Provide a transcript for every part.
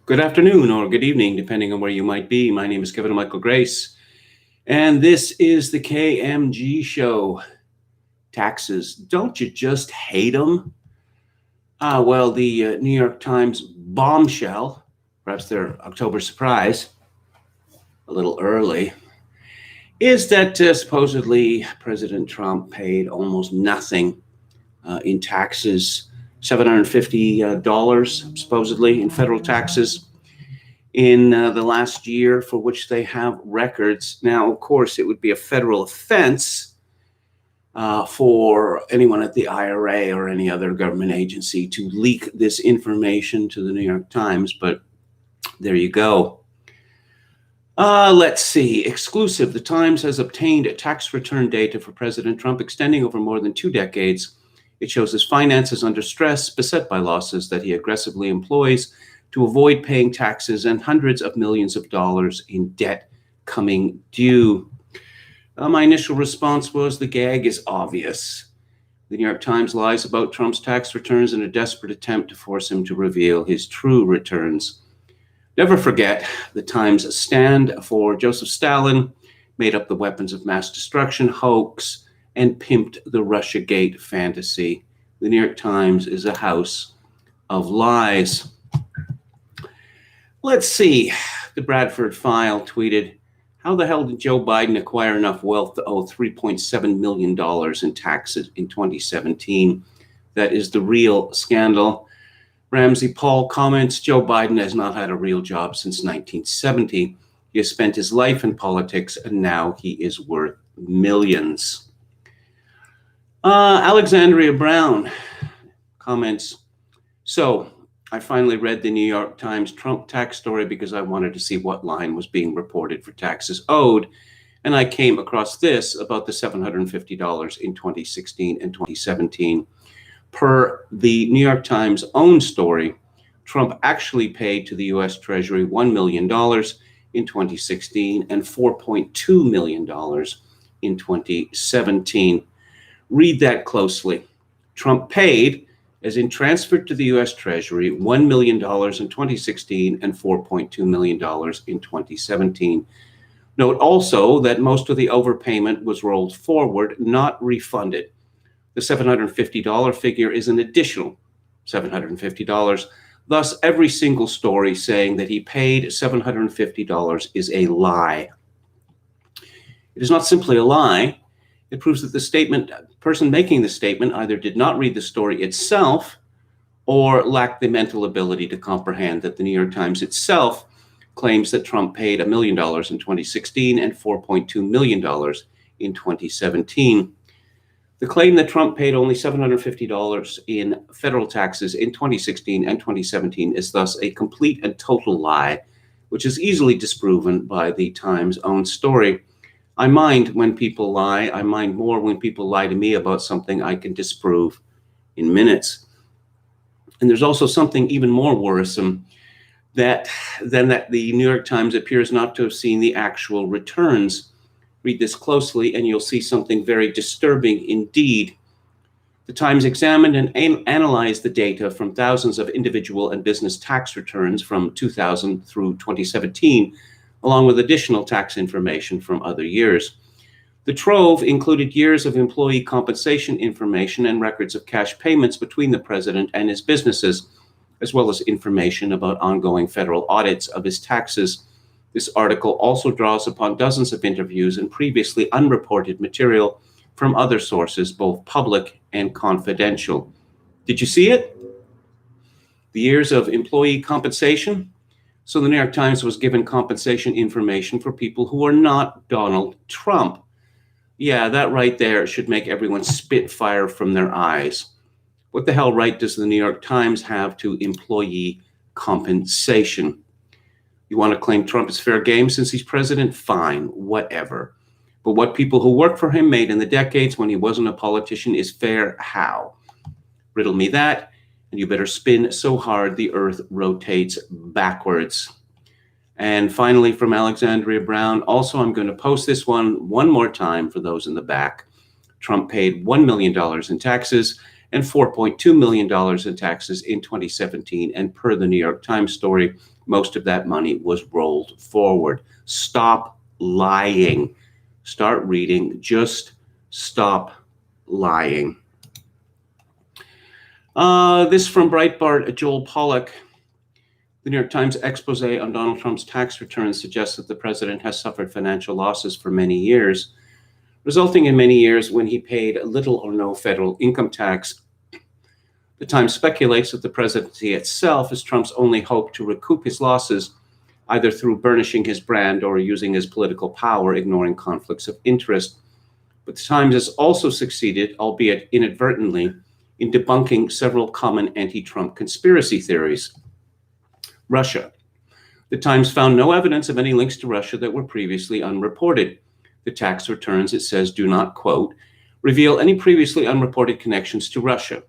Good afternoon or good evening, depending on where you might be. My name is Kevin Michael Grace, and this is the KMG show. Taxes, don't you just hate them? Well, the New York Times bombshell, perhaps their October surprise, a little early, is that supposedly President Trump paid almost nothing in taxes, $750 supposedly in federal taxes in the last year for which they have records. Now, of course, it would be a federal offense for anyone at the IRA or any other government agency to leak this information to the New York Times, but there you go. Let's see. Exclusive. The Times has obtained tax return data for President Trump extending over more than 2 decades. It shows his finances under stress, beset by losses that he aggressively employs to avoid paying taxes and hundreds of millions of dollars in debt coming due. My initial response was the gag is obvious. The New York Times lies about Trump's tax returns in a desperate attempt to force him to reveal his true returns. Never forget, the Times stand for Joseph Stalin, made up the weapons of mass destruction hoax, and pimped the Russiagate fantasy. The New York Times is a house of lies. Let's see. The Bradford File tweeted, how the hell did Joe Biden acquire enough wealth to owe $3.7 million in taxes in 2017? That is the real scandal. Ramsey Paul comments, Joe Biden has not had a real job since 1970. He has spent his life in politics, and now he is worth millions. Alexandria Brown comments, so I finally read the New York Times Trump tax story because I wanted to see what line was being reported for taxes owed, and I came across this about the $750 in 2016 and 2017. Per the New York Times' own story, Trump actually paid to the U.S. Treasury $1 million in 2016 and $4.2 million in 2017. Read that closely. Trump paid, as in transferred to the U.S. Treasury, $1 million in 2016 and $4.2 million in 2017. Note also that most of the overpayment was rolled forward, not refunded. The $750 figure is an additional $750. Thus, every single story saying that he paid $750 is a lie. It is not simply a lie. It proves that the person making the statement either did not read the story itself or lacked the mental ability to comprehend that the New York Times itself claims that Trump paid $1 million in 2016 and $4.2 million in 2017. The claim that Trump paid only $750 in federal taxes in 2016 and 2017 is thus a complete and total lie, which is easily disproven by the Times' own story. I mind when people lie. I mind more when people lie to me about something I can disprove in minutes. And there's also something even more worrisome than that the New York Times appears not to have seen the actual returns. Read this closely and you'll see something very disturbing indeed. The Times examined and analyzed the data from thousands of individual and business tax returns from 2000 through 2017, along with additional tax information from other years. The trove included years of employee compensation information and records of cash payments between the president and his businesses, as well as information about ongoing federal audits of his taxes. This article also draws upon dozens of interviews and previously unreported material from other sources, both public and confidential. Did you see it? The years of employee compensation? So the New York Times was given compensation information for people who are not Donald Trump. Yeah, that right there should make everyone spit fire from their eyes. What the hell right does the New York Times have to employee compensation? You want to claim Trump is fair game since he's president? Fine, whatever. But what people who worked for him made in the decades when he wasn't a politician is fair how? Riddle me that, and you better spin so hard the earth rotates backwards. And finally, from Alexandria Brown, also I'm going to post this one more time for those in the back. Trump paid $1 million in taxes and $4.2 million in taxes in 2017. And per the New York Times story, most of that money was rolled forward. Stop lying. Start reading. Just stop lying. This from Breitbart, Joel Pollack. The New York Times expose on Donald Trump's tax returns suggests that the president has suffered financial losses for many years, resulting in many years when he paid little or no federal income tax. The Times speculates that the presidency itself is Trump's only hope to recoup his losses, either through burnishing his brand or using his political power, ignoring conflicts of interest. But the Times has also succeeded, albeit inadvertently, in debunking several common anti-Trump conspiracy theories. Russia. The Times found no evidence of any links to Russia that were previously unreported. The tax returns, it says, do not, quote, reveal any previously unreported connections to Russia.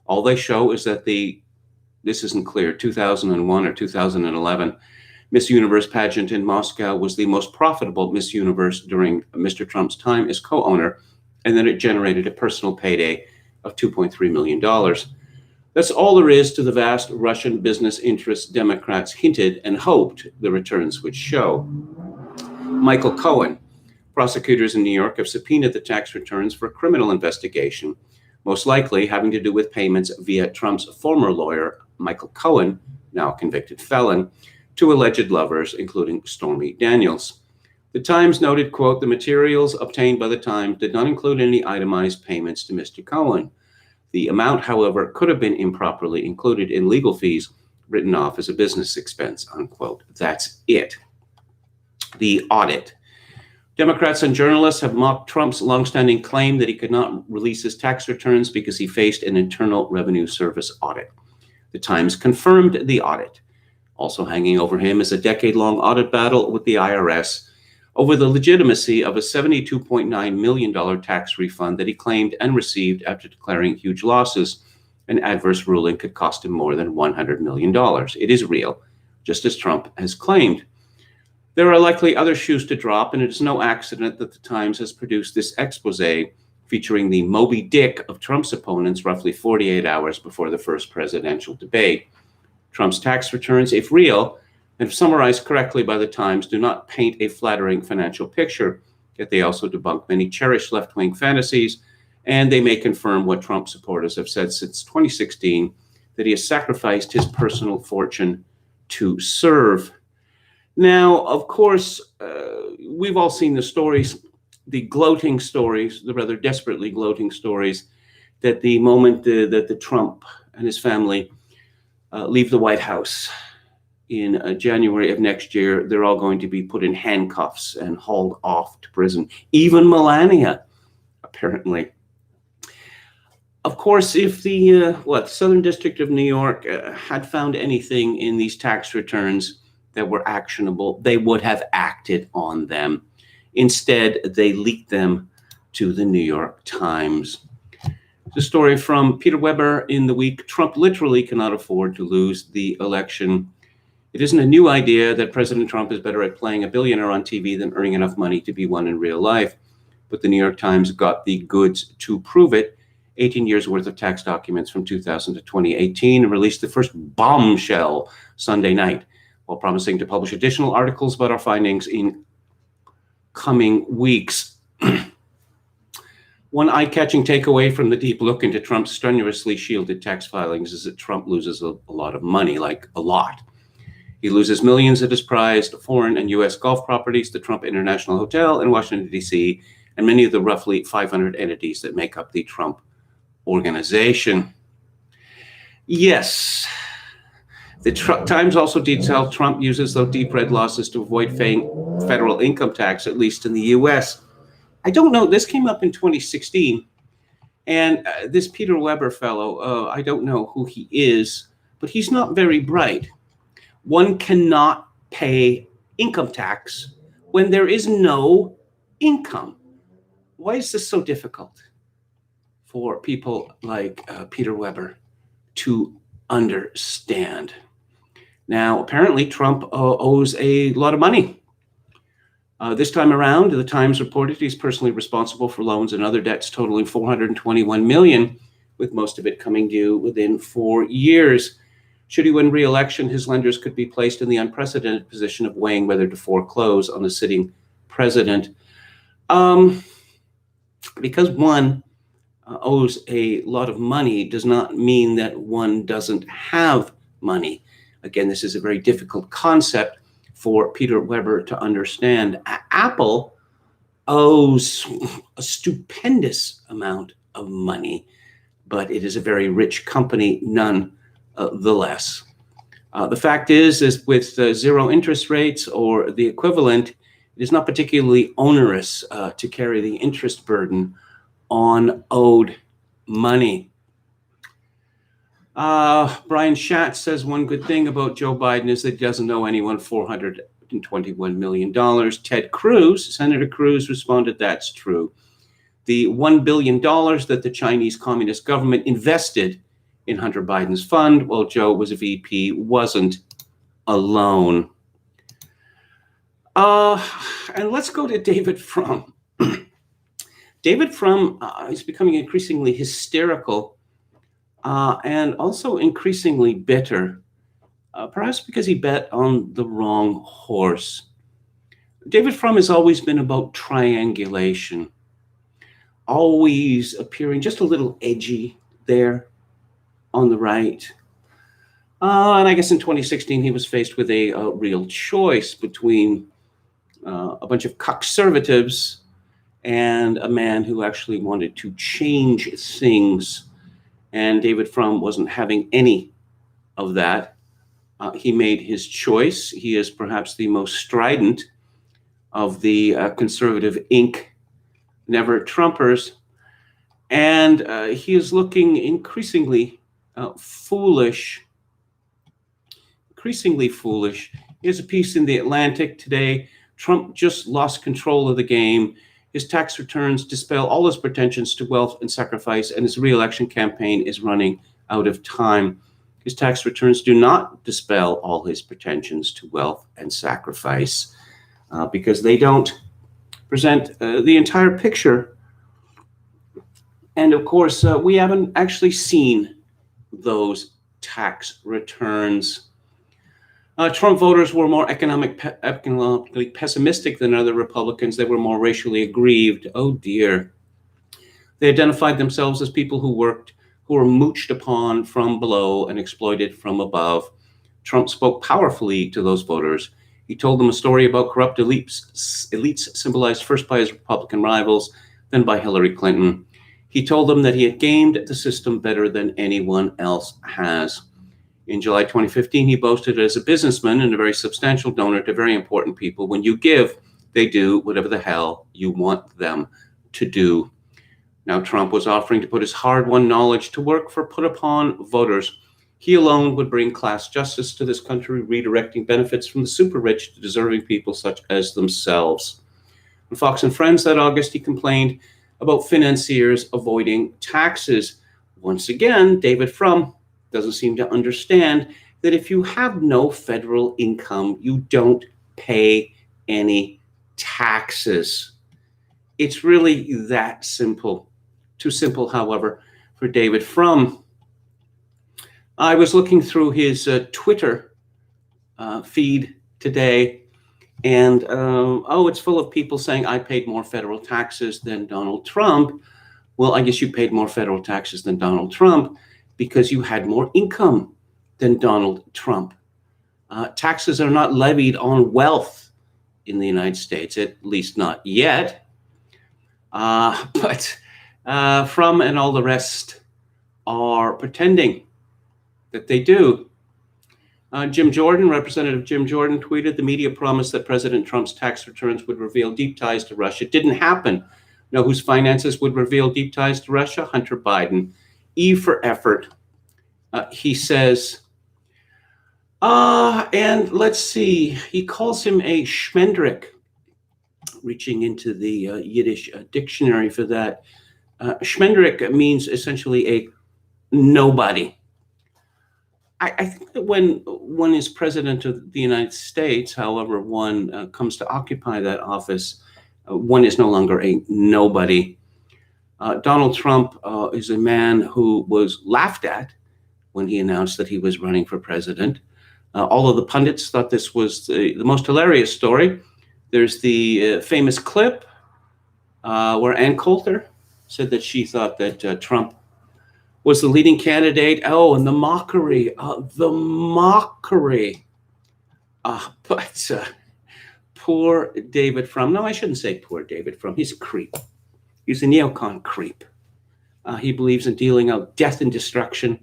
All they show is that this isn't clear, 2001 or 2011 Miss Universe pageant in Moscow was the most profitable Miss Universe during Mr. Trump's time as co-owner, and that it generated a personal payday of $2.3 million. That's all there is to the vast Russian business interests Democrats hinted and hoped the returns would show. Michael Cohen. Prosecutors in New York have subpoenaed the tax returns for a criminal investigation, most likely having to do with payments via Trump's former lawyer, Michael Cohen, now a convicted felon, to alleged lovers, including Stormy Daniels. The Times noted, quote, the materials obtained by the Times did not include any itemized payments to Mr. Cohen. The amount, however, could have been improperly included in legal fees written off as a business expense, unquote. That's it. The audit. Democrats and journalists have mocked Trump's longstanding claim that he could not release his tax returns because he faced an Internal Revenue Service audit. The Times confirmed the audit. Also hanging over him is a decade-long audit battle with the IRS over the legitimacy of a $72.9 million tax refund that he claimed and received after declaring huge losses. An adverse ruling could cost him more than $100 million. It is real, just as Trump has claimed. There are likely other shoes to drop, and it is no accident that the Times has produced this expose featuring the Moby Dick of Trump's opponents roughly 48 hours before the first presidential debate. Trump's tax returns, if real, and if summarized correctly by the Times, do not paint a flattering financial picture, yet they also debunk many cherished left-wing fantasies, and they may confirm what Trump supporters have said since 2016, that he has sacrificed his personal fortune to serve. Now, of course, we've all seen the stories, the gloating stories, the rather desperately gloating stories, that the moment that the Trump and his family leave the White House in January of next year, they're all going to be put in handcuffs and hauled off to prison. Even Melania, apparently. Of course, if the Southern District of New York had found anything in these tax returns that were actionable, they would have acted on them. Instead, they leaked them to the New York Times. The story from Peter Weber in The Week. Trump literally cannot afford to lose the election. It isn't a new idea that President Trump is better at playing a billionaire on TV than earning enough money to be one in real life. But the New York Times got the goods to prove it. 18 years worth of tax documents from 2000 to 2018 and released the first bombshell Sunday night, while promising to publish additional articles about our findings in coming weeks. One eye-catching takeaway from the deep look into Trump's strenuously shielded tax filings is that Trump loses a lot of money, like a lot. He loses millions at his prized foreign and U.S. golf properties, the Trump International Hotel in Washington, D.C., and many of the roughly 500 entities that make up the Trump organization. Yes. The Times also detailed Trump uses those deep red losses to avoid paying federal income tax, at least in the U.S. I don't know. This came up in 2016. And this Peter Weber fellow, I don't know who he is, but he's not very bright. One cannot pay income tax when there is no income. Why is this so difficult for people like Peter Weber to understand? Now, apparently, Trump owes a lot of money. This time around, the Times reported he's personally responsible for loans and other debts totaling $421 million, with most of it coming due within 4 years. Should he win re-election, his lenders could be placed in the unprecedented position of weighing whether to foreclose on the sitting president. Because one owes a lot of money does not mean that one doesn't have money. Again, this is a very difficult concept for Peter Weber to understand. Apple owes a stupendous amount of money, but it is a very rich company nonetheless. The fact is with zero interest rates or the equivalent, it is not particularly onerous to carry the interest burden on owed money. Brian Schatz says one good thing about Joe Biden is that he doesn't owe anyone $421 million. Ted Cruz, Senator Cruz, responded, that's true. The $1 billion that the Chinese Communist government invested in Hunter Biden's fund while Joe was a VP wasn't alone. And let's go to David Frum. David Frum is becoming increasingly hysterical and also increasingly bitter, perhaps because he bet on the wrong horse. David Frum has always been about triangulation, always appearing just a little edgy there on the right. And I guess in 2016, he was faced with a real choice between a bunch of conservatives and a man who actually wanted to change things. And David Frum wasn't having any of that. He made his choice. He is perhaps the most strident of the conservative Inc. Never Trumpers. And he is looking increasingly foolish. Here's a piece in The Atlantic today. Trump just lost control of the game. His tax returns dispel all his pretensions to wealth and sacrifice, and his re-election campaign is running out of time. His tax returns do not dispel all his pretensions to wealth and sacrifice because they don't present the entire picture. And of course, we haven't actually seen those tax returns. Trump voters were more economically pessimistic than other Republicans. They were more racially aggrieved. Oh dear. They identified themselves as people who were mooched upon from below and exploited from above. Trump spoke powerfully to those voters. He told them a story about corrupt elites symbolized first by his Republican rivals, then by Hillary Clinton. He told them that he had gamed the system better than anyone else has. In July 2015, he boasted as a businessman and a very substantial donor to very important people. When you give, they do whatever the hell you want them to do. Now, Trump was offering to put his hard-won knowledge to work for put-upon voters. He alone would bring class justice to this country, redirecting benefits from the super-rich to deserving people such as themselves. On Fox and Friends that August, he complained about financiers avoiding taxes. Once again, David Frum doesn't seem to understand that if you have no federal income, you don't pay any taxes. It's really that simple. Too simple, however, for David Frum. I was looking through his Twitter feed today, and it's full of people saying, I paid more federal taxes than Donald Trump. Well, I guess you paid more federal taxes than Donald Trump because you had more income than Donald Trump. Taxes are not levied on wealth in the United States, at least not yet. But Frum and all the rest are pretending that they do. Representative Jim Jordan tweeted, the media promised that President Trump's tax returns would reveal deep ties to Russia. It didn't happen. Know whose finances would reveal deep ties to Russia? Hunter Biden. E for effort, he says. And let's see, he calls him a schmendrick, reaching into the Yiddish dictionary for that. Schmendrick means essentially a nobody. I think that when one is president of the United States, however one comes to occupy that office, one is no longer a nobody. Donald Trump is a man who was laughed at when he announced that he was running for president. All of the pundits thought this was the most hilarious story. There's the famous clip where Ann Coulter said that she thought that Trump was the leading candidate. Oh, and the mockery, the mockery. But poor David Frum. No, I shouldn't say poor David Frum. He's a creep. He's a neocon creep. He believes in dealing out death and destruction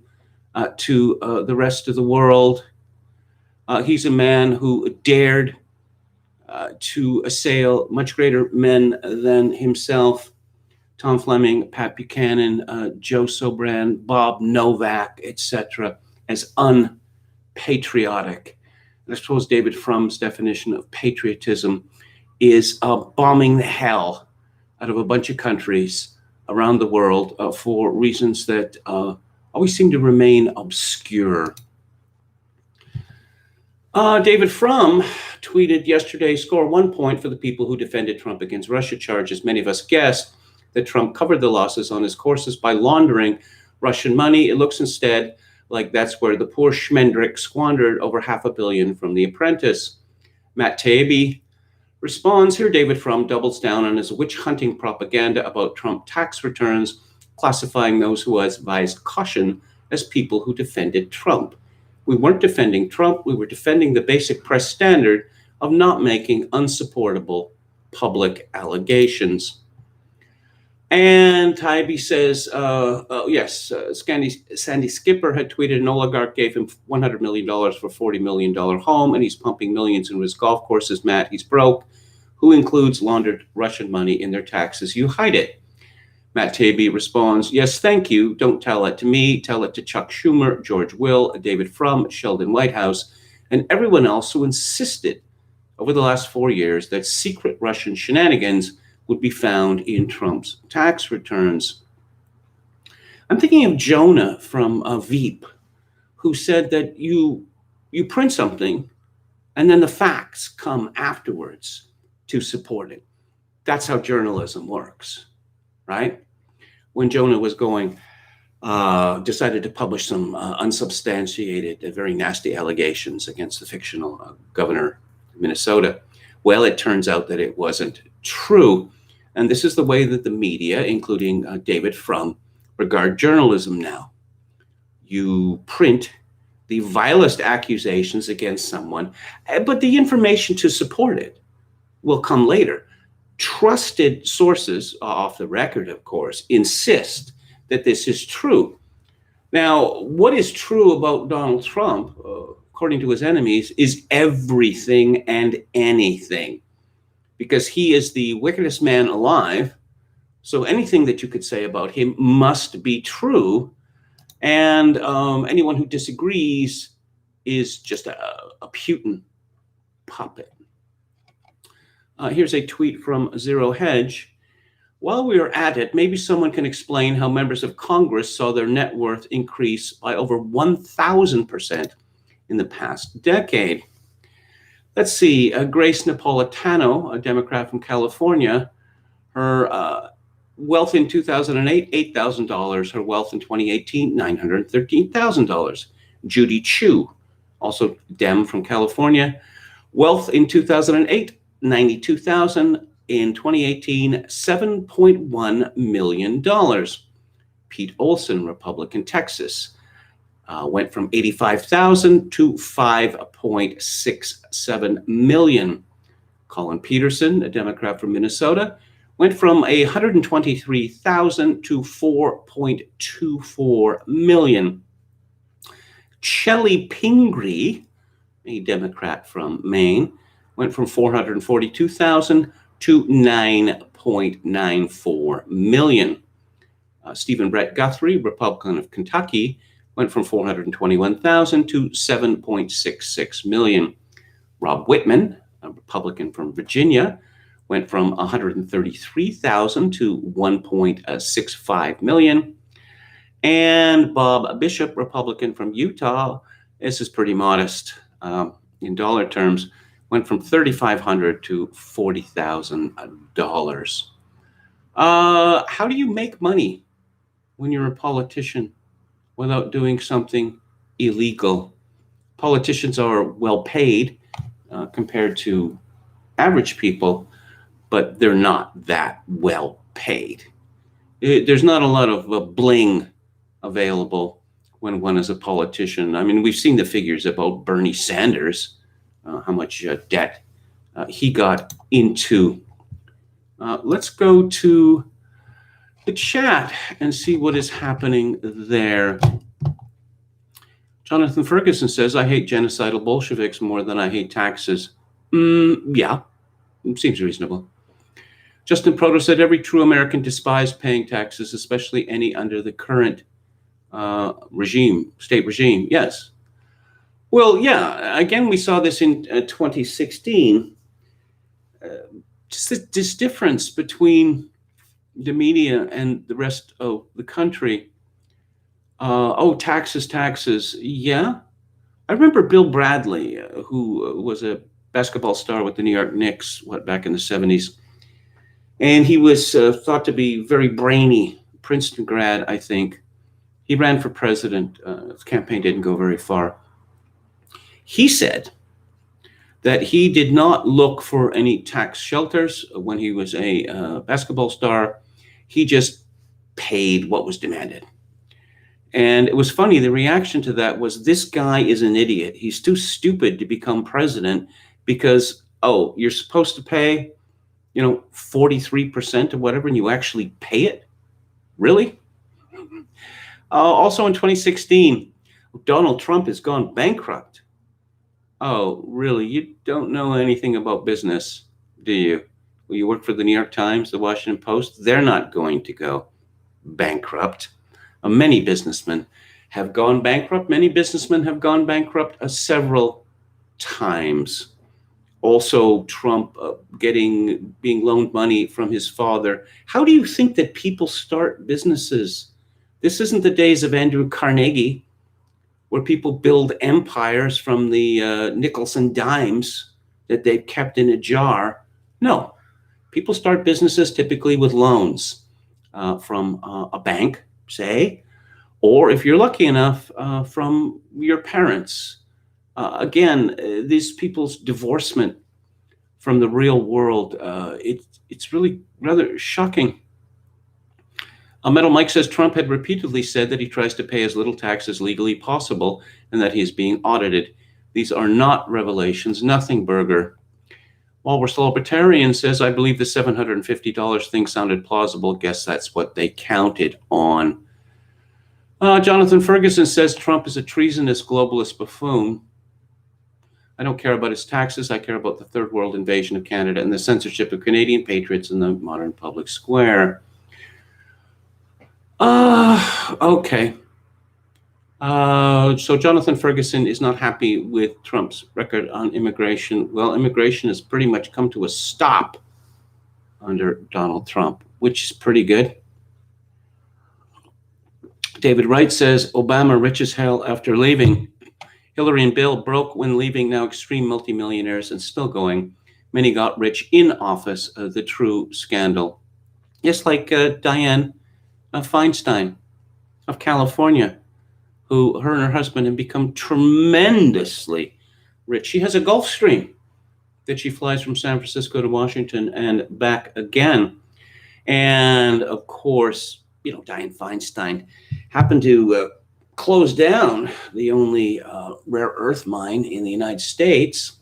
to the rest of the world. He's a man who dared to assail much greater men than himself. Tom Fleming, Pat Buchanan, Joe Sobran, Bob Novak, etc., as unpatriotic. And I suppose David Frum's definition of patriotism is bombing the hell out of a bunch of countries around the world for reasons that always seem to remain obscure. David Frum tweeted yesterday, score 1 point for the people who defended Trump against Russia charges. Many of us guessed that Trump covered the losses on his courses by laundering Russian money. It looks instead like that's where the poor Schmendrick squandered over $500 million from The Apprentice. Matt Taibbi responds, here David Frum doubles down on his witch-hunting propaganda about Trump tax returns, classifying those who advised caution as people who defended Trump. We weren't defending Trump, we were defending the basic press standard of not making unsupportable public allegations. And Taibbi says, yes, Sandy Skipper had tweeted an oligarch gave him $100 million for $40 million home, and he's pumping millions into his golf courses. Matt, he's broke. Who includes laundered Russian money in their taxes? You hide it. Matt Taibbi responds, yes, thank you. Don't tell it to me. Tell it to Chuck Schumer, George Will, David Frum, Sheldon Whitehouse, and everyone else who insisted over the last 4 years that secret Russian shenanigans would be found in Trump's tax returns. I'm thinking of Jonah from Veep, who said that you print something and then the facts come afterwards to support it. That's how journalism works, right? When Jonah was decided to publish some unsubstantiated, very nasty allegations against the fictional governor of Minnesota, well, it turns out that it wasn't true. And this is the way that the media, including David Frum, regard journalism now. You print the vilest accusations against someone, but the information to support it will come later. Trusted sources, off the record, of course, insist that this is true. Now, what is true about Donald Trump, according to his enemies, is everything and anything, because he is the wickedest man alive. So anything that you could say about him must be true. And anyone who disagrees is just a Putin puppet. Here's a tweet from Zero Hedge. While we are at it, maybe someone can explain how members of Congress saw their net worth increase by over 1,000% in the past decade. Let's see, Grace Napolitano, a Democrat from California, her wealth in 2008, $8,000. Her wealth in 2018, $913,000. Judy Chu, also Dem from California, wealth in 2008, $92,000. In 2018, $7.1 million. Pete Olson, Republican, Texas, went from $85,000 to $5.67 million. Colin Peterson, a Democrat from Minnesota, went from $123,000 to $4.24 million. Shelley Pingree, a Democrat from Maine, went from $442,000 to $9.94 million. Stephen Brett Guthrie, Republican of Kentucky, went from $421,000 to $7.66 million. Rob Whitman, a Republican from Virginia, went from $133,000 to $1.65 million. And Bob Bishop, Republican from Utah, this is pretty modest in dollar terms, went from $3,500 to $40,000. How do you make money when you're a politician? without doing something illegal. Politicians are well paid compared to average people, but they're not that well paid. There's not a lot of bling available when one is a politician. I mean, we've seen the figures about Bernie Sanders, how much debt he got into. Let's go to the chat and see what is happening there. Jonathan Ferguson says, I hate genocidal Bolsheviks more than I hate taxes. Yeah, seems reasonable. Justin Proto said, every true American despised paying taxes, especially any under the current state regime. Yes. Well, yeah, again, we saw this in 2016. Just this difference between the media and the rest of the country. Taxes. Yeah. I remember Bill Bradley, who was a basketball star with the New York Knicks, back in the 70s. And he was thought to be very brainy, Princeton grad, I think. He ran for president. His campaign didn't go very far. He said that he did not look for any tax shelters when he was a basketball star. He just paid what was demanded. And it was funny, the reaction to that was, this guy is an idiot. He's too stupid to become president because, you're supposed to pay, 43% or whatever, and you actually pay it? Really? Also in 2016, Donald Trump has gone bankrupt. Oh, really? You don't know anything about business, do you? Well, you work for the New York Times, the Washington Post. They're not going to go bankrupt. Many businessmen have gone bankrupt. Many businessmen have gone bankrupt several times. Also, Trump being loaned money from his father. How do you think that people start businesses? This isn't the days of Andrew Carnegie, where people build empires from the nickels and dimes that they've kept in a jar. No, people start businesses typically with loans from a bank, say, or if you're lucky enough, from your parents. Again, these people's divorcement from the real world, it's really rather shocking. Metal Mike says Trump had repeatedly said that he tries to pay as little tax as legally possible and that he is being audited. These are not revelations, nothing burger. Walrus Libertarian says, I believe the $750 thing sounded plausible. Guess that's what they counted on. Jonathan Ferguson says Trump is a treasonous globalist buffoon. I don't care about his taxes. I care about the third world invasion of Canada and the censorship of Canadian patriots in the modern public square. Okay. So Jonathan Ferguson is not happy with Trump's record on immigration. Well, immigration has pretty much come to a stop under Donald Trump, which is pretty good. David Wright says Obama rich as hell after leaving. Hillary and Bill broke when leaving, now extreme multimillionaires and still going. Many got rich in office, the true scandal. Yes, like Dianne Feinstein of California, who her and her husband have become tremendously rich. She has a Gulfstream that she flies from San Francisco to Washington and back again. And of course, Dianne Feinstein happened to close down the only rare earth mine in the United States,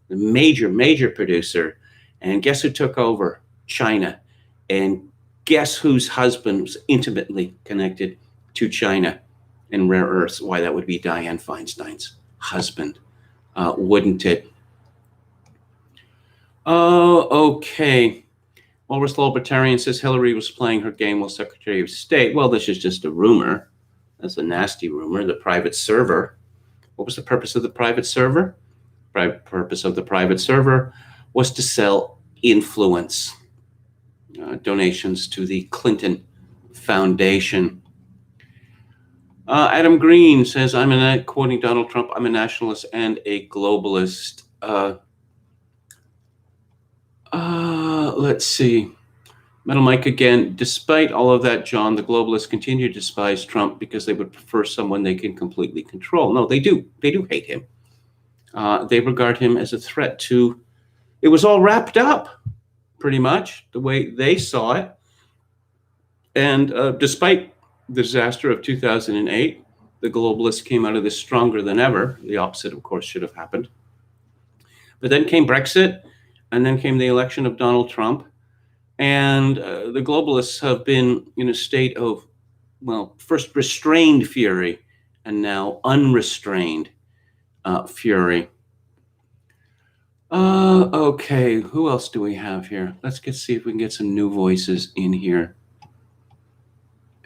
the major producer. And guess who took over? China. And guess whose husband was intimately connected to China and rare earths? Why, that would be Dianne Feinstein's husband, wouldn't it? Okay. Walrus Libertarian says Hillary was playing her game while Secretary of State. Well, this is just a rumor. That's a nasty rumor. The private server. What was the purpose of the private server? The purpose of the private server was to sell influence. Donations to the Clinton Foundation. Adam Green says, quoting Donald Trump, I'm a nationalist and a globalist. Let's see. Metal Mike again, despite all of that, John, the globalists continue to despise Trump because they would prefer someone they can completely control. No, they do. They do hate him. They regard him as a threat to, it was all wrapped up, pretty much, the way they saw it. And despite the disaster of 2008, the globalists came out of this stronger than ever. The opposite, of course, should have happened. But then came Brexit, and then came the election of Donald Trump. And the globalists have been in a state of, well, first restrained fury and now unrestrained fury. Okay, who else do we have here? Let's see if we can get some new voices in here.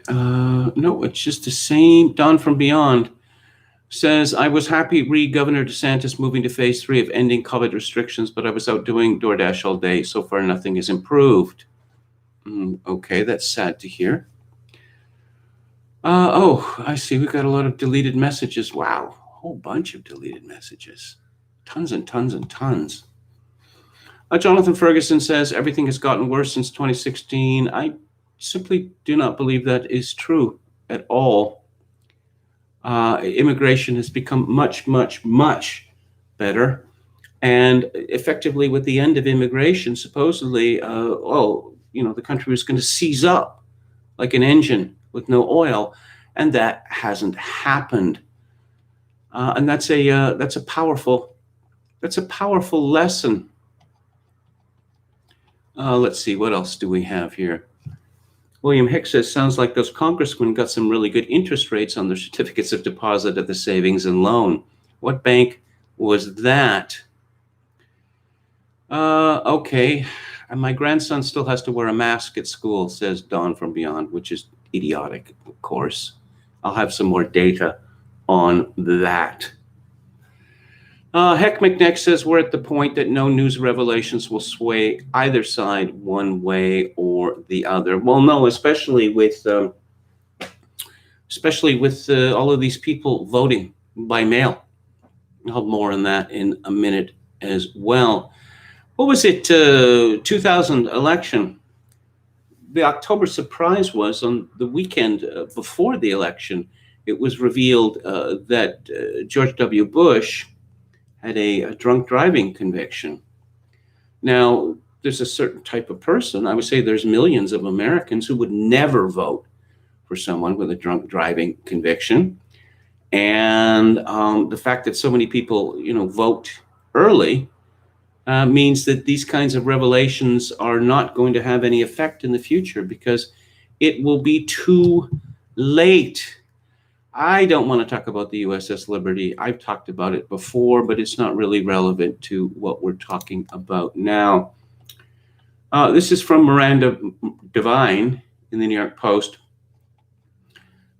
No, it's just the same. Don from Beyond says, I was happy read Governor DeSantis moving to phase 3 of ending COVID restrictions, but I was out doing DoorDash all day. So far, nothing has improved. Okay, that's sad to hear. I see. We've got a lot of deleted messages. Wow, a whole bunch of deleted messages. Tons and tons and tons. Jonathan Ferguson says, everything has gotten worse since 2016. I simply do not believe that is true at all. Immigration has become much, much, much better. And effectively, with the end of immigration, supposedly, the country was going to seize up like an engine with no oil. And that hasn't happened. And that's a powerful lesson. Let's see, what else do we have here? William Hicks says, sounds like those congressmen got some really good interest rates on their certificates of deposit at the savings and loan. What bank was that? Okay. And my grandson still has to wear a mask at school, says Don from Beyond, which is idiotic, of course. I'll have some more data on that. Heck McNeck says we're at the point that no news revelations will sway either side one way or the other. Well, no, especially with all of these people voting by mail. I'll have more on that in a minute as well. What was it? 2000 election. The October surprise was on the weekend before the election. It was revealed that George W. Bush had a drunk driving conviction. Now, there's a certain type of person, I would say there's millions of Americans who would never vote for someone with a drunk driving conviction. And the fact that so many people, vote early means that these kinds of revelations are not going to have any effect in the future because it will be too late. I don't want to talk about the USS Liberty. I've talked about it before, but it's not really relevant to what we're talking about now. This is from Miranda Devine in the New York Post.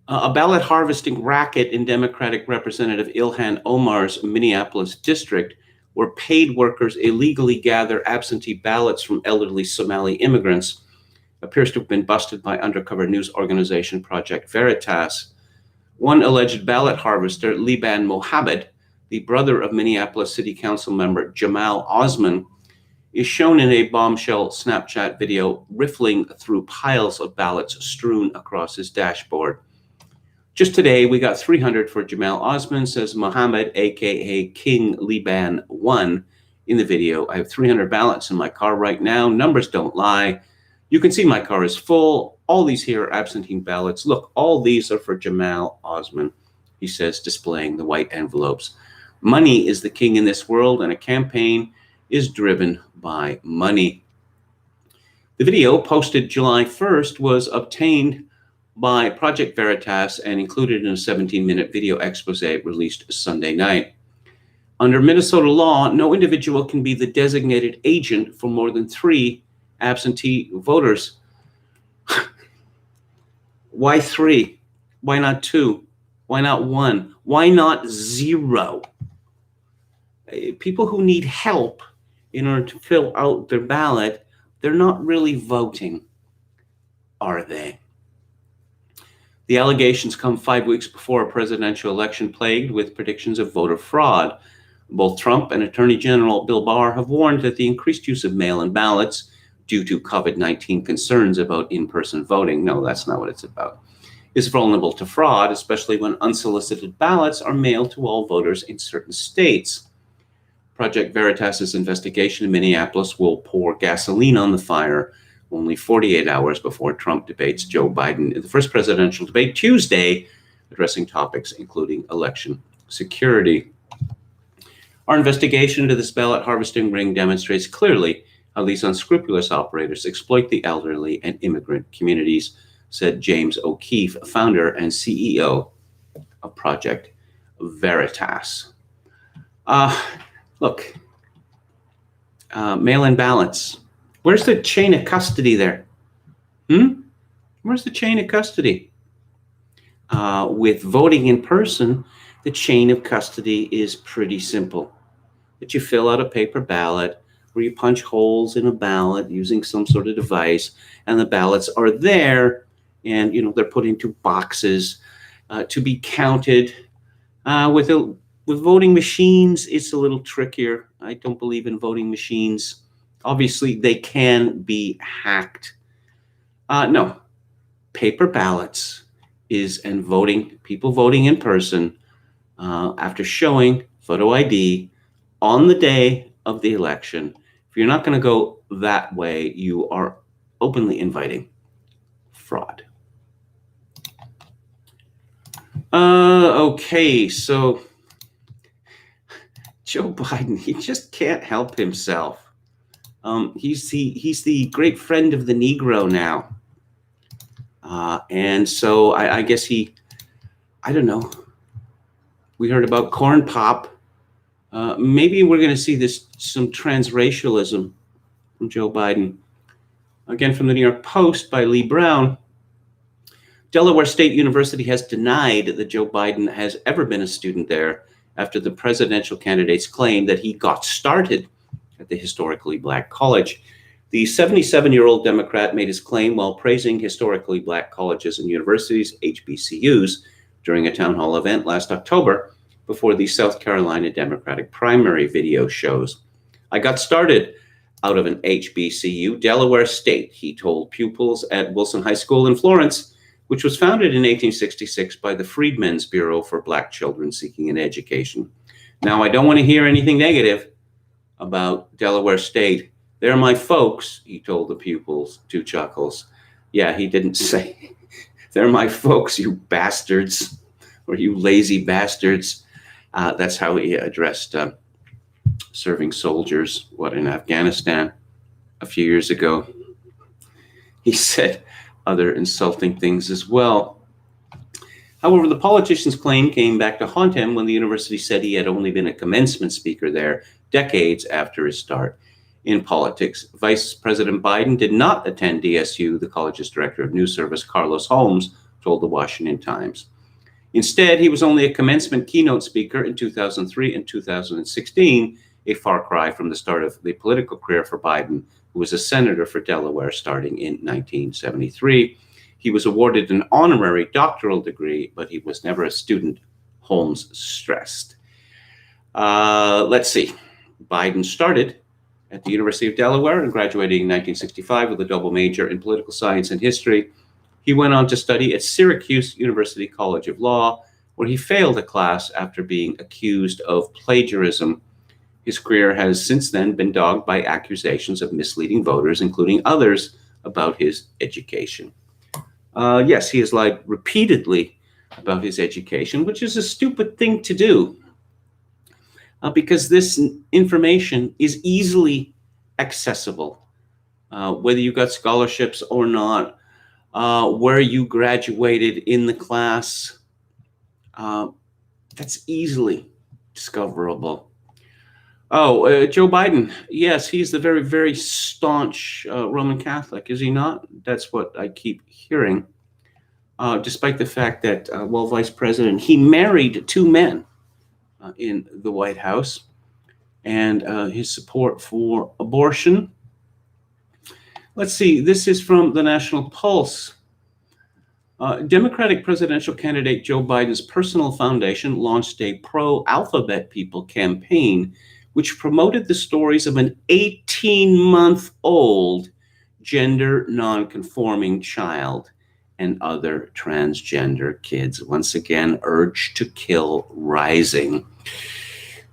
A ballot harvesting racket in Democratic Representative Ilhan Omar's Minneapolis district, where paid workers illegally gather absentee ballots from elderly Somali immigrants, appears to have been busted by undercover news organization Project Veritas. One alleged ballot harvester, Liban Mohammed, the brother of Minneapolis City Council member Jamal Osman, is shown in a bombshell Snapchat video riffling through piles of ballots strewn across his dashboard. Just today, we got 300 for Jamal Osman, says Mohammed, aka King Liban 1 in the video. I have 300 ballots in my car right now. Numbers don't lie. You can see my car is full. All these here are absentee ballots. Look, all these are for Jamal Osman, he says, displaying the white envelopes. Money is the king in this world, and a campaign is driven by money. The video, posted July 1st, was obtained by Project Veritas and included in a 17-minute video expose released Sunday night. Under Minnesota law, no individual can be the designated agent for more than 3 absentee voters. Why 3? Why not 2? Why not 1? Why not 0? People who need help in order to fill out their ballot, they're not really voting, are they? The allegations come 5 weeks before a presidential election plagued with predictions of voter fraud. Both Trump and Attorney General Bill Barr have warned that the increased use of mail-in ballots due to COVID-19 concerns about in-person voting. No, that's not what it's about. Is vulnerable to fraud, especially when unsolicited ballots are mailed to all voters in certain states. Project Veritas's investigation in Minneapolis will pour gasoline on the fire only 48 hours before Trump debates Joe Biden in the first presidential debate Tuesday, addressing topics including election security. Our investigation into this ballot harvesting ring demonstrates clearly how these unscrupulous operators exploit the elderly and immigrant communities, said James O'Keefe, founder and CEO of Project Veritas. Look, mail-in ballots. Where's the chain of custody there? Where's the chain of custody? With voting in person, the chain of custody is pretty simple. That you fill out a paper ballot where you punch holes in a ballot using some sort of device, and the ballots are there, and they're put into boxes to be counted. With voting machines, it's a little trickier. I don't believe in voting machines. Obviously, they can be hacked. No, paper ballots and people voting in person after showing photo ID on the day of the election. If you're not going to go that way, you are openly inviting fraud. Okay, so Joe Biden, he just can't help himself. He's the great friend of the Negro now. And so I guess I don't know. We heard about corn pop. Maybe we're going to see some transracialism from Joe Biden. Again, from the New York Post by Lee Brown. Delaware State University has denied that Joe Biden has ever been a student there after the presidential candidate's claim that he got started at the historically black college. The 77-year-old Democrat made his claim while praising historically black colleges and universities, HBCUs, during a town hall event last October before the South Carolina Democratic primary video shows. I got started out of an HBCU, Delaware State, he told pupils at Wilson High School in Florence, which was founded in 1866 by the Freedmen's Bureau for Black Children Seeking an Education. Now, I don't want to hear anything negative about Delaware State. They're my folks, he told the pupils, to chuckles. Yeah, he didn't say, they're my folks, you bastards, or you lazy bastards. That's how he addressed serving soldiers, in Afghanistan a few years ago. He said other insulting things as well. However, the politician's claim came back to haunt him when the university said he had only been a commencement speaker there decades after his start in politics. Vice President Biden did not attend DSU, the college's director of news service, Carlos Holmes, told the Washington Times. Instead, he was only a commencement keynote speaker in 2003 and 2016, a far cry from the start of the political career for Biden, who was a senator for Delaware starting in 1973. He was awarded an honorary doctoral degree, but he was never a student, Holmes stressed. Let's see. Biden started at the University of Delaware and graduated in 1965 with a double major in political science and history. He went on to study at Syracuse University College of Law, where he failed a class after being accused of plagiarism. His career has since then been dogged by accusations of misleading voters, including others, about his education. Yes, he has lied repeatedly about his education, which is a stupid thing to do because this information is easily accessible, whether you got scholarships or not, where you graduated in the class. That's easily discoverable. Joe Biden. Yes, he's the very, very staunch Roman Catholic, is he not? That's what I keep hearing. Despite the fact that, while vice president, he married two men in the White House, and his support for abortion. Let's see, this is from the National Pulse. Democratic presidential candidate Joe Biden's personal foundation launched a pro-alphabet people campaign which promoted the stories of an 18-month-old gender nonconforming child and other transgender kids. Once again, urge to kill rising.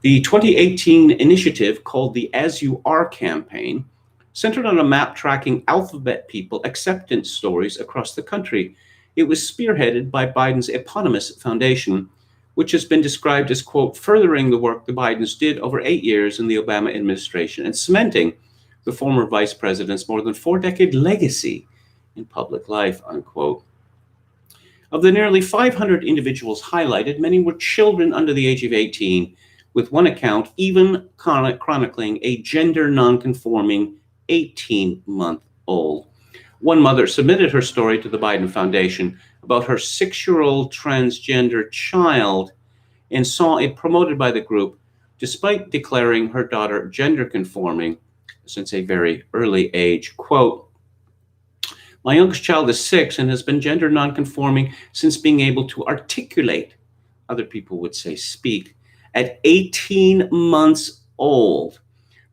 The 2018 initiative, called the As You Are campaign, centered on a map tracking alphabet people acceptance stories across the country. It was spearheaded by Biden's eponymous foundation, which has been described as, quote, furthering the work the Bidens did over 8 years in the Obama administration and cementing the former vice president's more than 4-decade legacy in public life, unquote. Of the nearly 500 individuals highlighted, many were children under the age of 18, with one account even chronicling a gender nonconforming 18-month-old. One mother submitted her story to the Biden Foundation about her 6-year-old transgender child and saw it promoted by the group, despite declaring her daughter gender conforming since a very early age. Quote, "My youngest child is 6 and has been gender nonconforming since being able to articulate," other people would say speak, "at 18 months old.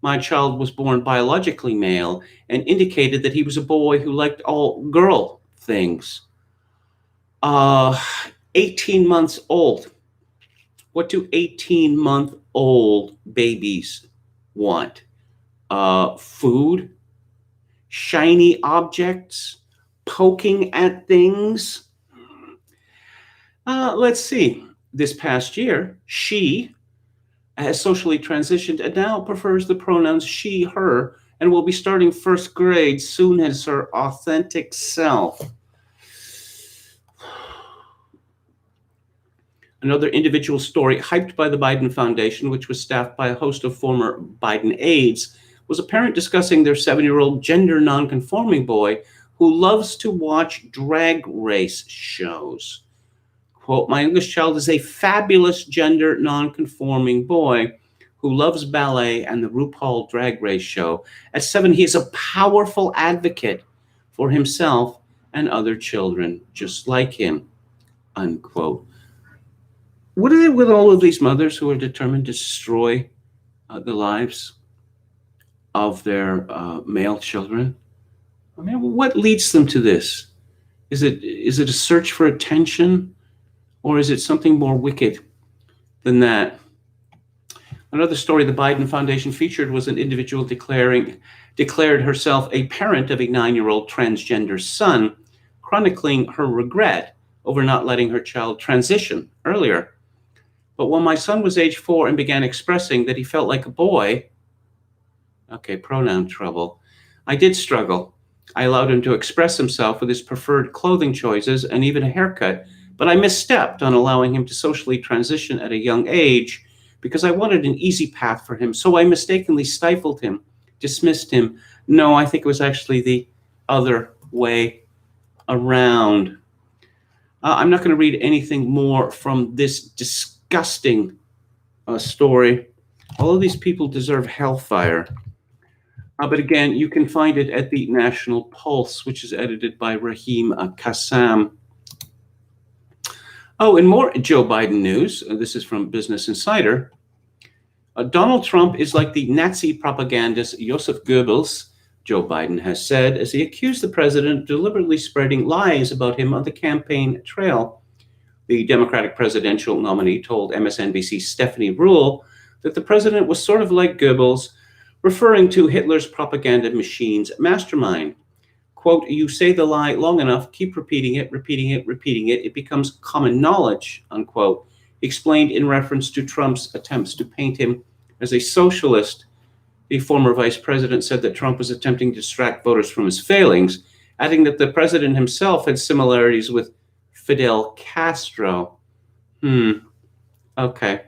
My child was born biologically male and indicated that he was a boy who liked all girl things." 18 months old. What do 18-month-old babies want? Food? Shiny objects? Poking at things? Let's see. This past year, she has socially transitioned and now prefers the pronouns she, her, and will be starting first grade soon as her authentic self. Another individual story hyped by the Biden Foundation, which was staffed by a host of former Biden aides, was a parent discussing their 7-year-old gender nonconforming boy who loves to watch drag race shows. Quote, "My youngest child is a fabulous gender nonconforming boy who loves ballet and the RuPaul Drag Race show. At 7, he is a powerful advocate for himself and other children just like him," unquote. What is it with all of these mothers who are determined to destroy the lives of their male children? I mean, what leads them to this? Is it a search for attention, or is it something more wicked than that? Another story the Biden Foundation featured was an individual declared herself a parent of a 9-year-old transgender son, chronicling her regret over not letting her child transition earlier. "But when my son was age 4 and began expressing that he felt like a boy," okay, pronoun trouble, "I did struggle. I allowed him to express himself with his preferred clothing choices and even a haircut, but I misstepped on allowing him to socially transition at a young age because I wanted an easy path for him. So I mistakenly stifled him, dismissed him. No, I think it was actually the other way around." I'm not going to read anything more from this disgusting story. All of these people deserve hellfire. But again, you can find it at the National Pulse, which is edited by Raheem Kassam. Oh, and more Joe Biden news. This is from Business Insider. Donald Trump is like the Nazi propagandist Joseph Goebbels, Joe Biden has said, as he accused the president of deliberately spreading lies about him on the campaign trail. The Democratic presidential nominee told MSNBC's Stephanie Ruhle that the president was sort of like Goebbels, referring to Hitler's propaganda machine's mastermind. Quote, "You say the lie long enough, keep repeating it, it becomes common knowledge," unquote, explained in reference to Trump's attempts to paint him as a socialist. The former vice president said that Trump was attempting to distract voters from his failings, adding that the president himself had similarities with Fidel Castro. Okay.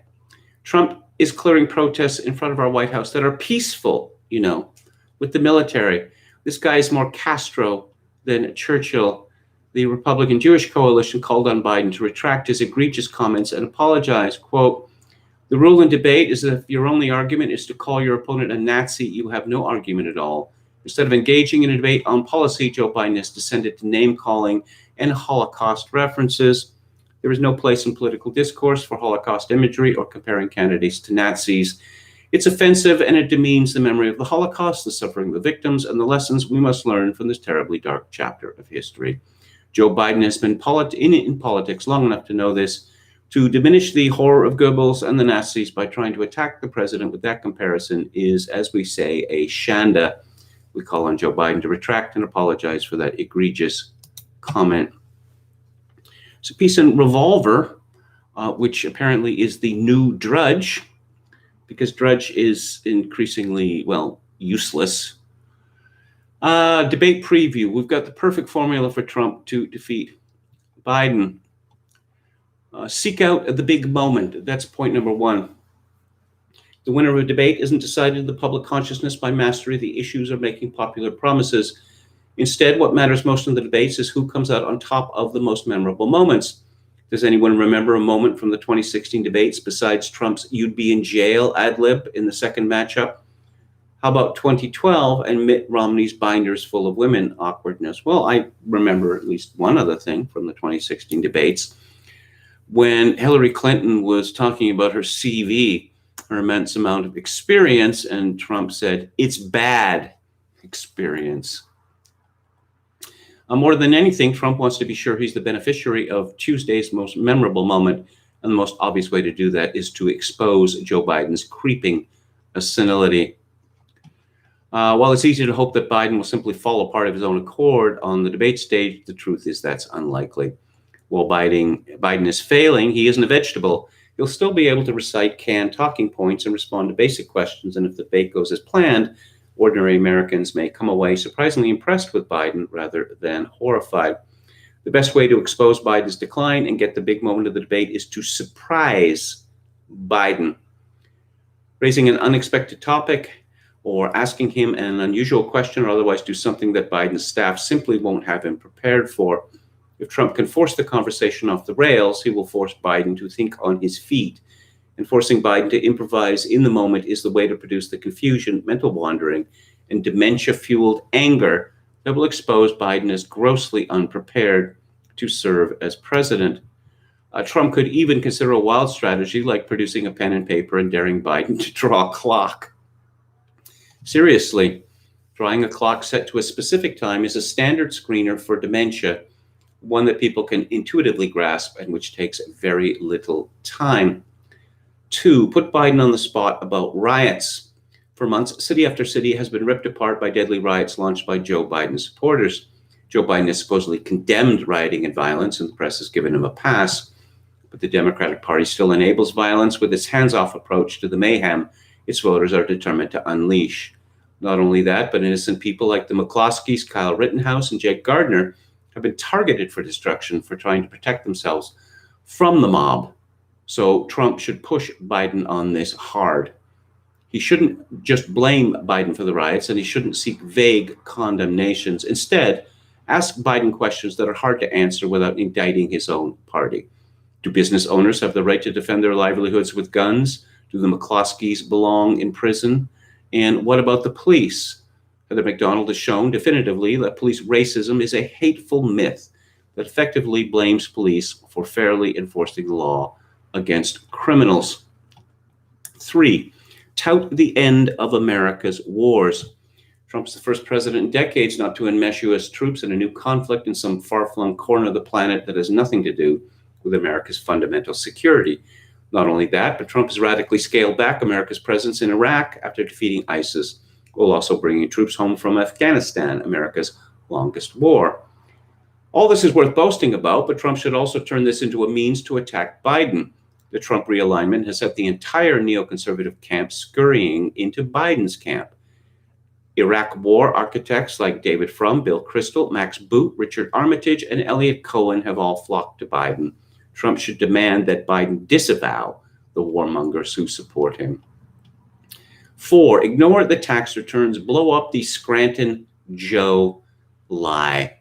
Trump is clearing protests in front of our White House that are peaceful, with the military. This guy is more Castro than Churchill. The Republican Jewish coalition called on Biden to retract his egregious comments and apologize. Quote, "The rule in debate is that if your only argument is to call your opponent a Nazi, you have no argument at all. Instead of engaging in a debate on policy, Joe Biden has descended to name-calling and Holocaust references. There is no place in political discourse for Holocaust imagery or comparing candidates to Nazis." It's offensive and it demeans the memory of the Holocaust, the suffering of the victims, and the lessons we must learn from this terribly dark chapter of history. Joe Biden has been in politics long enough to know this, to diminish the horror of Goebbels and the Nazis by trying to attack the president with that comparison is, as we say, a shanda. We call on Joe Biden to retract and apologize for that egregious comment. So Peace and Revolver, which apparently is the new Drudge, because Drudge is increasingly, well, useless. Debate preview. We've got the perfect formula for Trump to defeat Biden. Seek out the big moment. That's point number one. The winner of a debate isn't decided in the public consciousness by mastery of the issues or making popular promises. Instead, what matters most in the debates is who comes out on top of the most memorable moments. Does anyone remember a moment from the 2016 debates besides Trump's "you'd be in jail" ad lib in the second matchup? How about 2012 and Mitt Romney's "binders full of women" awkwardness? Well, I remember at least one other thing from the 2016 debates. When Hillary Clinton was talking about her CV, her immense amount of experience, and Trump said, "It's bad experience." More than anything, Trump wants to be sure he's the beneficiary of Tuesday's most memorable moment, and the most obvious way to do that is to expose Joe Biden's creeping senility. While it's easy to hope that Biden will simply fall apart of his own accord on the debate stage, the truth is that's unlikely. While Biden is failing, he isn't a vegetable. He'll still be able to recite canned talking points and respond to basic questions, and if the debate goes as planned, ordinary Americans may come away surprisingly impressed with Biden rather than horrified. The best way to expose Biden's decline and get the big moment of the debate is to surprise Biden. Raising an unexpected topic or asking him an unusual question or otherwise do something that Biden's staff simply won't have him prepared for. If Trump can force the conversation off the rails, he will force Biden to think on his feet. And forcing Biden to improvise in the moment is the way to produce the confusion, mental wandering, and dementia-fueled anger that will expose Biden as grossly unprepared to serve as president. Trump could even consider a wild strategy like producing a pen and paper and daring Biden to draw a clock. Seriously, drawing a clock set to a specific time is a standard screener for dementia, one that people can intuitively grasp and which takes very little time. 2, put Biden on the spot about riots. For months, city after city has been ripped apart by deadly riots launched by Joe Biden supporters. Joe Biden has supposedly condemned rioting and violence, and the press has given him a pass. But the Democratic Party still enables violence with its hands-off approach to the mayhem its voters are determined to unleash. Not only that, but innocent people like the McCloskeys, Kyle Rittenhouse, and Jake Gardner have been targeted for destruction for trying to protect themselves from the mob. So Trump should push Biden on this hard. He shouldn't just blame Biden for the riots, and he shouldn't seek vague condemnations. Instead, ask Biden questions that are hard to answer without indicting his own party. Do business owners have the right to defend their livelihoods with guns? Do the McCloskeys belong in prison? And what about the police? Heather McDonald has shown definitively that police racism is a hateful myth that effectively blames police for fairly enforcing the law against criminals. 3, tout the end of America's wars. Trump's the first president in decades not to enmesh U.S. troops in a new conflict in some far-flung corner of the planet that has nothing to do with America's fundamental security. Not only that, but Trump has radically scaled back America's presence in Iraq after defeating ISIS, while also bringing troops home from Afghanistan, America's longest war. All this is worth boasting about, but Trump should also turn this into a means to attack Biden. The Trump realignment has set the entire neoconservative camp scurrying into Biden's camp. Iraq war architects like David Frum, Bill Kristol, Max Boot, Richard Armitage, and Elliot Cohen have all flocked to Biden. Trump should demand that Biden disavow the warmongers who support him. 4, ignore the tax returns, blow up the Scranton Joe lie.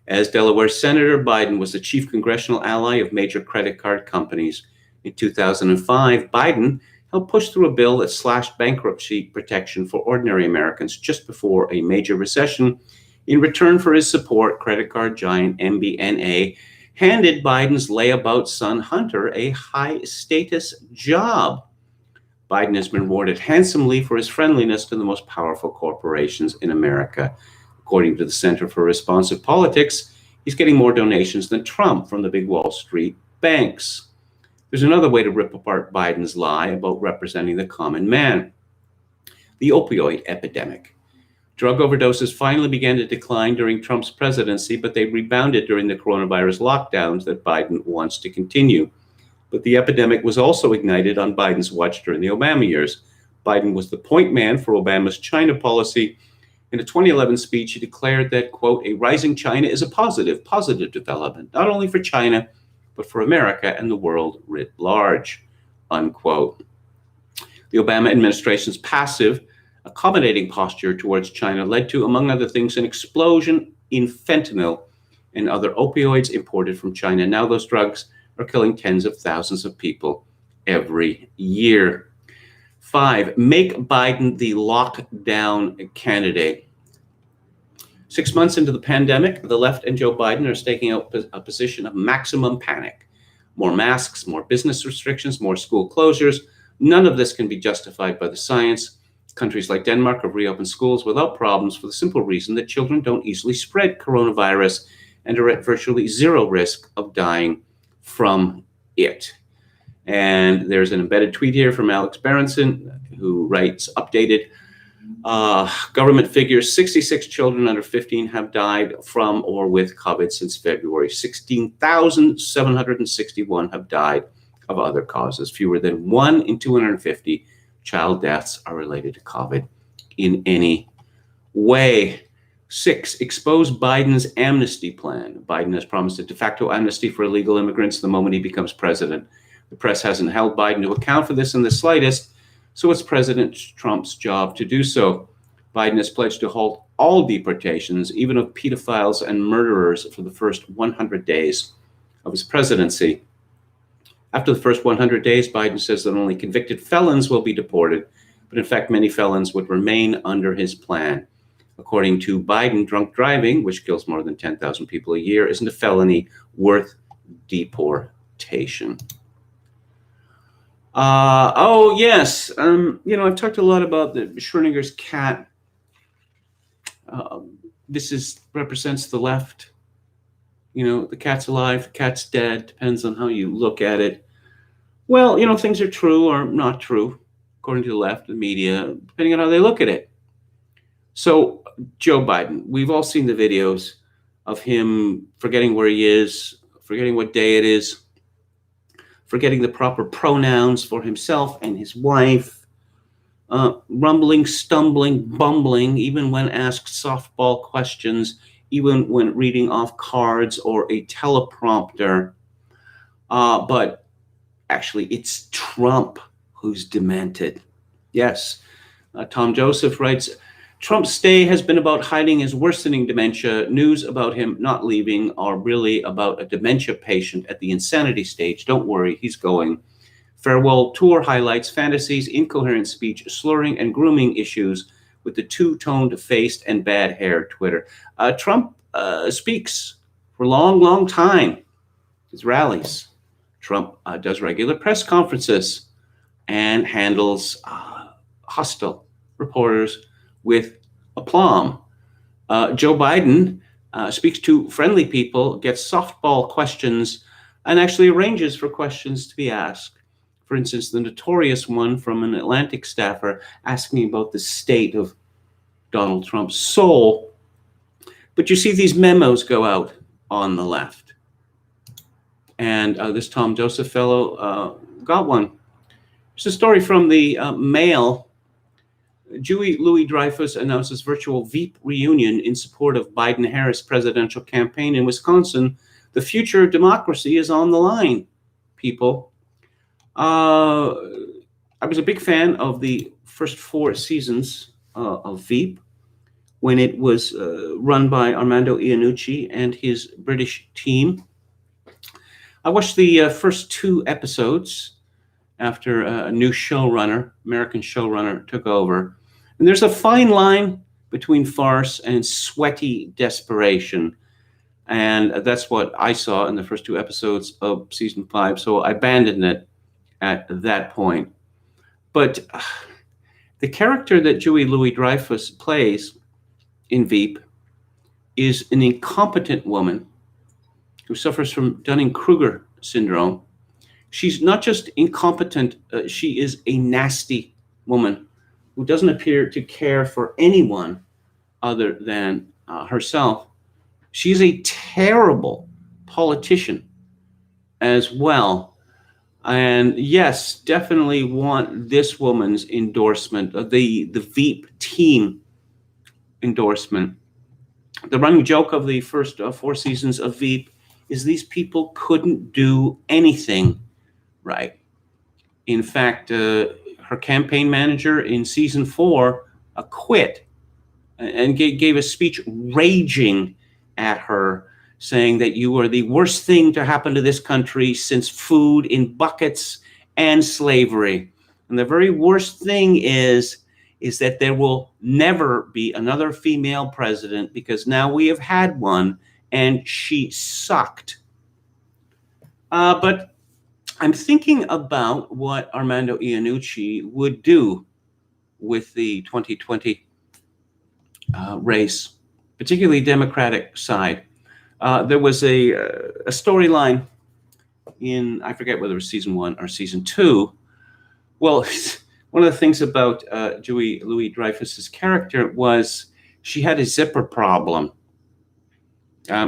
As Delaware Senator, Biden was the chief congressional ally of major credit card companies. In 2005, Biden helped push through a bill that slashed bankruptcy protection for ordinary Americans just before a major recession. In return for his support, credit card giant MBNA handed Biden's layabout son Hunter a high-status job. Biden has been rewarded handsomely for his friendliness to the most powerful corporations in America. According to the Center for Responsive Politics, he's getting more donations than Trump from the big Wall Street banks. There's another way to rip apart Biden's lie about representing the common man: the opioid epidemic. Drug overdoses finally began to decline during Trump's presidency, but they rebounded during the coronavirus lockdowns that Biden wants to continue. But the epidemic was also ignited on Biden's watch during the Obama years. Biden was the point man for Obama's China policy. In a 2011 speech, he declared that, quote, a rising China is a positive development, not only for China, but for America and the world writ large, unquote. The Obama administration's passive, accommodating posture towards China led to, among other things, an explosion in fentanyl and other opioids imported from China. Now those drugs are killing tens of thousands of people every year. 5, make Biden the lockdown candidate. 6 months into the pandemic, the left and Joe Biden are staking out a position of maximum panic. More masks, more business restrictions, more school closures. None of this can be justified by the science. Countries like Denmark have reopened schools without problems for the simple reason that children don't easily spread coronavirus and are at virtually zero risk of dying from it. And there's an embedded tweet here from Alex Berenson, who writes, updated government figures: 66 children under 15 have died from or with COVID since February. 16,761 have died of other causes. Fewer than 1 in 250 child deaths are related to COVID in any way. 6, expose Biden's amnesty plan. Biden has promised a de facto amnesty for illegal immigrants the moment he becomes president. The press hasn't held Biden to account for this in the slightest, so it's President Trump's job to do so. Biden has pledged to halt all deportations, even of pedophiles and murderers, for the first 100 days of his presidency. After the first 100 days, Biden says that only convicted felons will be deported, but in fact, many felons would remain under his plan. According to Biden, drunk driving, which kills more than 10,000 people a year, isn't a felony worth deportation. Yes. I've talked a lot about the Schrodinger's cat. This represents the left. The cat's alive, the cat's dead, depends on how you look at it. Well, things are true or not true, according to the left, the media, depending on how they look at it. So, Joe Biden, we've all seen the videos of him forgetting where he is, forgetting what day it is, forgetting the proper pronouns for himself and his wife, rumbling, stumbling, bumbling, even when asked softball questions, even when reading off cards or a teleprompter. But actually, it's Trump who's demented. Yes. Tom Joseph writes, Trump's stay has been about hiding his worsening dementia. News about him not leaving are really about a dementia patient at the insanity stage. Don't worry, he's going. Farewell tour highlights fantasies, incoherent speech, slurring, and grooming issues with the two-toned faced and bad hair Twitter. Trump speaks for a long, long time. His rallies. Trump does regular press conferences and handles hostile reporters with aplomb. Joe Biden speaks to friendly people, gets softball questions, and actually arranges for questions to be asked. For instance, the notorious one from an Atlantic staffer asking about the state of Donald Trump's soul. But you see these memos go out on the left. And this Tom Joseph fellow got one. It's a story from the Mail. Julie Louis-Dreyfus announces virtual Veep reunion in support of Biden-Harris presidential campaign in Wisconsin. The future of democracy is on the line, people. I was a big fan of the first 4 seasons of Veep when it was run by Armando Iannucci and his British team. I watched the first 2 episodes after a new showrunner, American showrunner, took over. And there's a fine line between farce and sweaty desperation. And that's what I saw in the first 2 episodes of season 5. So I abandoned it at that point. But the character that Julie Louis-Dreyfus plays in Veep is an incompetent woman who suffers from Dunning-Kruger syndrome. She's not just incompetent, she is a nasty woman who doesn't appear to care for anyone other than herself. She's a terrible politician as well. And yes, definitely want this woman's endorsement, the Veep team endorsement. The running joke of the first 4 seasons of Veep is these people couldn't do anything right. In fact, her campaign manager in season 4 quit and gave a speech raging at her, saying that you are the worst thing to happen to this country since food in buckets and slavery. And the very worst thing is that there will never be another female president, because now we have had one and she sucked. But I'm thinking about what Armando Iannucci would do with the 2020 race, particularly Democratic side. There was a storyline in, I forget whether it was season 1 or season 2. Well, one of the things about Julie Louis-Dreyfus's character was she had a zipper problem.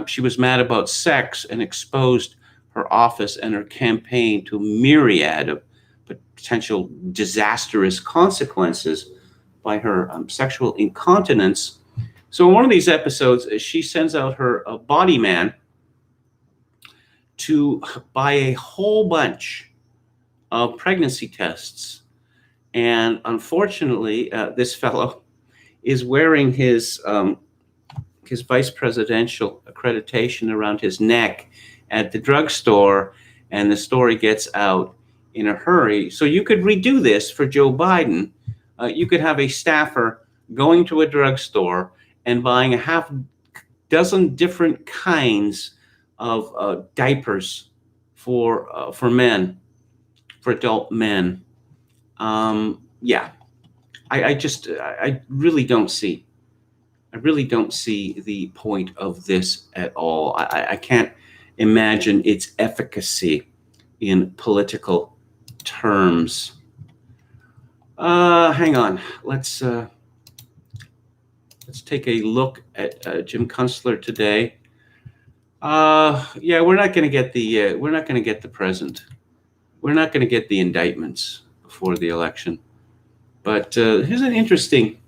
She was mad about sex and exposed her office and her campaign to a myriad of potential disastrous consequences by her sexual incontinence. So in one of these episodes, she sends out her body man to buy a whole bunch of pregnancy tests. And unfortunately, this fellow is wearing his vice presidential accreditation around his neck at the drugstore, and the story gets out in a hurry. So you could redo this for Joe Biden. You could have a staffer going to a drugstore and buying a half dozen different kinds of diapers for men, for adult men. Yeah, I really don't see. I really don't see the point of this at all. I can't imagine its efficacy in political terms. Hang on. Let's take a look at Jim Kunstler today. Yeah, we're not going to get the present. We're not going to get the indictments before the election. But here's an interesting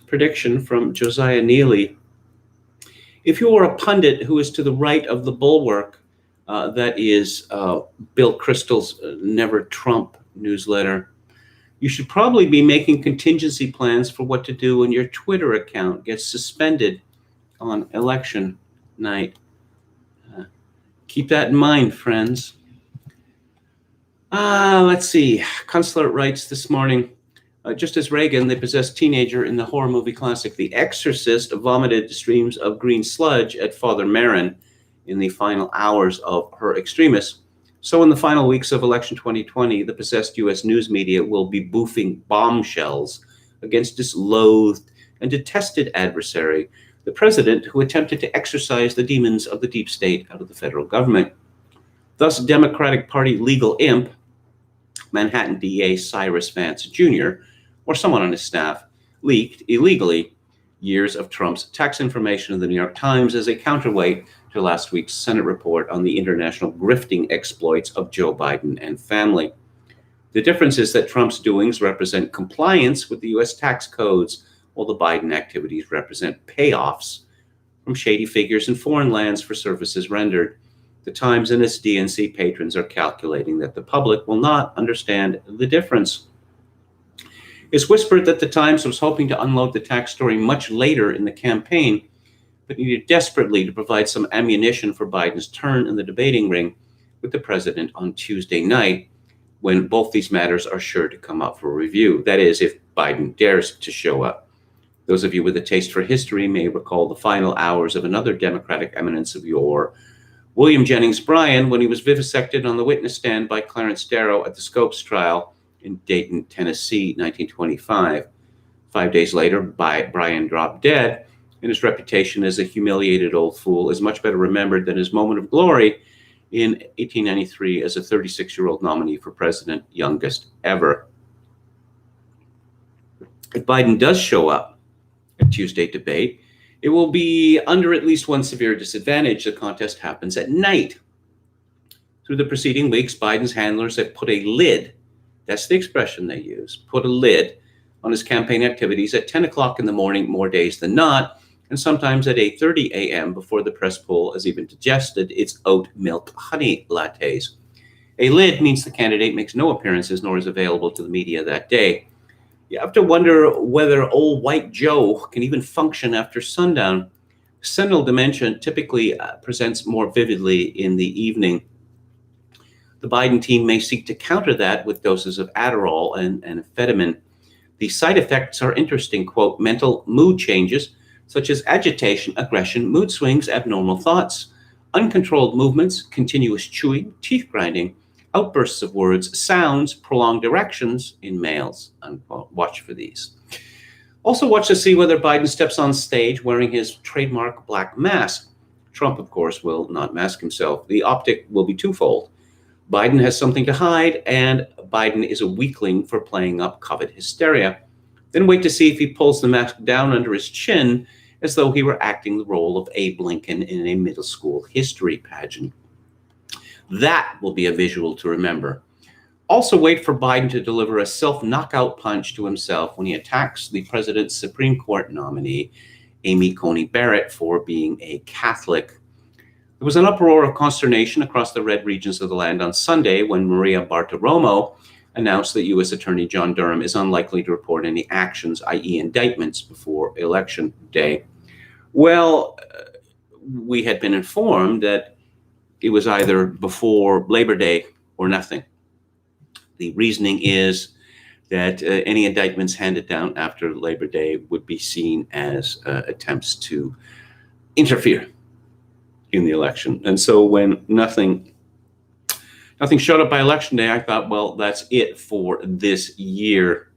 prediction from Josiah Neely. If you are a pundit who is to the right of the bulwark, that is Bill Kristol's Never Trump newsletter, you should probably be making contingency plans for what to do when your Twitter account gets suspended on election night. Keep that in mind, friends. Let's see. Kunstler writes this morning, just as Reagan, the possessed teenager in the horror movie classic The Exorcist, vomited streams of green sludge at Father Marin in the final hours of Her Extremis, so in the final weeks of election 2020, the possessed U.S. news media will be boofing bombshells against this loathed and detested adversary, the president who attempted to exorcise the demons of the deep state out of the federal government. Thus, Democratic Party legal imp, Manhattan DA Cyrus Vance Jr., or someone on his staff, leaked illegally years of Trump's tax information in the New York Times as a counterweight to last week's Senate report on the international grifting exploits of Joe Biden and family. The difference is that Trump's doings represent compliance with the U.S. tax codes, while the Biden activities represent payoffs from shady figures in foreign lands for services rendered. The Times and its DNC patrons are calculating that the public will not understand the difference. It's whispered that the Times was hoping to unload the tax story much later in the campaign, but needed desperately to provide some ammunition for Biden's turn in the debating ring with the president on Tuesday night, when both these matters are sure to come up for review. That is, if Biden dares to show up. Those of you with a taste for history may recall the final hours of another Democratic eminence of yore, William Jennings Bryan, when he was vivisected on the witness stand by Clarence Darrow at the Scopes trial in Dayton, Tennessee, 1925. 5 days later, Bryan dropped dead, and his reputation as a humiliated old fool is much better remembered than his moment of glory in 1893 as a 36-year-old nominee for president, youngest ever. If Biden does show up at Tuesday debate, it will be under at least one severe disadvantage. The contest happens at night. Through the preceding weeks, Biden's handlers have put a lid, that's the expression they use, put a lid on his campaign activities at 10 o'clock in the morning more days than not, and sometimes at 8:30 a.m. before the press pool has even digested its oat milk honey lattes. A lid means the candidate makes no appearances nor is available to the media that day. You have to wonder whether old white Joe can even function after sundown. Senile dementia typically presents more vividly in the evening. The Biden team may seek to counter that with doses of Adderall and amphetamine. The side effects are interesting, quote, mental mood changes, such as agitation, aggression, mood swings, abnormal thoughts, uncontrolled movements, continuous chewing, teeth grinding, outbursts of words, sounds, prolonged erections in males, unquote. Watch for these. Also watch to see whether Biden steps on stage wearing his trademark black mask. Trump, of course, will not mask himself. The optic will be twofold. Biden has something to hide, and Biden is a weakling for playing up COVID hysteria. Then wait to see if he pulls the mask down under his chin as though he were acting the role of Abe Lincoln in a middle school history pageant. That will be a visual to remember. Also wait for Biden to deliver a self-knockout punch to himself when he attacks the president's Supreme Court nominee, Amy Coney Barrett, for being a Catholic. There was an uproar of consternation across the red regions of the land on Sunday when Maria Bartiromo announced that U.S. Attorney John Durham is unlikely to report any actions, i.e. indictments, before Election Day. Well, we had been informed that it was either before Labor Day or nothing. The reasoning is that any indictments handed down after Labor Day would be seen as attempts to interfere in the election. And so when nothing showed up by Election Day, I thought, well, that's it for this year.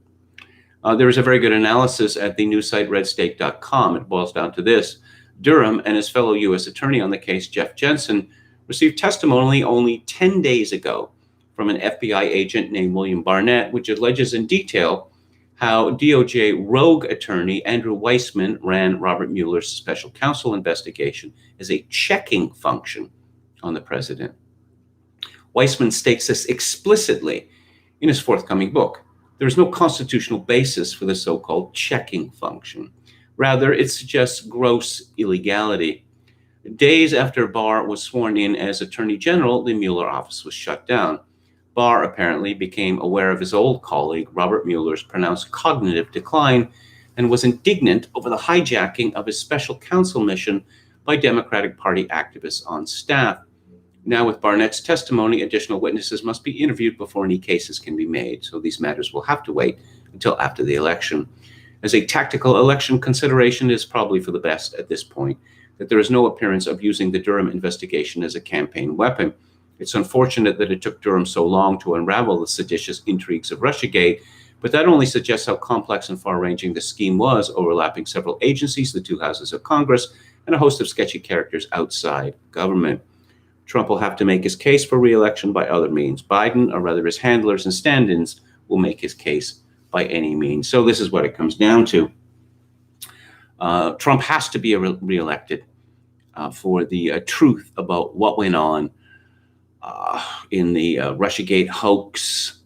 There is a very good analysis at the news site redstate.com. It boils down to this. Durham and his fellow U.S. attorney on the case, Jeff Jensen, received testimony only 10 days ago from an FBI agent named William Barnett, which alleges in detail how DOJ rogue attorney Andrew Weissman ran Robert Mueller's special counsel investigation as a checking function on the president. Weissman states this explicitly in his forthcoming book. There is no constitutional basis for the so-called checking function. Rather, it suggests gross illegality. Days after Barr was sworn in as Attorney General, the Mueller office was shut down. Barr apparently became aware of his old colleague, Robert Mueller's pronounced cognitive decline, and was indignant over the hijacking of his special counsel mission by Democratic Party activists on staff. Now, with Barnett's testimony, additional witnesses must be interviewed before any cases can be made, so these matters will have to wait until after the election. As a tactical election consideration, it is probably for the best at this point that there is no appearance of using the Durham investigation as a campaign weapon. It's unfortunate that it took Durham so long to unravel the seditious intrigues of Russiagate, but that only suggests how complex and far-ranging the scheme was, overlapping several agencies, the two houses of Congress, and a host of sketchy characters outside government. Trump will have to make his case for re-election by other means. Biden, or rather his handlers and stand-ins, will make his case by any means. So this is what it comes down to. Trump has to be re-elected for the truth about what went on in the Russiagate hoax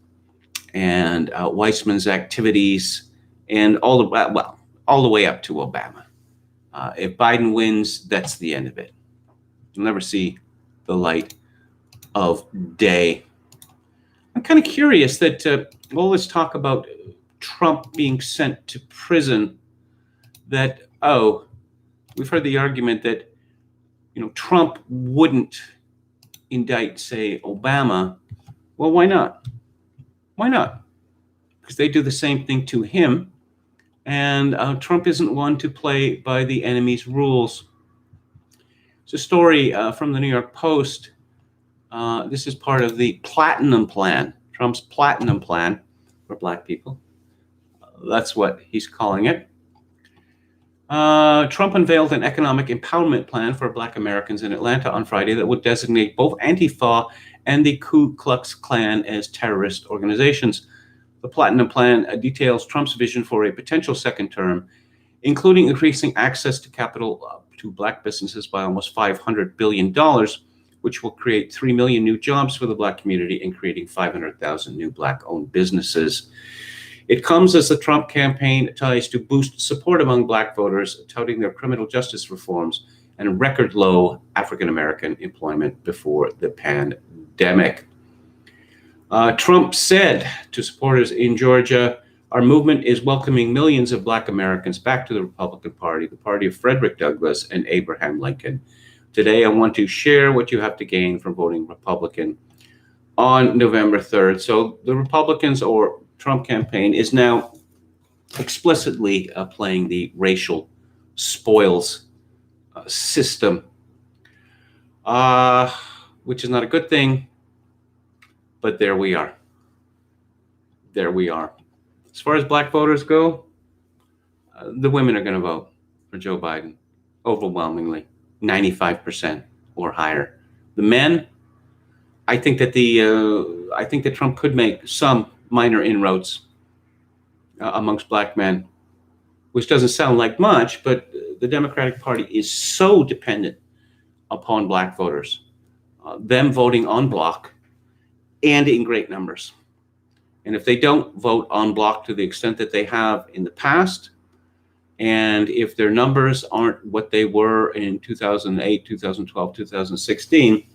and Weissman's activities, and all the way up to Obama. If Biden wins, that's the end of it. You'll never see the light of day. I'm kind of curious that all this talk about Trump being sent to prison, that, we've heard the argument that, Trump wouldn't indict, say, Obama. Well, why not? Why not? Because they do the same thing to him, and Trump isn't one to play by the enemy's rules. It's a story from the New York Post. This is part of the Platinum Plan, Trump's Platinum Plan. for black people. That's what he's calling it. Trump unveiled an economic empowerment plan for black Americans in Atlanta on Friday that would designate both Antifa and the Ku Klux Klan as terrorist organizations. The Platinum Plan details Trump's vision for a potential second term, including increasing access to capital to black businesses by almost $500 billion, which will create 3 million new jobs for the black community and creating 500,000 new black-owned businesses. It comes as the Trump campaign tries to boost support among black voters, touting their criminal justice reforms and record low African-American employment before the pandemic. Trump said to supporters in Georgia, "Our movement is welcoming millions of black Americans back to the Republican Party, the party of Frederick Douglass and Abraham Lincoln. Today, I want to share what you have to gain from voting Republican on November 3rd. So the Republicans or Trump campaign is now explicitly playing the racial spoils system, which is not a good thing, but there we are. There we are. As far as black voters go, the women are going to vote for Joe Biden overwhelmingly, 95% or higher. The men, I think that Trump could make some minor inroads amongst black men, which doesn't sound like much, but the Democratic Party is so dependent upon black voters, them voting en bloc and in great numbers. And if they don't vote en bloc to the extent that they have in the past, and if their numbers aren't what they were in 2008, 2012, 2016,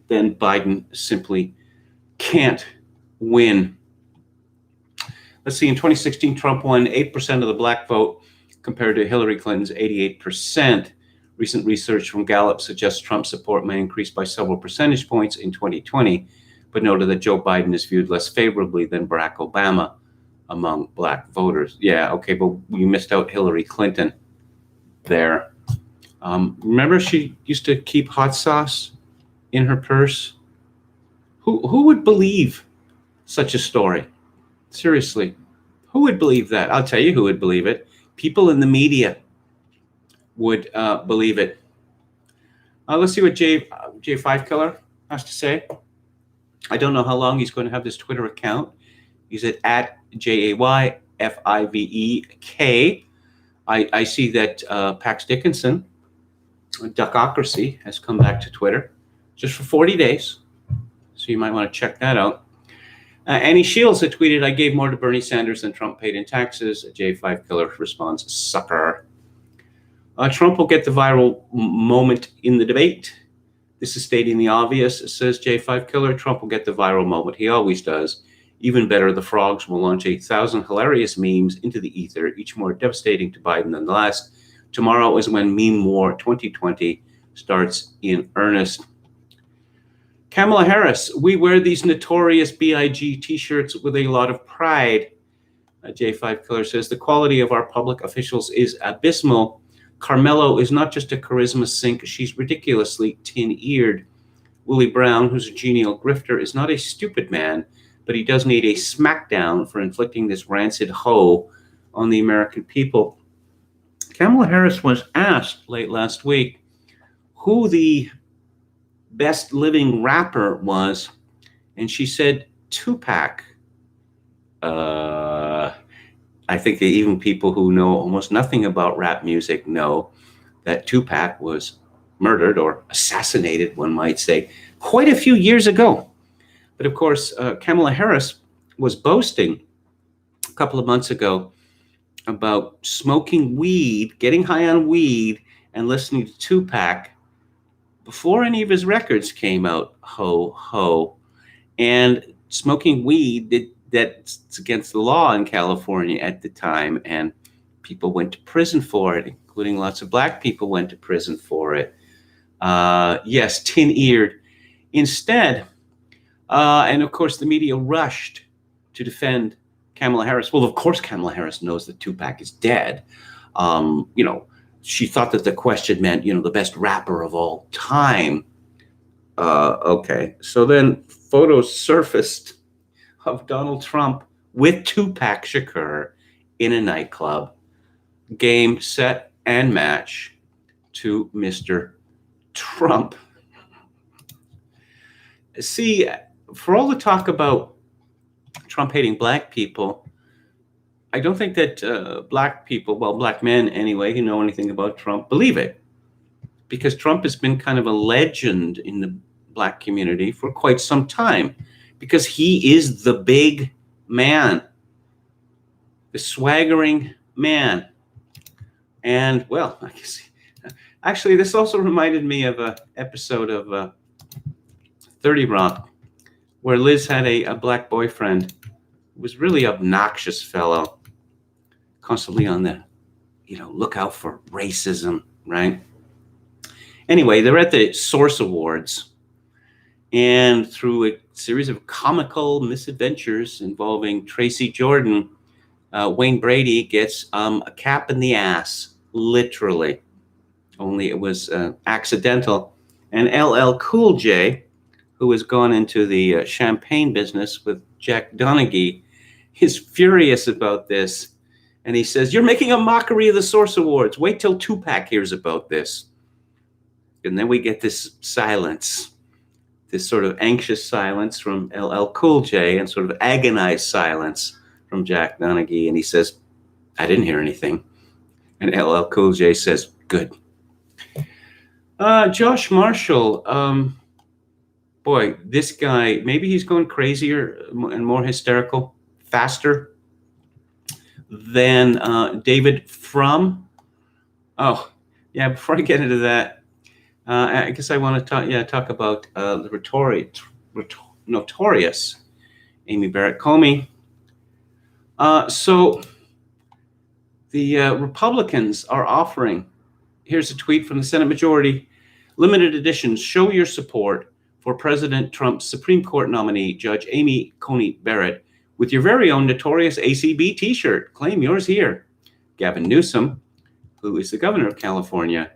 then Biden simply can't win. Let's see, in 2016, Trump won 8% of the black vote compared to Hillary Clinton's 88%. Recent research from Gallup suggests Trump's support may increase by several percentage points in 2020, but noted that Joe Biden is viewed less favorably than Barack Obama among black voters. Yeah, okay, but we missed out Hillary Clinton there. Remember she used to keep hot sauce in her purse? Who would believe such a story? Seriously, who would believe that? I'll tell you who would believe it. People in the media would believe it. Let's see what J5 Killer has to say. I don't know how long he's going to have this Twitter account. He's at JAYFIVEK. I see that Pax Dickinson, Duckocracy, has come back to Twitter just for 40 days. So you might want to check that out. Annie Shields had tweeted, "I gave more to Bernie Sanders than Trump paid in taxes." J5 Killer responds, "Sucker." Trump will get the viral moment in the debate. This is stating the obvious, says J5 Killer. Trump will get the viral moment. He always does. Even better, the frogs will launch 1,000 hilarious memes into the ether, each more devastating to Biden than the last. Tomorrow is when Meme War 2020 starts in earnest. Kamala Harris, "We wear these notorious BIG t-shirts with a lot of pride." J5 Killer says, "The quality of our public officials is abysmal. Carmelo is not just a charisma sink, she's ridiculously tin-eared. Willie Brown, who's a genial grifter, is not a stupid man, but he does need a smackdown for inflicting this rancid hoe on the American people." Kamala Harris was asked late last week who the best living rapper was, and she said Tupac. I think that even people who know almost nothing about rap music know that Tupac was murdered or assassinated, one might say, quite a few years ago. But of course, Kamala Harris was boasting a couple of months ago about smoking weed, getting high on weed, and listening to Tupac before any of his records came out. Ho, ho. And smoking weed, that's against the law in California at the time, and people went to prison for it, including lots of black people went to prison for it. Yes, tin-eared. Instead, and of course, the media rushed to defend Kamala Harris. Well, of course, Kamala Harris knows that Tupac is dead. She thought that the question meant, the best rapper of all time. Okay, so then photos surfaced of Donald Trump with Tupac Shakur in a nightclub. Game, set, and match to Mr. Trump. See, for all the talk about Trump hating black people, I don't think that black people, well, black men anyway, who know anything about Trump, believe it. Because Trump has been kind of a legend in the black community for quite some time. Because he is the big man, the swaggering man. And, well, I guess, actually, this also reminded me of an episode of 30 Rock, where Liz had a black boyfriend who was really obnoxious fellow, constantly on the, lookout for racism, right? Anyway, they're at the Source Awards, and through a series of comical misadventures involving Tracy Jordan, Wayne Brady gets a cap in the ass, literally. Only it was accidental. And LL Cool J, who has gone into the champagne business with Jack Donaghy, is furious about this. And he says, "You're making a mockery of the Source Awards. Wait till Tupac hears about this." And then we get this silence, this sort of anxious silence from LL Cool J and sort of agonized silence from Jack Donaghy. And he says, "I didn't hear anything." And LL Cool J says, "Good." Josh Marshall, boy, this guy, maybe he's going crazier and more hysterical, faster than David Frum. Oh, yeah, before I get into that, I guess I want to talk about the notorious Amy Barrett Comey. So the Republicans are offering, here's a tweet from the Senate Majority, limited editions, show your support for President Trump's Supreme Court nominee, Judge Amy Coney Barrett, with your very own notorious ACB t-shirt. Claim yours here. Gavin Newsom, who is the governor of California,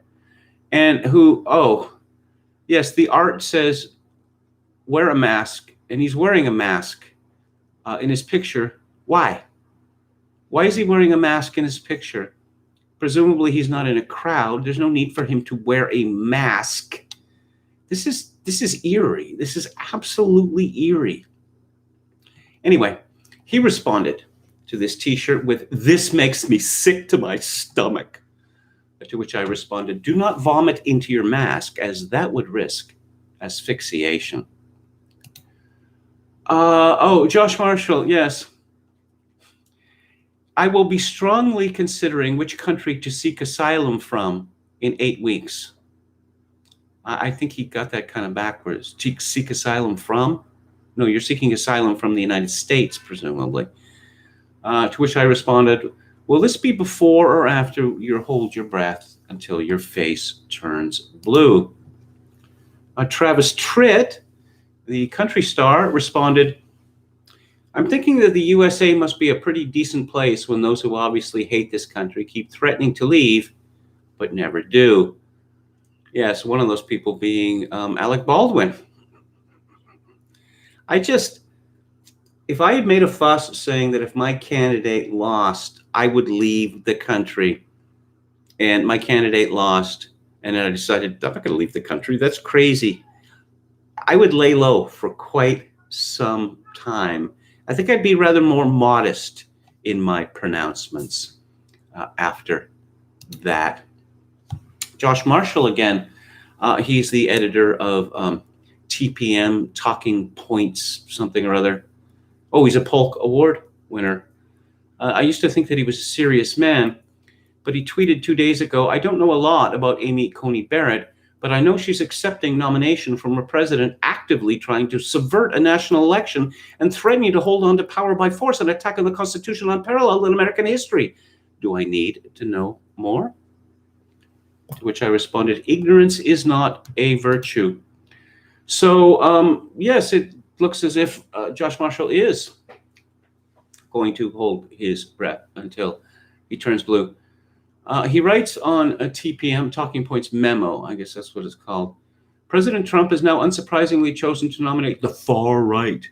and who, yes, the art says, wear a mask, and he's wearing a mask in his picture. Why? Why is he wearing a mask in his picture? Presumably he's not in a crowd. There's no need for him to wear a mask. This is eerie. This is absolutely eerie. Anyway, he responded to this t-shirt with, "This makes me sick to my stomach." To which I responded, "Do not vomit into your mask, as that would risk asphyxiation." Josh Marshall, yes. "I will be strongly considering which country to seek asylum from in 8 weeks." I think he got that kind of backwards. Seek asylum from? No, you're seeking asylum from the United States, presumably. To which I responded, "Will this be before or after you hold your breath until your face turns blue?" Travis Tritt, the country star, responded, "I'm thinking that the USA must be a pretty decent place when those who obviously hate this country keep threatening to leave, but never do." Yes, one of those people being Alec Baldwin. If I had made a fuss saying that if my candidate lost, I would leave the country, and my candidate lost, and then I decided I'm not going to leave the country, that's crazy, I would lay low for quite some time. I think I'd be rather more modest in my pronouncements after that. Josh Marshall, again, he's the editor of TPM, Talking Points, something or other. Oh, he's a Polk Award winner. I used to think that he was a serious man, but he tweeted 2 days ago, "I don't know a lot about Amy Coney Barrett, but I know she's accepting nomination from a president actively trying to subvert a national election and threatening to hold on to power by force and attacking the Constitution unparalleled in American history. Do I need to know more?" To which I responded, "Ignorance is not a virtue." So, yes, it looks as if Josh Marshall is going to hold his breath until he turns blue. He writes on a TPM, Talking Points memo, I guess that's what it's called, "President Trump has now unsurprisingly chosen to nominate the far right,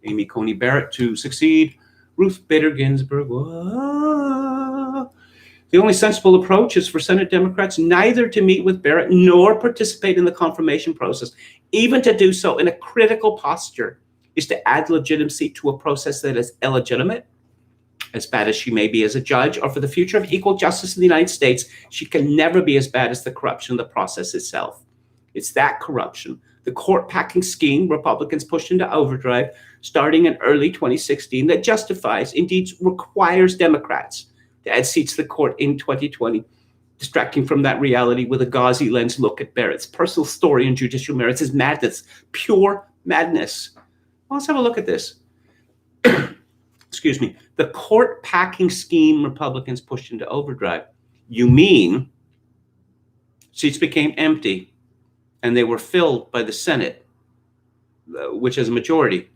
Amy Coney Barrett, to succeed Ruth Bader Ginsburg. Whoa. The only sensible approach is for Senate Democrats neither to meet with Barrett nor participate in the confirmation process. Even to do so in a critical posture is to add legitimacy to a process that is illegitimate. As bad as she may be as a judge, or for the future of equal justice in the United States, she can never be as bad as the corruption of the process itself. It's that corruption, the court-packing scheme Republicans pushed into overdrive starting in early 2016 that justifies, indeed requires Democrats to add seats to the court in 2020, distracting from that reality with a gauzy lens look at Barrett's personal story and judicial merits is madness, pure madness. Well, let's have a look at this. Excuse me, the court packing scheme Republicans pushed into overdrive. You mean seats became empty and they were filled by the Senate, which is a majority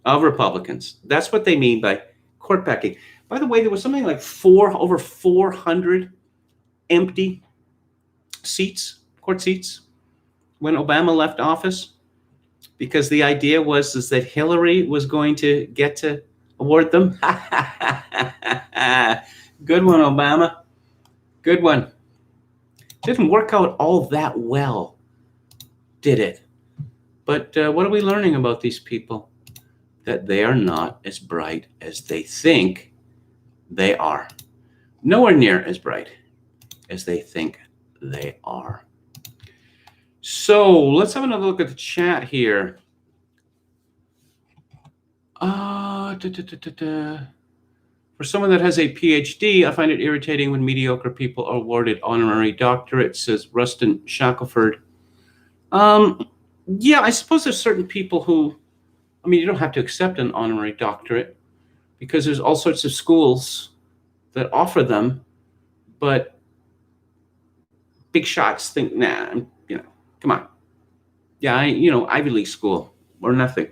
of Republicans. That's what they mean by court packing. By the way, there was something like over 400 empty seats, court seats, when Obama left office, because the idea was that Hillary was going to get to award them. Good one, Obama. Good one. Didn't work out all that well, did it? But what are we learning about these people? That they are not as bright as they think they are. Nowhere near as bright as they think they are. So let's have another look at the chat here. For someone that has a PhD, I find it irritating when mediocre people are awarded honorary doctorates, says Rustin Shackelford. Yeah, I suppose there's certain people who, I mean, you don't have to accept an honorary doctorate because there's all sorts of schools that offer them, but big shots think, nah, come on. Yeah, Ivy League school or nothing.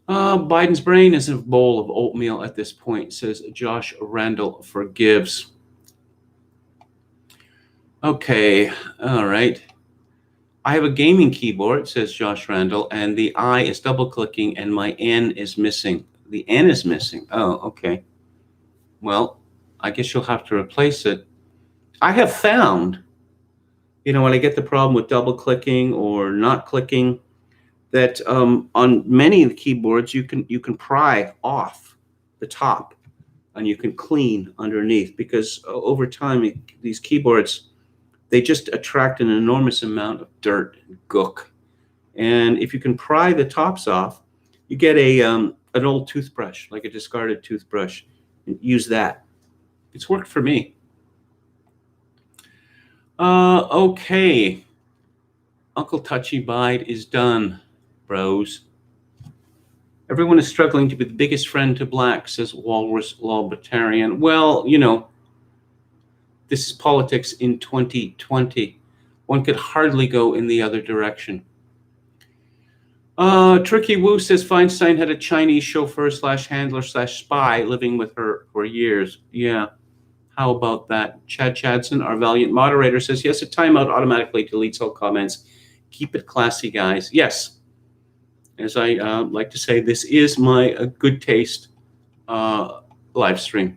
Biden's brain is a bowl of oatmeal at this point, says Josh Randall forgives. Okay, all right. I have a gaming keyboard, says Josh Randall, and the I is double clicking and my N is missing. The N is missing. Oh, okay. Well, I guess you'll have to replace it. I have found, when I get the problem with double clicking or not clicking, that on many of the keyboards you can pry off the top and you can clean underneath, because over time these keyboards, they just attract an enormous amount of dirt and gook. And if you can pry the tops off, you get an old toothbrush, like a discarded toothbrush, and use that. It's worked for me. Okay. Uncle Touchy Bide is done, bros. Everyone is struggling to be the biggest friend to black, says Walrus Libertarian. Well, this is politics in 2020. One could hardly go in the other direction. Tricky Woo says Feinstein had a Chinese chauffeur / handler / spy living with her for years. Yeah. How about that? Chad Chadson, our valiant moderator, says, yes, a timeout automatically deletes all comments. Keep it classy, guys. Yes. As I like to say, this is my good taste live stream.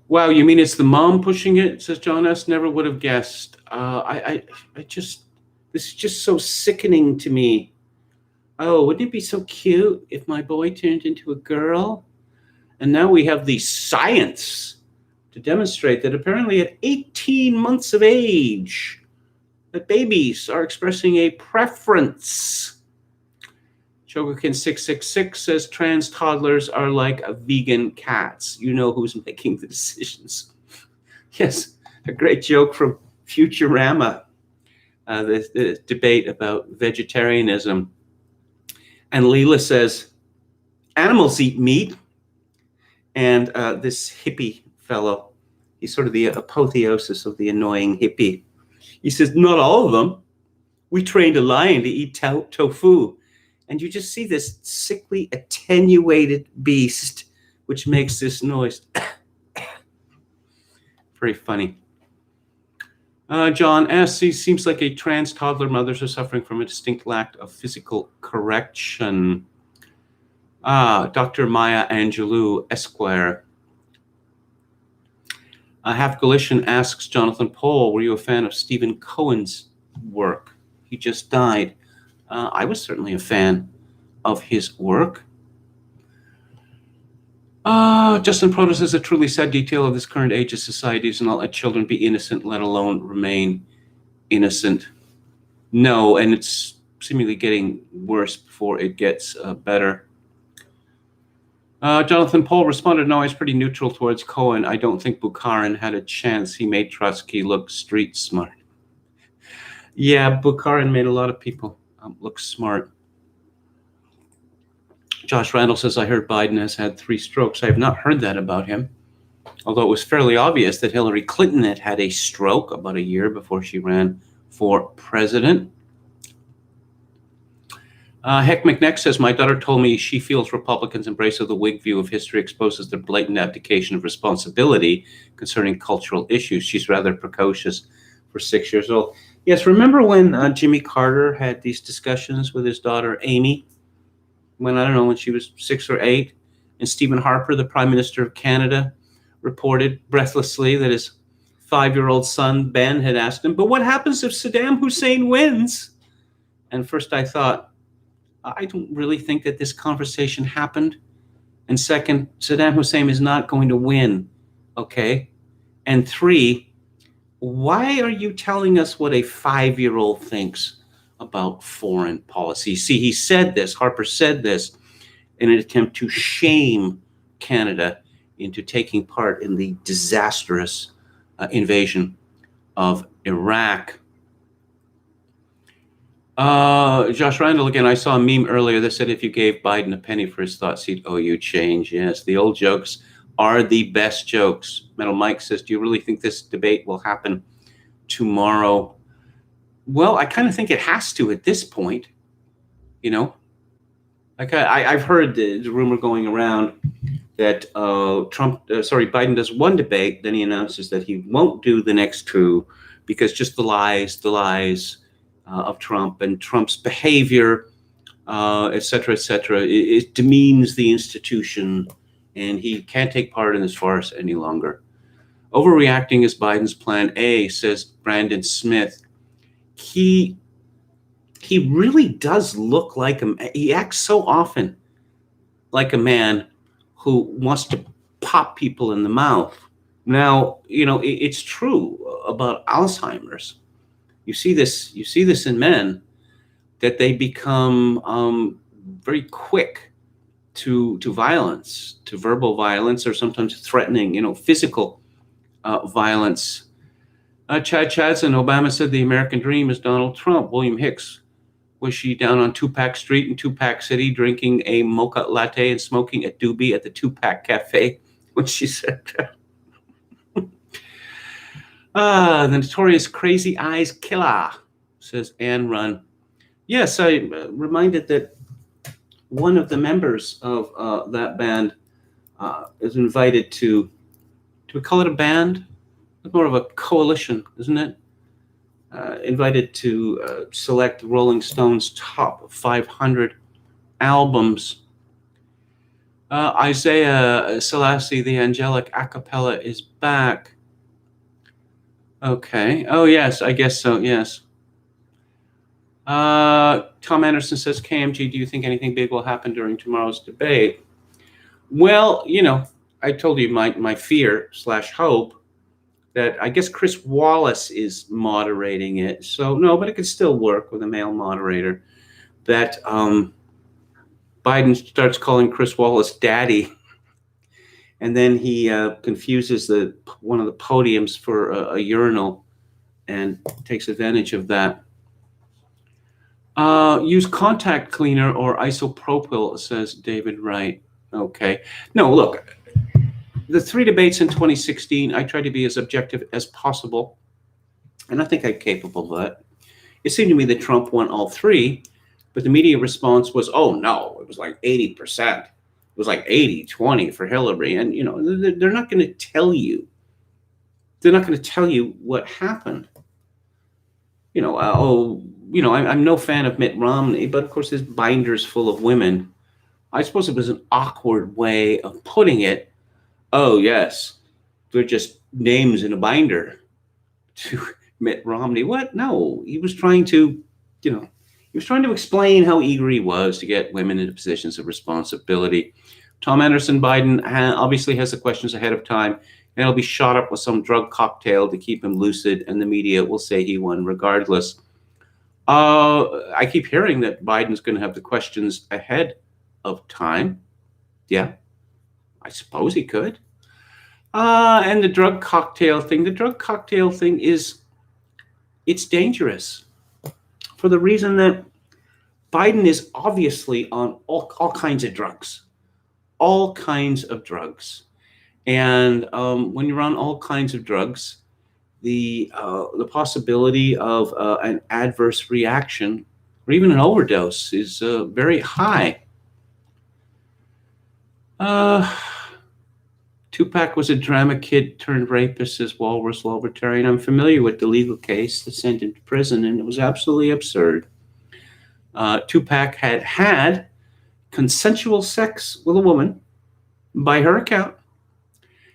Wow, you mean it's the mom pushing it? Says John S. Never would have guessed. This is just so sickening to me. Oh, wouldn't it be so cute if my boy turned into a girl? And now we have the science to demonstrate that apparently at 18 months of age, that babies are expressing a preference. Chogokin666 says trans toddlers are like vegan cats. You know who's making the decisions. Yes, a great joke from Futurama, the debate about vegetarianism. And Leela says, animals eat meat. And this hippie fellow, he's sort of the apotheosis of the annoying hippie. He says, not all of them. We trained a lion to eat tofu. And you just see this sickly, attenuated beast, which makes this noise. Very funny. John S. Seems like a trans toddler mothers are suffering from a distinct lack of physical correction. Dr. Maya Angelou, Esquire. Half Galician asks Jonathan Pohl, were you a fan of Stephen Cohen's work? He just died. I was certainly a fan of his work. Justin Proto says a truly sad detail of this current age of society is not let children be innocent, let alone remain innocent. No, and it's seemingly getting worse before it gets better. Jonathan Pohl responded, no, I was pretty neutral towards Cohen. I don't think Bukharin had a chance. He made Trotsky look street smart. Yeah, Bukharin made a lot of people look smart. Josh Randall says, I heard Biden has had 3 strokes. I have not heard that about him, although it was fairly obvious that Hillary Clinton had a stroke about a year before she ran for president. Heck McNeck says, my daughter told me she feels Republicans' embrace of the Whig view of history exposes their blatant abdication of responsibility concerning cultural issues. She's rather precocious for 6 years old. Yes, remember when Jimmy Carter had these discussions with his daughter Amy? When she was 6 or 8, and Stephen Harper, the Prime Minister of Canada, reported breathlessly that his 5-year-old son, Ben, had asked him, but what happens if Saddam Hussein wins? And first I thought, I don't really think that this conversation happened. And second, Saddam Hussein is not going to win, okay? And 3, why are you telling us what a 5-year-old thinks about foreign policy? See, he said this, Harper said this, in an attempt to shame Canada into taking part in the disastrous invasion of Iraq. Josh Randall, again, I saw a meme earlier that said if you gave Biden a penny for his thoughts, he'd owe you change. Yes, the old jokes are the best jokes. Metal Mike says, do you really think this debate will happen tomorrow? Well, I kind of think it has to at this point, Like I've heard the rumor going around that Biden does one debate, then he announces that he won't do the next 2 because just the lies of Trump and Trump's behavior, et cetera, it demeans the institution, and he can't take part in this farce any longer. Overreacting is Biden's plan A, says Brandon Smith. He really does look like he acts so often like a man who wants to pop people in the mouth. Now, it's true about Alzheimer's. You see this in men, that they become very quick to violence, to verbal violence, or sometimes threatening, physical violence. Chad Chadson, Obama said the American dream is Donald Trump. William Hicks, was she down on Tupac Street in Tupac City drinking a mocha latte and smoking a doobie at the Tupac Cafe when she said that? The notorious Crazy Eyes Killer, says Ann Run. Yes, I reminded that one of the members of that band is invited to, do we call it a band? It's more of a coalition, isn't it? Invited to select Rolling Stone's top 500 albums. Isaiah Selassie, the angelic a cappella, is back. Okay. Oh, yes, I guess so, yes. Tom Anderson says, KMG, do you think anything big will happen during tomorrow's debate? Well, I told you my fear / hope that I guess Chris Wallace is moderating it. So no, but it could still work with a male moderator. That Biden starts calling Chris Wallace daddy, and then he confuses one of the podiums for a urinal and takes advantage of that. Use contact cleaner or isopropyl, says David Wright. Okay. No, look, the 3 debates in 2016, I tried to be as objective as possible, and I think I'm capable of that. It seemed to me that Trump won all 3, but the media response was, oh, no, it was like 80%. It was like 80-20 for Hillary. And, they're not going to tell you. They're not going to tell you what happened. I'm no fan of Mitt Romney, but of course his binder's full of women I suppose it was an awkward way of putting it. Oh, yes, they're just names in a binder to Mitt Romney. What? No, he was trying to, you know, he was trying to explain how eager he was to get women into positions of responsibility. Tom Anderson Biden obviously has the questions ahead of time, and he'll be shot up with some drug cocktail to keep him lucid, and the media will say he won regardless. I keep hearing that Biden's going to have the questions ahead of time. Yeah, I suppose he could. And the drug cocktail thing it's dangerous for the reason that Biden is obviously on all kinds of drugs, all kinds of drugs. And when you're on all kinds of drugs, the possibility of an adverse reaction or even an overdose is very high. Tupac was a drama kid turned rapist, says Walrus Libertarian. I'm familiar with the legal case that sent him to prison, and it was absolutely absurd. Tupac had consensual sex with a woman, by her account,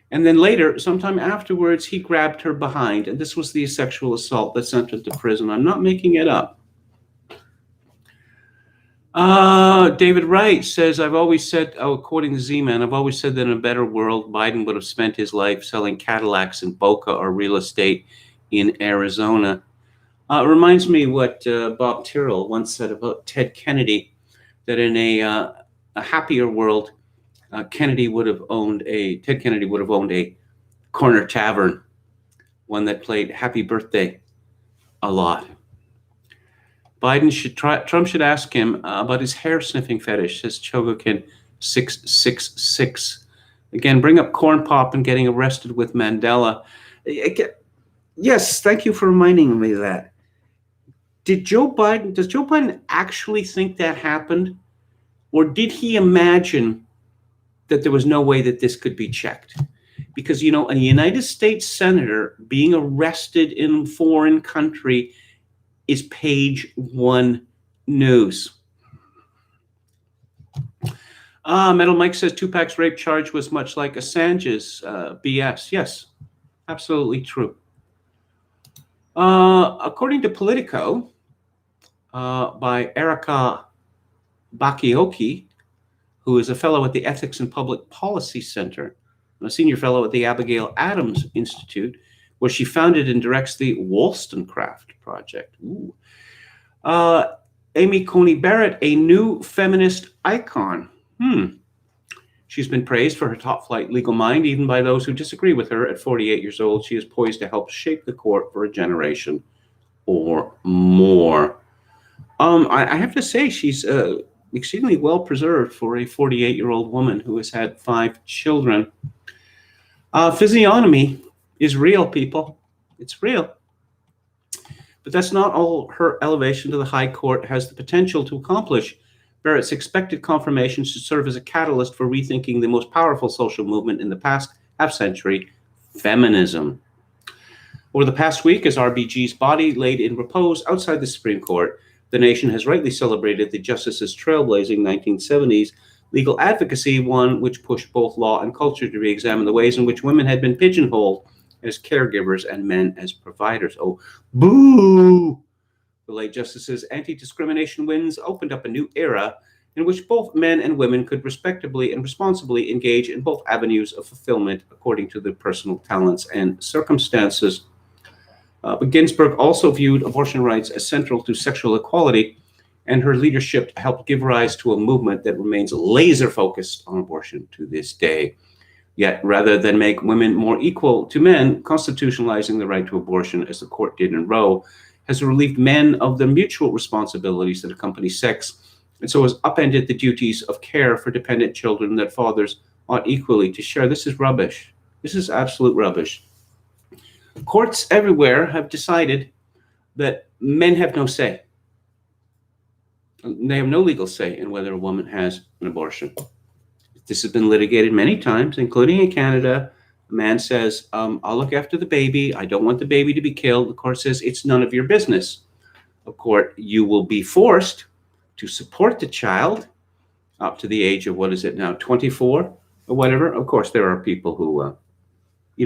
and then later, sometime afterwards, he grabbed her behind, and this was the sexual assault that sent him to prison. I'm not making it up. David Wright says, I've always said, quoting the Z-Man, I've always said that in a better world, Biden would have spent his life selling Cadillacs in Boca or real estate in Arizona. It reminds me what Bob Tyrrell once said about Ted Kennedy, that in a happier world, Ted Kennedy would have owned a corner tavern, one that played Happy Birthday a lot. Trump should ask him about his hair sniffing fetish, says Chogokin 666. Again, bring up Corn Pop and getting arrested with Mandela. Yes, thank you for reminding me of that. Does Joe Biden actually think that happened? Or did he imagine that there was no way that this could be checked? Because, a United States senator being arrested in a foreign country is page one news. Metal Mike says Tupac's rape charge was much like Assange's BS. Yes, absolutely true. According to Politico, by Erica Bakioki, who is a fellow at the Ethics and Public Policy Center, and a senior fellow at the Abigail Adams Institute, where she founded and directs the Wollstonecraft Project. Amy Coney Barrett, a new feminist icon. She's been praised for her top-flight legal mind, even by those who disagree with her. At 48 years old, she is poised to help shape the court for a generation or more. I have to say, she's exceedingly well preserved for a 48-year-old woman who has had 5 children. Physiognomy is real, people. It's real. But that's not all her elevation to the high court has the potential to accomplish. Barrett's expected confirmation should serve as a catalyst for rethinking the most powerful social movement in the past half-century, feminism. Over the past week, as RBG's body laid in repose outside the Supreme Court, the nation has rightly celebrated the justice's trailblazing 1970s legal advocacy, one which pushed both law and culture to re-examine the ways in which women had been pigeonholed as caregivers and men as providers. Oh, boo! The late justice's anti-discrimination wins opened up a new era in which both men and women could respectably and responsibly engage in both avenues of fulfillment according to their personal talents and circumstances. But Ginsburg also viewed abortion rights as central to sexual equality, and her leadership helped give rise to a movement that remains laser-focused on abortion to this day. Yet, rather than make women more equal to men, constitutionalizing the right to abortion, as the court did in Roe, has relieved men of the mutual responsibilities that accompany sex, and so has upended the duties of care for dependent children that fathers ought equally to share. This is rubbish. This is absolute rubbish. Courts everywhere have decided that men have no say. They have no legal say in whether a woman has an abortion. This has been litigated many times, including in Canada. A man says, I'll look after the baby. I don't want the baby to be killed. The court says, it's none of your business. Of course, you will be forced to support the child up to the age of, what is it now, 24 or whatever. Of course, there are people who,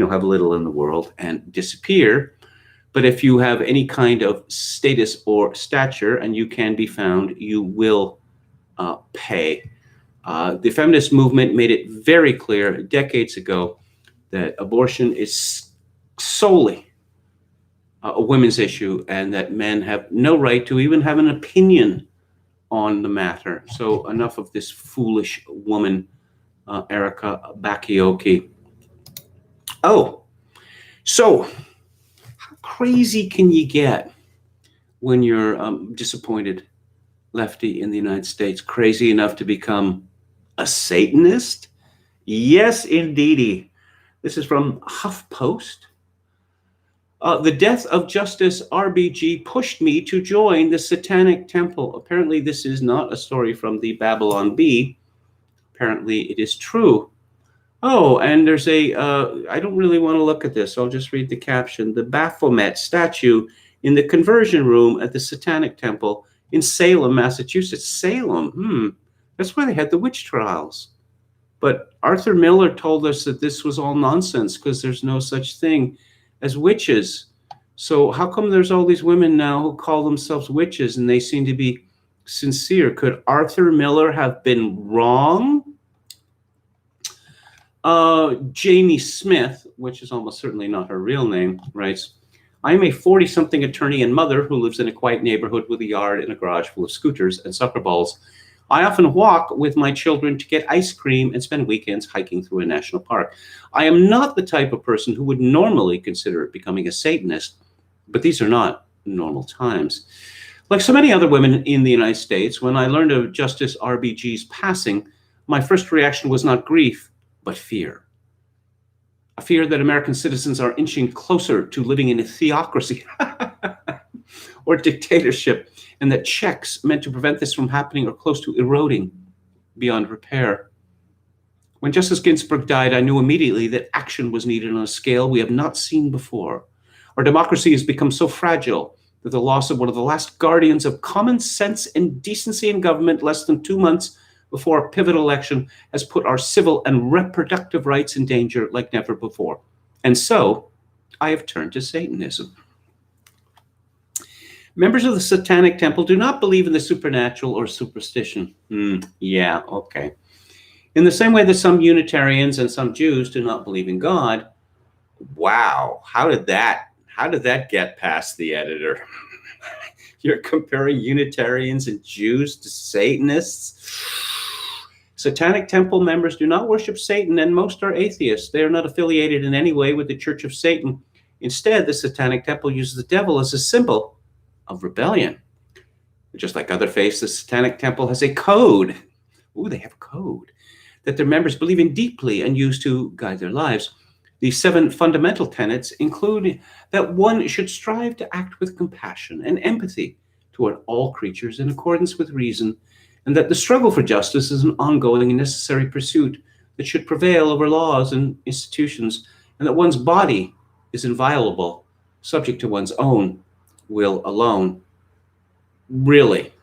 have little in the world and disappear. But if you have any kind of status or stature and you can be found, you will pay. The feminist movement made it very clear decades ago that abortion is solely a women's issue and that men have no right to even have an opinion on the matter. So enough of this foolish woman, Erica Bakioki. Oh, so how crazy can you get when you're disappointed lefty in the United States? Crazy enough to become a Satanist? Yes, indeedy. This is from HuffPost. The death of Justice RBG pushed me to join the Satanic Temple. Apparently, this is not a story from the Babylon Bee. Apparently, it is true. Oh, and there's I don't really want to look at this, so I'll just read the caption. The Baphomet statue in the conversion room at the Satanic Temple in Salem, Massachusetts. Salem, that's where they had the witch trials. But Arthur Miller told us that this was all nonsense because there's no such thing as witches. So how come there's all these women now who call themselves witches and they seem to be sincere? Could Arthur Miller have been wrong? Jamie Smith, which is almost certainly not her real name, writes, I am a 40-something attorney and mother who lives in a quiet neighborhood with a yard and a garage full of scooters and soccer balls. I often walk with my children to get ice cream and spend weekends hiking through a national park. I am not the type of person who would normally consider becoming a Satanist, but these are not normal times. Like so many other women in the United States, when I learned of Justice RBG's passing, my first reaction was not grief, but fear. A fear that American citizens are inching closer to living in a theocracy or dictatorship, and that checks meant to prevent this from happening are close to eroding beyond repair. When Justice Ginsburg died, I knew immediately that action was needed on a scale we have not seen before. Our democracy has become so fragile that the loss of one of the last guardians of common sense and decency in government less than 2 months before a pivotal election has put our civil and reproductive rights in danger like never before. And so I have turned to Satanism. Members of the Satanic Temple do not believe in the supernatural or superstition. Yeah, okay. In the same way that some Unitarians and some Jews do not believe in God. Wow, how did that get past the editor? You're comparing Unitarians and Jews to Satanists? Satanic Temple members do not worship Satan, and most are atheists. They are not affiliated in any way with the Church of Satan. Instead, the Satanic Temple uses the devil as a symbol of rebellion. Just like other faiths, the Satanic Temple has a code. Ooh, they have a code that their members believe in deeply and use to guide their lives. The 7 fundamental tenets include that one should strive to act with compassion and empathy toward all creatures in accordance with reason, and that the struggle for justice is an ongoing and necessary pursuit that should prevail over laws and institutions, and that one's body is inviolable, subject to one's own will alone. Really?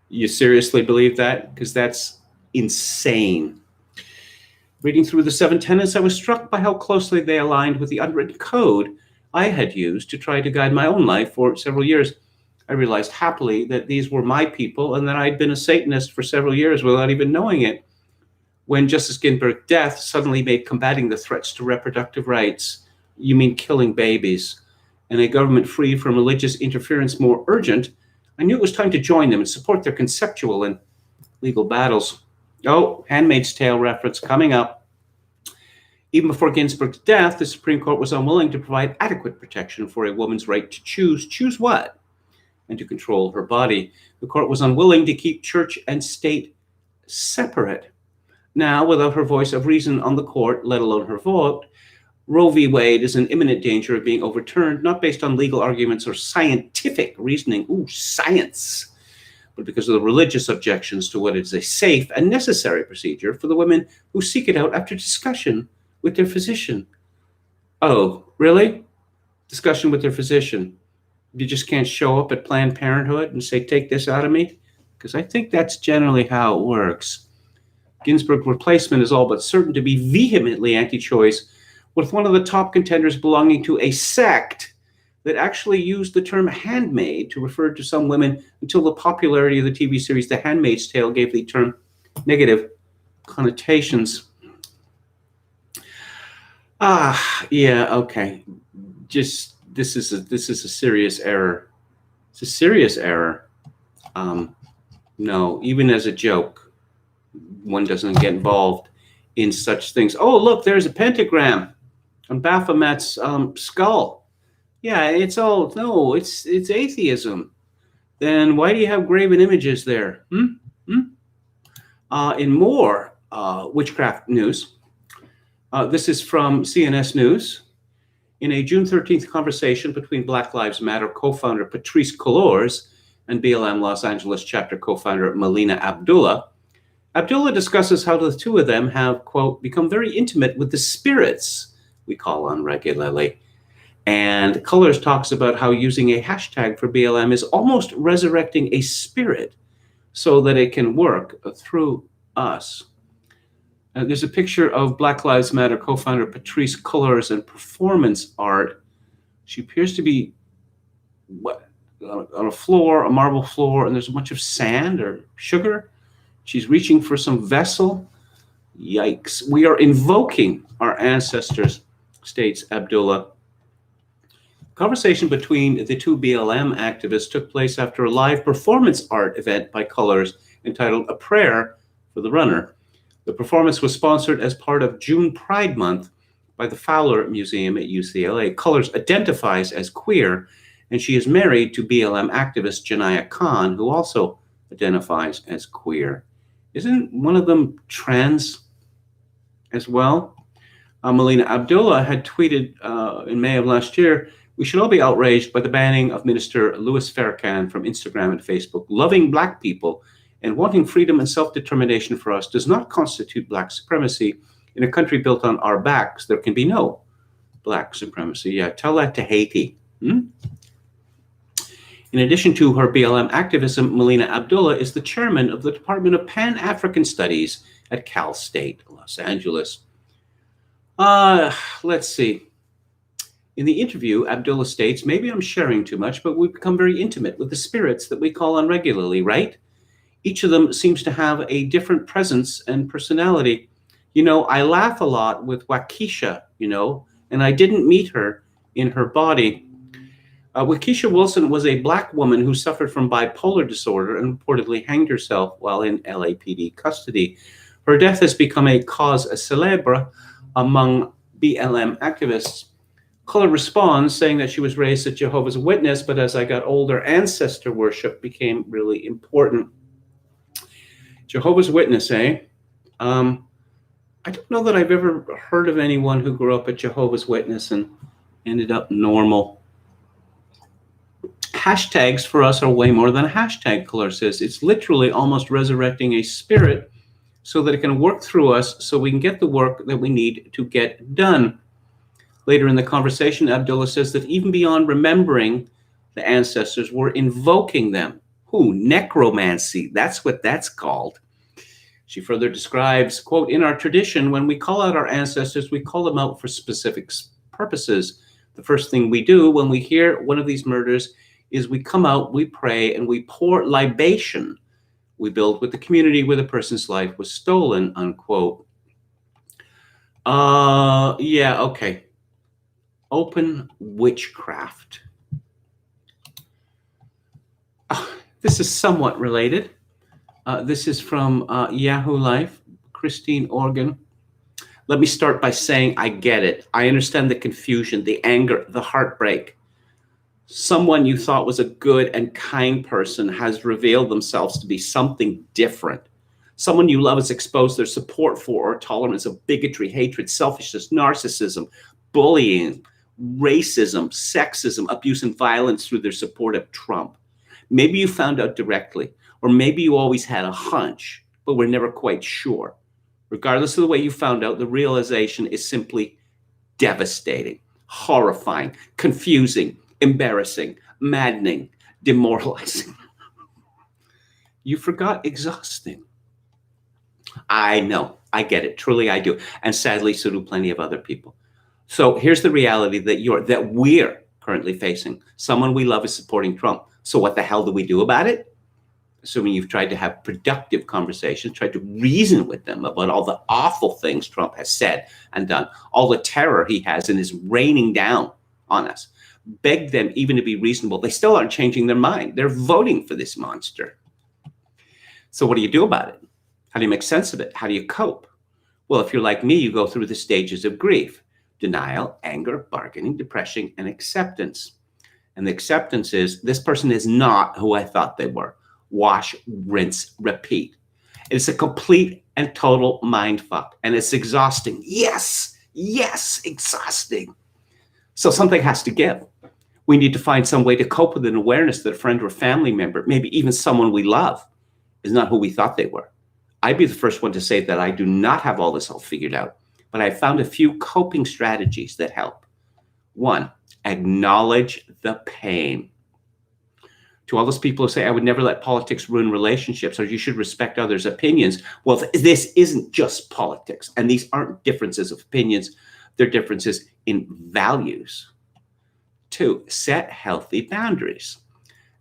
You seriously believe that? Because that's insane. Reading through the 7 tenets, I was struck by how closely they aligned with the unwritten code I had used to try to guide my own life for several years. I realized happily that these were my people and that I'd been a Satanist for several years without even knowing it. When Justice Ginsburg's death suddenly made combating the threats to reproductive rights, you mean killing babies, and a government free from religious interference more urgent, I knew it was time to join them and support their conceptual and legal battles. Oh, Handmaid's Tale reference coming up. Even before Ginsburg's death, the Supreme Court was unwilling to provide adequate protection for a woman's right to choose. Choose what? And to control her body. The court was unwilling to keep church and state separate. Now, without her voice of reason on the court, let alone her vote, Roe v. Wade is in imminent danger of being overturned, not based on legal arguments or scientific reasoning, science, but because of the religious objections to what is a safe and necessary procedure for the women who seek it out after discussion with their physician. Oh, really? Discussion with their physician. You just can't show up at Planned Parenthood and say, take this out of me? Because I think that's generally how it works. Ginsburg's replacement is all but certain to be vehemently anti-choice, with one of the top contenders belonging to a sect that actually used the term handmaid to refer to some women until the popularity of the TV series The Handmaid's Tale gave the term negative connotations. Yeah, okay. Just this is a serious error. It's a serious error. No, even as a joke, one doesn't get involved in such things. Oh, look, there's a pentagram on Baphomet's skull. Yeah, it's atheism. Then why do you have graven images there? In more witchcraft news, this is from CNS News. In a June 13th conversation between Black Lives Matter co-founder Patrisse Cullors and BLM Los Angeles chapter co-founder Melina Abdullah, Abdullah discusses how the two of them have, quote, become very intimate with the spirits we call on regularly. And Cullors talks about how using a hashtag for BLM is almost resurrecting a spirit so that it can work through us. There's a picture of Black Lives Matter co-founder Patrisse Cullors in performance art. She appears to be on a floor, a marble floor, and there's a bunch of sand or sugar. She's reaching for some vessel. Yikes. We are invoking our ancestors, states Abdullah. Conversation between the two BLM activists took place after a live performance art event by Cullors entitled A Prayer for the Runner. The performance was sponsored as part of June Pride Month by the Fowler Museum at UCLA. Cullors identifies as queer, and she is married to BLM activist Janaya Khan, who also identifies as queer. Isn't one of them trans as well? Melina Abdullah had tweeted in May of last year, "We should all be outraged by the banning of Minister Louis Farrakhan from Instagram and Facebook. Loving Black people and wanting freedom and self-determination for us does not constitute Black supremacy. In a country built on our backs, there can be no Black supremacy." Yeah, tell that to Haiti. In addition to her BLM activism, Melina Abdullah is the chairman of the Department of Pan-African Studies at Cal State, Los Angeles. Let's see. In the interview, Abdullah states, "Maybe I'm sharing too much, but we've become very intimate with the spirits that we call on regularly, right? Each of them seems to have a different presence and personality. You know, I laugh a lot with Waukesha, and I didn't meet her in her body." Waukesha Wilson was a Black woman who suffered from bipolar disorder and reportedly hanged herself while in LAPD custody. Her death has become a cause célèbre among BLM activists. Cullors responds, saying that she was raised a Jehovah's Witness, but as I got older, ancestor worship became really important. Jehovah's Witness, eh? I don't know that I've ever heard of anyone who grew up a Jehovah's Witness and ended up normal. Hashtags for us are way more than a hashtag, Cullors says. It's literally almost resurrecting a spirit so that it can work through us so we can get the work that we need to get done. Later in the conversation, Abdullah says that even beyond remembering the ancestors, we're invoking them. Who? Necromancy. That's what that's called. She further describes, quote, "In our tradition, when we call out our ancestors, we call them out for specific purposes. The first thing we do when we hear one of these murders is we come out, we pray, and we pour libation. We build with the community where the person's life was stolen," unquote. Yeah, okay. Open witchcraft. This is somewhat related. This is from Yahoo Life, Christine Organ. "Let me start by saying I get it. I understand the confusion, the anger, the heartbreak. Someone you thought was a good and kind person has revealed themselves to be something different. Someone you love has exposed their support for or tolerance of bigotry, hatred, selfishness, narcissism, bullying, racism, sexism, abuse, and violence through their support of Trump. Maybe you found out directly, or maybe you always had a hunch, but were never quite sure. Regardless of the way you found out, the realization is simply devastating, horrifying, confusing, embarrassing, maddening, demoralizing. You forgot exhausting. I know. I get it. Truly, I do. And sadly, so do plenty of other people. So here's the reality that we're currently facing. Someone we love is supporting Trump. So what the hell do we do about it? Assuming you've tried to have productive conversations, tried to reason with them about all the awful things Trump has said and done, all the terror he has and is raining down on us. Beg them even to be reasonable. They still aren't changing their mind. They're voting for this monster. So what do you do about it? How do you make sense of it? How do you cope? Well, if you're like me, you go through the stages of grief: denial, anger, bargaining, depression, and acceptance. And the acceptance is, this person is not who I thought they were. Wash, rinse, repeat. It's a complete and total mind fuck, and it's exhausting. Yes, exhausting. So something has to give. We need to find some way to cope with an awareness that a friend or family member, maybe even someone we love, is not who we thought they were. I'd be the first one to say that I do not have all this all figured out, but I found a few coping strategies that help. One, acknowledge the pain. To all those people who say, I would never let politics ruin relationships, or you should respect others' opinions. Well, this isn't just politics, and these aren't differences of opinions. They're differences in values. Two, set healthy boundaries.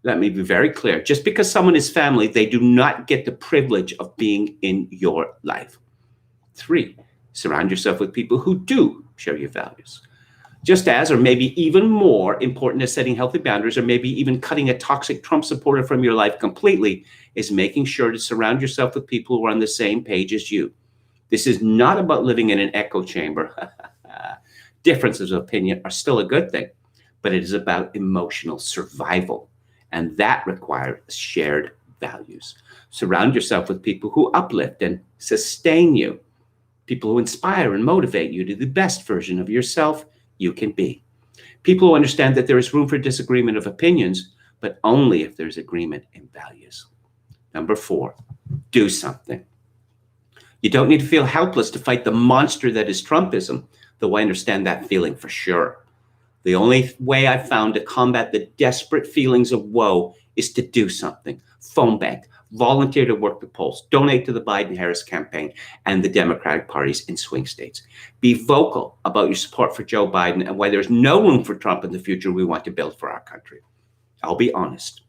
Let me be very clear. Just because someone is family, they do not get the privilege of being in your life. Three, surround yourself with people who do share your values. Just as, or maybe even more important as setting healthy boundaries, or maybe even cutting a toxic Trump supporter from your life completely, is making sure to surround yourself with people who are on the same page as you. This is not about living in an echo chamber. Differences of opinion are still a good thing, but it is about emotional survival. And that requires shared values. Surround yourself with people who uplift and sustain you, people who inspire and motivate you to the best version of yourself you can be. People who understand that there is room for disagreement of opinions, but only if there's agreement in values. Number four, do something. You don't need to feel helpless to fight the monster that is Trumpism, though I understand that feeling for sure. The only way I've found to combat the desperate feelings of woe is to do something. Phone bank, volunteer to work the polls, donate to the Biden-Harris campaign and the Democratic parties in swing states. Be vocal about your support for Joe Biden and why there's no room for Trump in the future we want to build for our country. I'll be honest,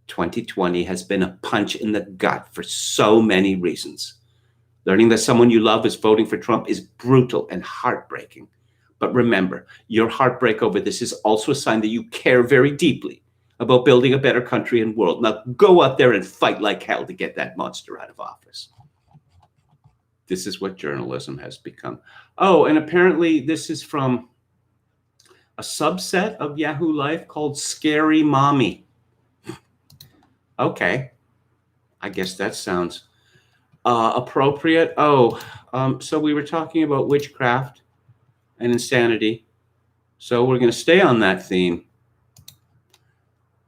2020 has been a punch in the gut for so many reasons. Learning that someone you love is voting for Trump is brutal and heartbreaking. But remember, your heartbreak over this is also a sign that you care very deeply about building a better country and world. Now go out there and fight like hell to get that monster out of office. This is what journalism has become. Oh, and apparently this is from a subset of Yahoo Life called Scary Mommy. Okay, I guess that sounds appropriate. So we were talking about witchcraft and insanity. So we're going to stay on that theme.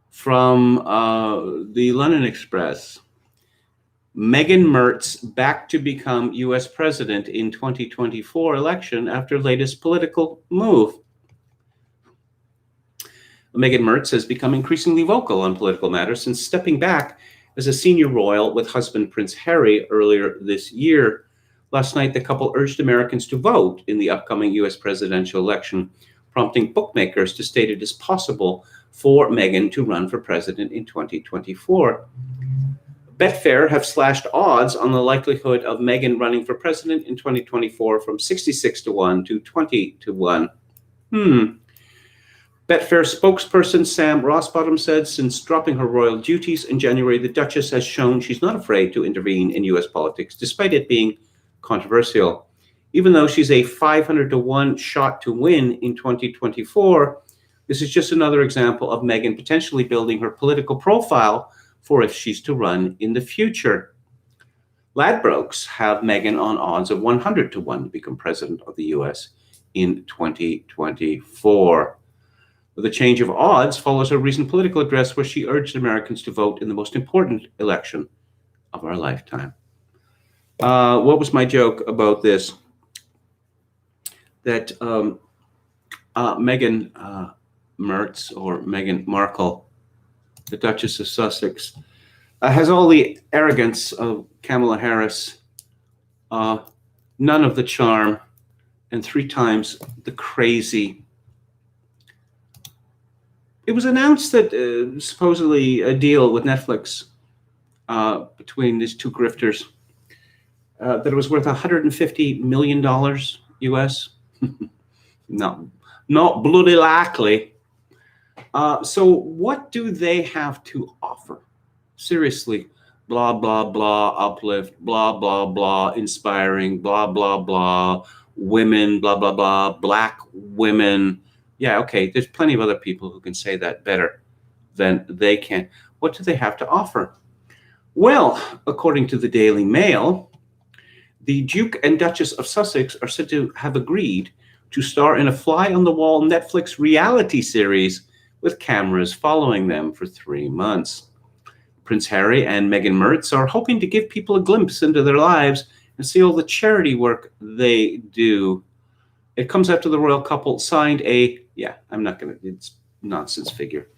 From the London Express, Megan Mertz back to become U.S. president in 2024 election after latest political move. Megan Mertz has become increasingly vocal on political matters since stepping back as a senior royal with husband Prince Harry earlier this year. Last night, the couple urged Americans to vote in the upcoming U.S. presidential election, prompting bookmakers to state it is possible for Meghan to run for president in 2024. Betfair have slashed odds on the likelihood of Meghan running for president in 2024 from 66-1 to 20-1. Betfair spokesperson Sam Rossbottom said since dropping her royal duties in January, the Duchess has shown she's not afraid to intervene in U.S. politics, despite it being controversial. Even though she's a 500-1 shot to win in 2024, this is just another example of Meghan potentially building her political profile for if she's to run in the future. Ladbrokes have Meghan on odds of 100-1 to become president of the U.S. in 2024. The change of odds follows her recent political address where she urged Americans to vote in the most important election of our lifetime. What was my joke about this? That Meghan Mertz, or Meghan Markle, the Duchess of Sussex, has all the arrogance of Kamala Harris none of the charm, and 3 times the crazy. It was announced that supposedly a deal with Netflix between these two grifters, that it was worth $150 million US. not, not bloody likely. So what do they have to offer? Seriously, blah, blah, blah, uplift, blah, blah, blah, inspiring, blah, blah, blah, women, blah, blah, blah, black women. Yeah, okay, there's plenty of other people who can say that better than they can. What do they have to offer? Well, according to the Daily Mail, the Duke and Duchess of Sussex are said to have agreed to star in a fly-on-the-wall Netflix reality series with cameras following them for 3 months. Prince Harry and Meghan Markle are hoping to give people a glimpse into their lives and see all the charity work they do. It comes after the royal couple signed it's nonsense figure.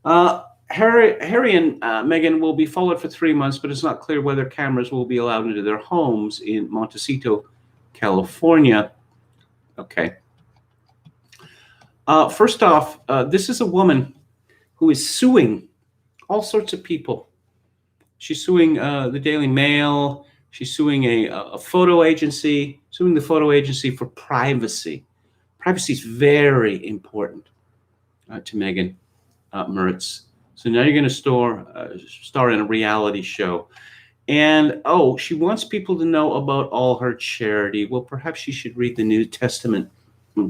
Harry and Meghan will be followed for 3 months, but it's not clear whether cameras will be allowed into their homes in Montecito, California. Okay. First off, this is a woman who is suing all sorts of people. She's suing the Daily Mail. She's suing a photo agency, suing the photo agency for privacy. Privacy is very important to Meghan Markle. So now you're going to star in a reality show. And, she wants people to know about all her charity. Well, perhaps she should read the New Testament.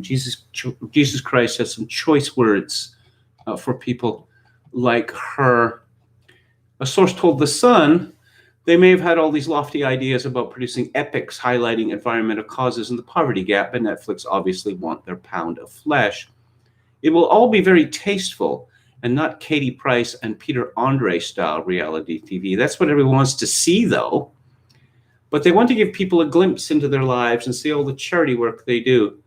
Jesus Christ has some choice words for people like her. A source told The Sun they may have had all these lofty ideas about producing epics highlighting environmental causes and the poverty gap, but Netflix obviously want their pound of flesh. It will all be very tasteful and not Katie Price and Peter Andre style reality TV. That's what everyone wants to see, though. But they want to give people a glimpse into their lives and see all the charity work they do.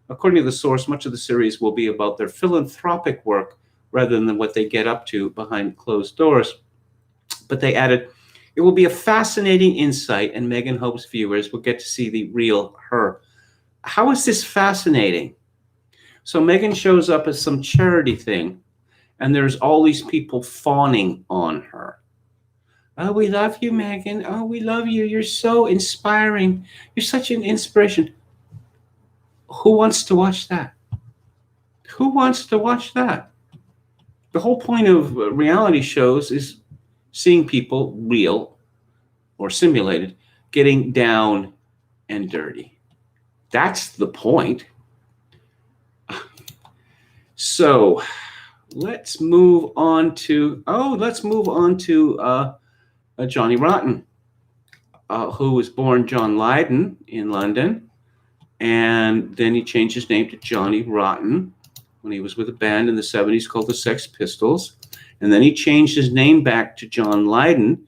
According to the source, much of the series will be about their philanthropic work rather than what they get up to behind closed doors. But they added, it will be a fascinating insight, and Meghan hopes viewers will get to see the real her. How is this fascinating? So Meghan shows up at some charity thing, and there's all these people fawning on her. Oh, we love you, Meghan. Oh, we love you. You're so inspiring. You're such an inspiration. Who wants to watch that? Who wants to watch that? The whole point of reality shows is seeing people, real or simulated, getting down and dirty. That's the point. So let's move on to Johnny Rotten, who was born John Lydon in London, and then he changed his name to Johnny Rotten when he was with a band in the 70s called the Sex Pistols. And then he changed his name back to John Lydon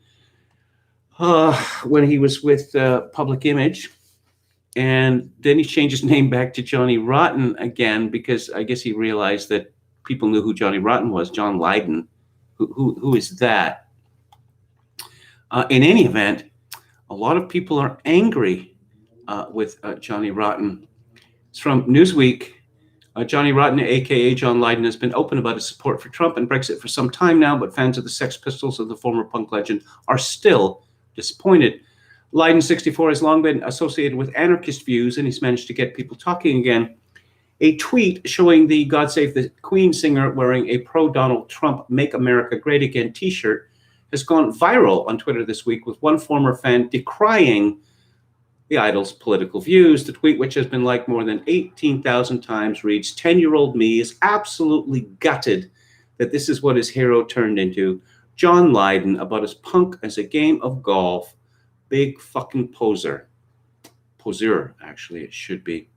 when he was with Public Image. And then he changed his name back to Johnny Rotten again because I guess he realized that people knew who Johnny Rotten was. John Lydon, who is that? In any event, a lot of people are angry with Johnny Rotten. It's from Newsweek. Johnny Rotten, a.k.a. John Lydon, has been open about his support for Trump and Brexit for some time now, but fans of the Sex Pistols of the former punk legend are still disappointed. Lydon, 64, has long been associated with anarchist views, and he's managed to get people talking again. A tweet showing the God Save the Queen singer wearing a pro-Donald Trump Make America Great Again t-shirt has gone viral on Twitter this week, with one former fan decrying the idol's political views. The tweet, which has been liked more than 18,000 times, reads, 10-year-old me is absolutely gutted that this is what his hero turned into. John Lydon, about as punk as a game of golf. Big fucking poser. Poseur, actually, it should be.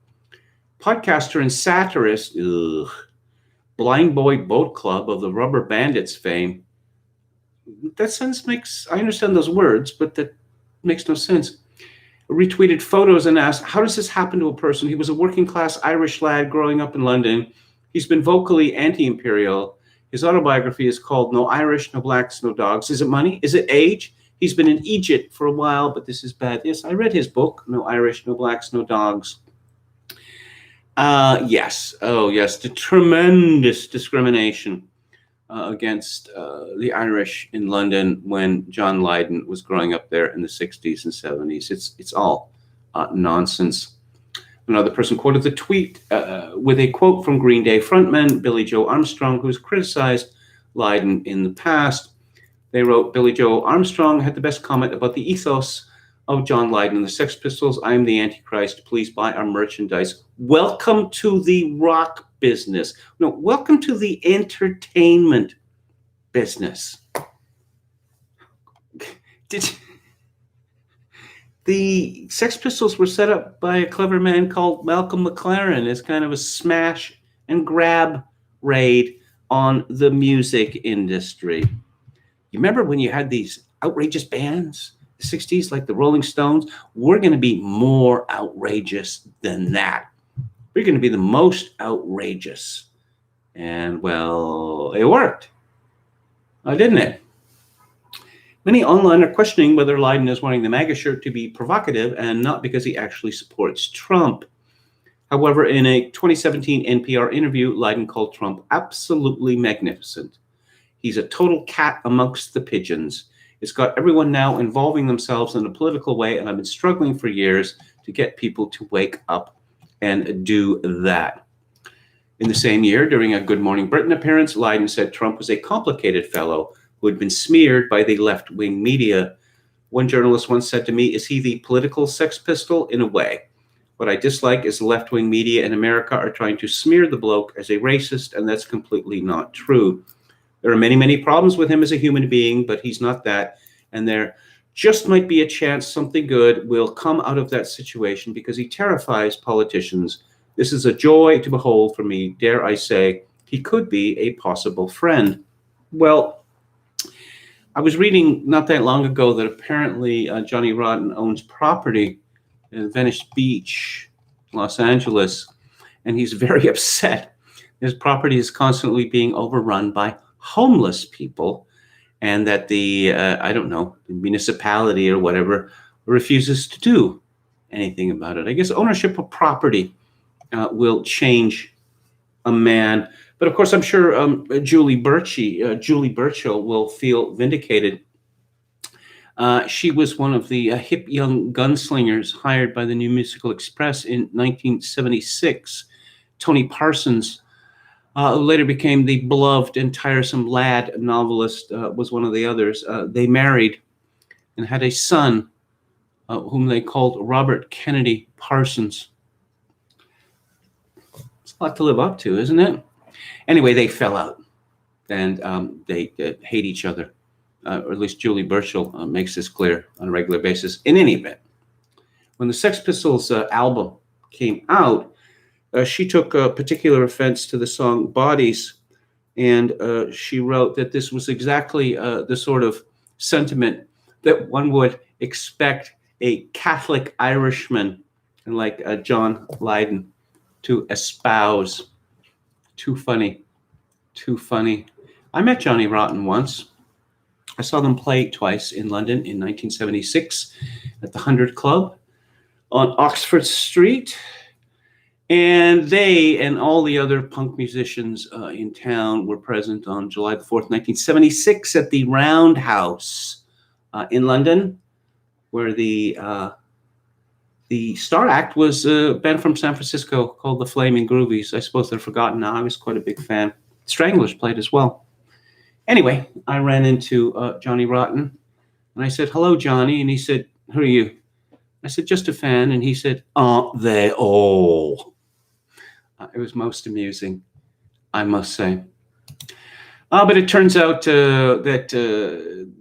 Podcaster and satirist, Blind Boy Boat Club of the Rubber Bandits fame. That sense I understand those words, but that makes no sense. Retweeted photos and asked, how does this happen to a person? He was a working class Irish lad growing up in London. He's been vocally anti-imperial. His autobiography is called No Irish, No Blacks, No Dogs. Is it money? Is it age? He's been in Egypt for a while, but this is bad. Yes, I read his book, No Irish, No Blacks, No Dogs. Yes. Oh, yes. The tremendous discrimination against the Irish in London when John Lydon was growing up there in the 60s and 70s. It's all nonsense. Another person quoted the tweet with a quote from Green Day frontman Billy Joe Armstrong, who's criticized Lydon in the past. They wrote, Billy Joe Armstrong had the best comment about the ethos of John Lydon and the Sex Pistols. I am the Antichrist. Please buy our merchandise. Welcome to the rock business. No, welcome to the entertainment business. The Sex Pistols were set up by a clever man called Malcolm McLaren as kind of a smash and grab raid on the music industry. You remember when you had these outrageous bands, the 60s, like the Rolling Stones? We're going to be more outrageous than that. We're going to be the most outrageous. And, well, it worked. Didn't it? Many online are questioning whether Lydon is wearing the MAGA shirt to be provocative and not because he actually supports Trump. However, in a 2017 NPR interview, Lydon called Trump absolutely magnificent. He's a total cat amongst the pigeons. It's got everyone now involving themselves in a political way, and I've been struggling for years to get people to wake up and do that. In the same year, during a Good Morning Britain appearance, Lydon said Trump was a complicated fellow who had been smeared by the left-wing media. One journalist once said to me, is he the political Sex Pistol? In a way. What I dislike is the left-wing media in America are trying to smear the bloke as a racist, and that's completely not true. There are many, many problems with him as a human being, but he's not that. And there just might be a chance something good will come out of that situation because he terrifies politicians. This is a joy to behold for me. Dare I say, he could be a possible friend. Well, I was reading not that long ago that apparently Johnny Rotten owns property in Venice Beach, Los Angeles, and he's very upset. His property is constantly being overrun by homeless people, and that the the municipality or whatever refuses to do anything about it. I guess ownership of property will change a man, but of course I'm sure Julie Burchill will feel vindicated. She was one of the hip young gunslingers hired by the New Musical Express in 1976. Tony Parsons, who later became the beloved and tiresome lad novelist, was one of the others. They married and had a son whom they called Robert Kennedy Parsons. It's a lot to live up to, isn't it? Anyway, they fell out, and they hate each other, or at least Julie Burchill makes this clear on a regular basis. In any event, when the Sex Pistols album came out, she took a particular offense to the song Bodies, and she wrote that this was exactly the sort of sentiment that one would expect a Catholic Irishman like John Lydon to espouse. Too funny. Too funny. I met Johnny Rotten once. I saw them play twice in London in 1976 at the 100 Club on Oxford Street. And they and all the other punk musicians in town were present on July the 4th, 1976 at the Roundhouse in London, where the star act was a band from San Francisco called the Flaming Groovies. I suppose they're forgotten now. I was quite a big fan. Stranglers played as well. Anyway, I ran into Johnny Rotten, and I said, hello, Johnny. And he said, who are you? I said, just a fan. And he said, aren't they all? It was most amusing, I must say. But it turns out that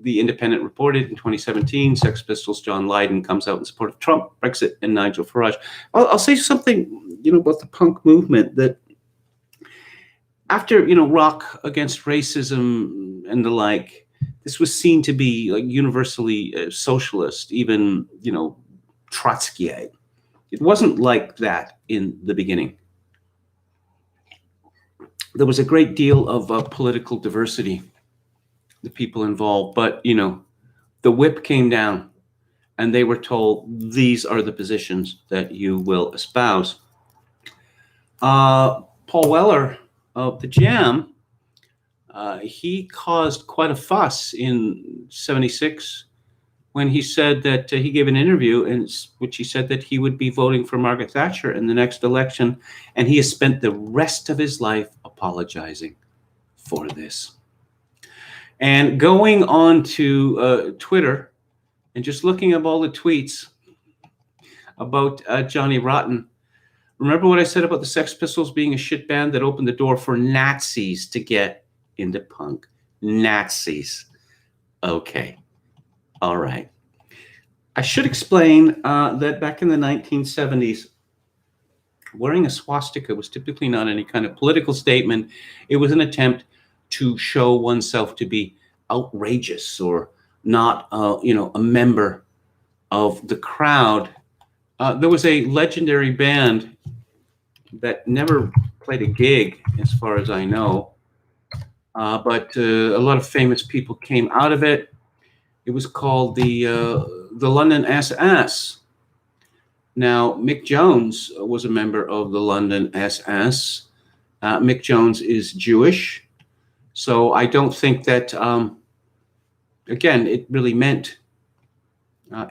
the Independent reported in 2017, Sex Pistols' John Lydon comes out in support of Trump, Brexit, and Nigel Farage. I'll say something, about the punk movement, that after, Rock Against Racism and the like, this was seen to be like universally socialist, even, Trotskyite. It wasn't like that in the beginning. There was a great deal of political diversity, the people involved, but, The whip came down, and they were told, these are the positions that you will espouse. Paul Weller of the Jam, he caused quite a fuss in '76 when he said that he gave an interview in which he said that he would be voting for Margaret Thatcher in the next election, and he has spent the rest of his life apologizing for this. And going on to Twitter and just looking up all the tweets about Johnny Rotten. Remember what I said about the Sex Pistols being a shit band that opened the door for Nazis to get into punk? Nazis. Okay. All right. I should explain that back in the 1970s, wearing a swastika was typically not any kind of political statement. It was an attempt to show oneself to be outrageous or not, a member of the crowd. There was a legendary band that never played a gig, as far as I know, but a lot of famous people came out of it. It was called the London SS. Now, Mick Jones was a member of the London SS. Mick Jones is Jewish, so I don't think that, again, it really meant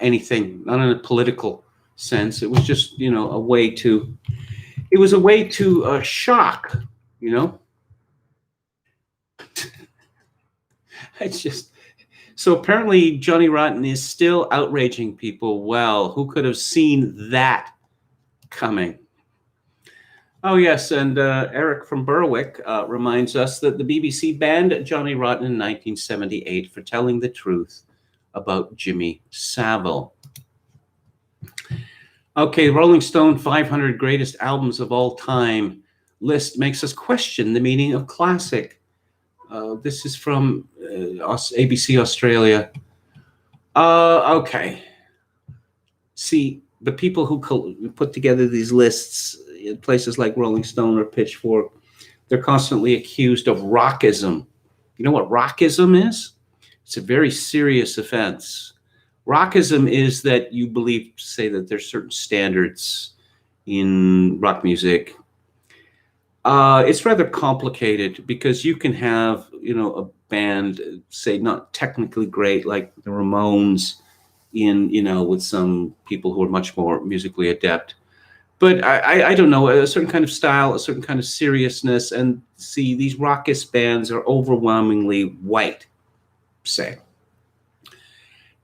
anything, not in a political sense. It was just, a way to shock, It's just, so apparently Johnny Rotten is still outraging people. Well, who could have seen that coming? Oh, yes, and Eric from Berwick reminds us that the BBC banned Johnny Rotten in 1978 for telling the truth about Jimmy Savile. Okay, Rolling Stone 500 Greatest Albums of All Time list makes us question the meaning of classic. This is from ABC Australia. Okay. See, the people who put together these lists in places like Rolling Stone or Pitchfork, they're constantly accused of rockism. You know what rockism is? It's a very serious offense. Rockism is that you say that there's certain standards in rock music. It's rather complicated because you can have, a band, say, not technically great, like the Ramones, with some people who are much more musically adept. But I don't know, a certain kind of style, a certain kind of seriousness. And see, these raucous bands are overwhelmingly white, say.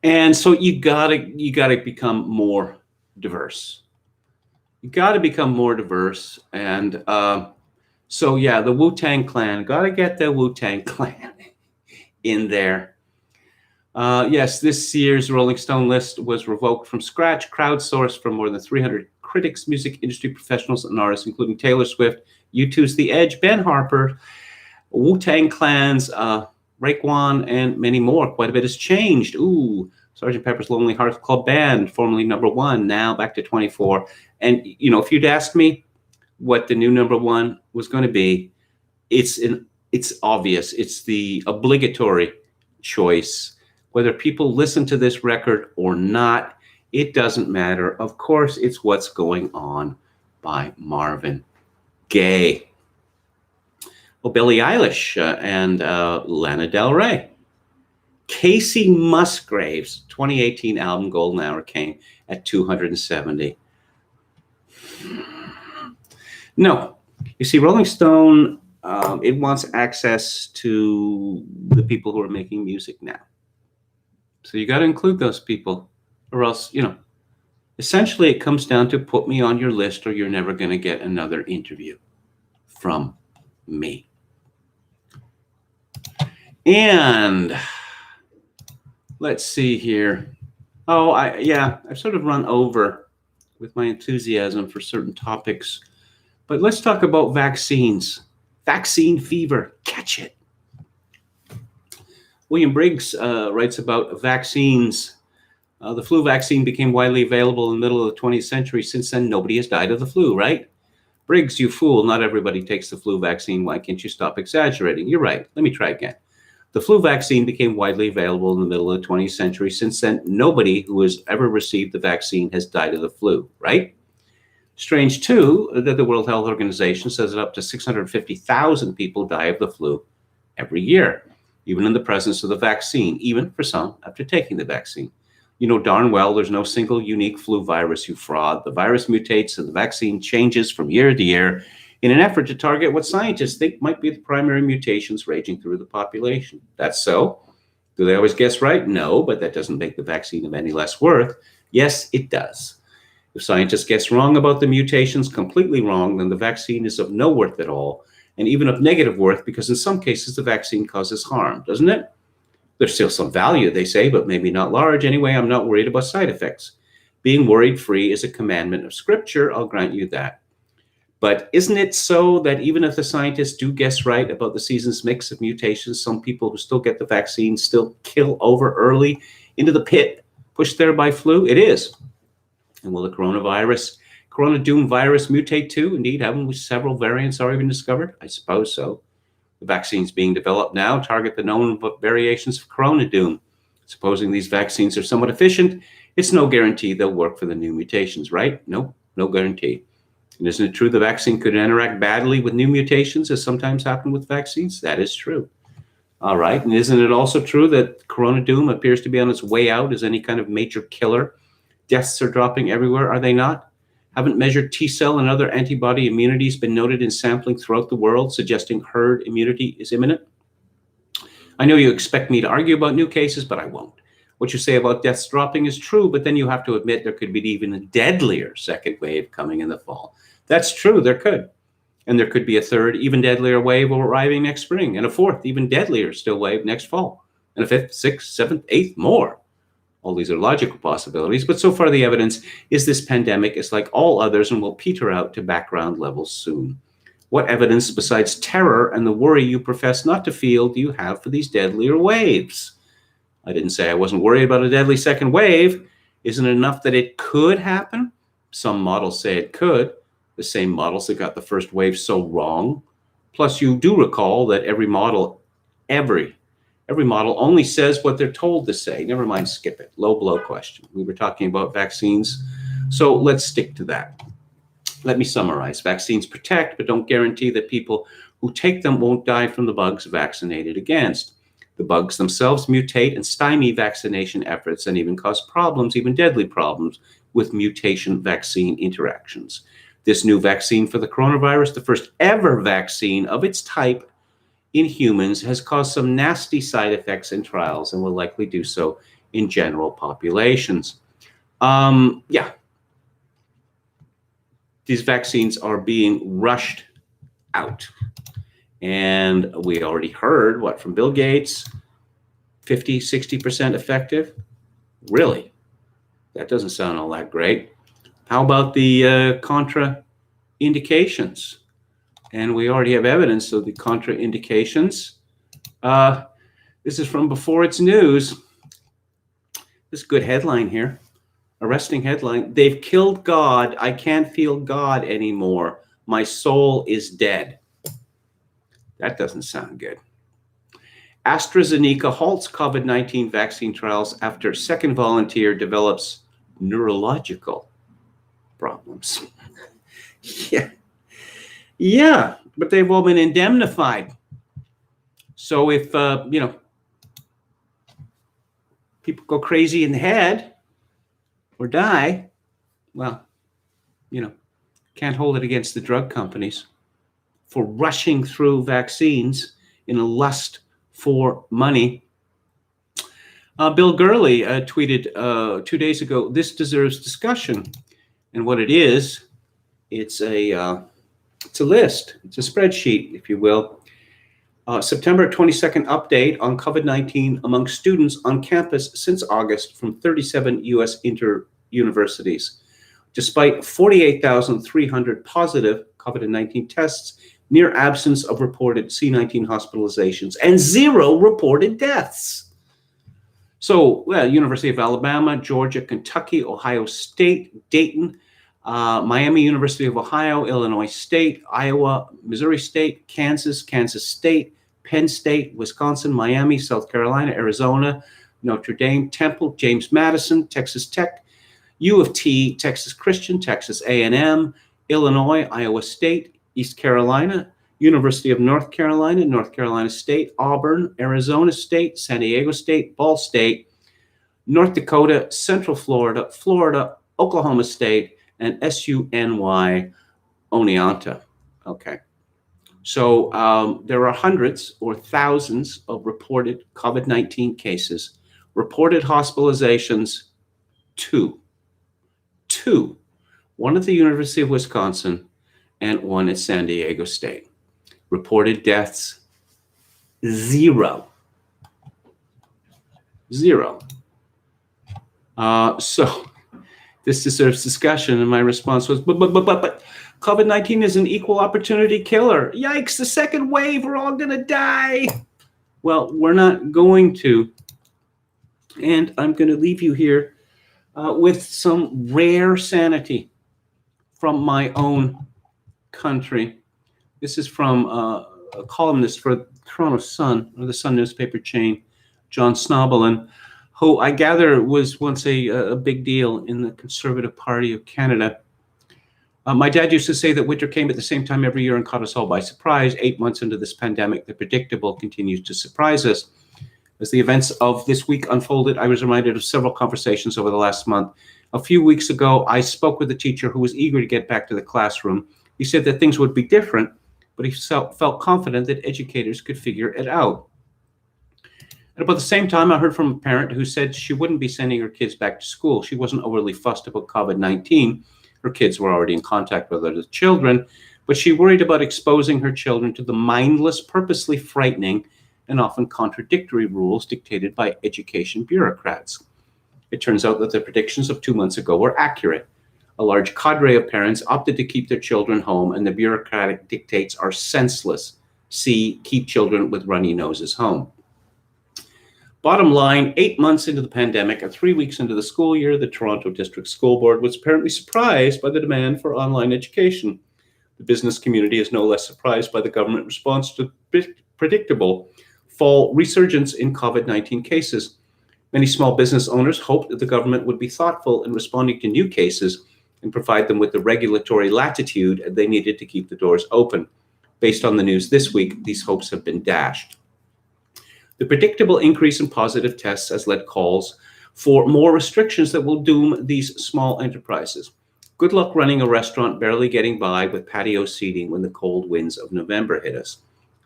And so you gotta become more diverse. You gotta become more diverse. And so yeah, the Wu-Tang Clan, gotta get the Wu-Tang Clan in there. Yes, this year's Rolling Stone list was revoked from scratch, crowdsourced from more than 300 critics, music industry professionals, and artists, including Taylor Swift, U2's The Edge, Ben Harper, Wu-Tang Clan's Raekwon, and many more. Quite a bit has changed. Ooh, Sgt. Pepper's Lonely Hearts Club Band, formerly number 1, now back to 24. And, if you'd asked me what the new number 1 was going to be, it's obvious. It's the obligatory choice. Whether people listen to this record or not, it doesn't matter. Of course, it's What's Going On by Marvin Gaye. Well, Billie Eilish and Lana Del Rey. Casey Musgrave's 2018 album Golden Hour came at 270. No, you see, Rolling Stone, it wants access to the people who are making music now. So you got to include those people, or else, essentially it comes down to put me on your list or you're never going to get another interview from me. And let's see here. Oh, I've sort of run over with my enthusiasm for certain topics. But let's talk about vaccines. Vaccine fever. Catch it. William Briggs writes about vaccines. The flu vaccine became widely available in the middle of the 20th century. Since then, nobody has died of the flu, right? Briggs, you fool. Not everybody takes the flu vaccine. Why can't you stop exaggerating? You're right. Let me try again. The flu vaccine became widely available in the middle of the 20th century. Since then, nobody who has ever received the vaccine has died of the flu, right? Strange, too, that the World Health Organization says that up to 650,000 people die of the flu every year, even in the presence of the vaccine, even for some after taking the vaccine. You know darn well there's no single unique flu virus, you fraud. The virus mutates and the vaccine changes from year to year in an effort to target what scientists think might be the primary mutations raging through the population. That's so. Do they always guess right? No, but that doesn't make the vaccine of any less worth. Yes, it does. If scientists guess wrong about the mutations, completely wrong, then the vaccine is of no worth at all, and even of negative worth, because in some cases the vaccine causes harm, doesn't it? There's still some value, they say, but maybe not large. Anyway, I'm not worried about side effects. Being worried-free is a commandment of Scripture, I'll grant you that. But isn't it so that even if the scientists do guess right about the season's mix of mutations, some people who still get the vaccine still kill over early into the pit, pushed there by flu? It is. And will the Corona Doom virus mutate too? Indeed, haven't we several variants already been discovered? I suppose so. The vaccines being developed now target the known variations of Corona Doom. Supposing these vaccines are somewhat efficient, it's no guarantee they'll work for the new mutations, right? No guarantee. And isn't it true the vaccine could interact badly with new mutations, as sometimes happen with vaccines? That is true. All right, and isn't it also true that Corona Doom appears to be on its way out as any kind of major killer? Deaths are dropping everywhere, are they not? Haven't measured T-cell and other antibody immunities been noted in sampling throughout the world, suggesting herd immunity is imminent? I know you expect me to argue about new cases, but I won't. What you say about deaths dropping is true, but then you have to admit there could be even a deadlier second wave coming in the fall. That's true, there could. And there could be a third, even deadlier wave arriving next spring, and a fourth, even deadlier still wave next fall, and a fifth, sixth, seventh, eighth, more. All these are logical possibilities, but so far the evidence is this pandemic is like all others and will peter out to background levels soon. What evidence besides terror and the worry you profess not to feel do you have for these deadlier waves? I didn't say I wasn't worried about a deadly second wave. Isn't it enough that it could happen? Some models say it could, the same models that got the first wave so wrong. Plus, you do recall that every model only says what they're told to say. Never mind, skip it. Low blow question. We were talking about vaccines, so let's stick to that. Let me summarize. Vaccines protect, but don't guarantee that people who take them won't die from the bugs vaccinated against. The bugs themselves mutate and stymie vaccination efforts and even cause problems, even deadly problems, with mutation vaccine interactions. This new vaccine for the coronavirus, the first ever vaccine of its type in humans, has caused some nasty side effects in trials and will likely do so in general populations. These vaccines are being rushed out. And we already heard, from Bill Gates, 50, 60% effective? Really? That doesn't sound all that great. How about the contraindications? And we already have evidence of the contraindications. This is from Before It's News. This is a good headline here. Arresting headline. They've killed God. I can't feel God anymore. My soul is dead. That doesn't sound good. AstraZeneca halts COVID-19 vaccine trials after second volunteer develops neurological problems. Yeah, but they've all been indemnified. So if, people go crazy in the head or die, can't hold it against the drug companies for rushing through vaccines in a lust for money. Bill Gurley tweeted 2 days ago, "This deserves discussion." And what it is, it's a list. It's a spreadsheet, if you will. September 22nd update on COVID-19 among students on campus since August from 37 U.S. universities. Despite 48,300 positive COVID-19 tests, near absence of reported C-19 hospitalizations, and 0 reported deaths. So, University of Alabama, Georgia, Kentucky, Ohio State, Dayton, Miami, University of Ohio, Illinois State, Iowa, Missouri State, Kansas, Kansas State, Penn State, Wisconsin, Miami, South Carolina, Arizona, Notre Dame, Temple, James Madison, Texas Tech, U of T, Texas Christian, Texas A&M, Illinois, Iowa State, East Carolina, University of North Carolina State, Auburn, Arizona State, San Diego State, Ball State, North Dakota, Central Florida, Florida, Oklahoma State, and SUNY Oneonta. Okay. So there are hundreds or thousands of reported COVID-19 cases, reported hospitalizations, two, one at the University of Wisconsin and one at San Diego State. Reported deaths, zero. So this deserves discussion, and my response was, but COVID-19 is an equal opportunity killer. Yikes, the second wave, we're all gonna die. Well, we're not going to. And I'm gonna leave you here with some rare sanity from my own country. This is from a columnist for Toronto Sun, or the Sun newspaper chain, John Snobelin, who I gather was once a big deal in the Conservative Party of Canada. My dad used to say that winter came at the same time every year and caught us all by surprise. 8 months into this pandemic, the predictable continues to surprise us. As the events of this week unfolded, I was reminded of several conversations over the last month. A few weeks ago, I spoke with a teacher who was eager to get back to the classroom. He said that things would be different, but he felt confident that educators could figure it out. At about the same time, I heard from a parent who said she wouldn't be sending her kids back to school. She wasn't overly fussed about COVID-19. Her kids were already in contact with other children, but she worried about exposing her children to the mindless, purposely frightening, and often contradictory rules dictated by education bureaucrats. It turns out that the predictions of 2 months ago were accurate. A large cadre of parents opted to keep their children home, and the bureaucratic dictates are senseless. See, keep children with runny noses home. Bottom line, 8 months into the pandemic and 3 weeks into the school year, the Toronto District School Board was apparently surprised by the demand for online education. The business community is no less surprised by the government response to predictable fall resurgence in COVID-19 cases. Many small business owners hoped that the government would be thoughtful in responding to new cases and provide them with the regulatory latitude they needed to keep the doors open. Based on the news this week, these hopes have been dashed. The predictable increase in positive tests has led calls for more restrictions that will doom these small enterprises. Good luck running a restaurant barely getting by with patio seating when the cold winds of November hit us.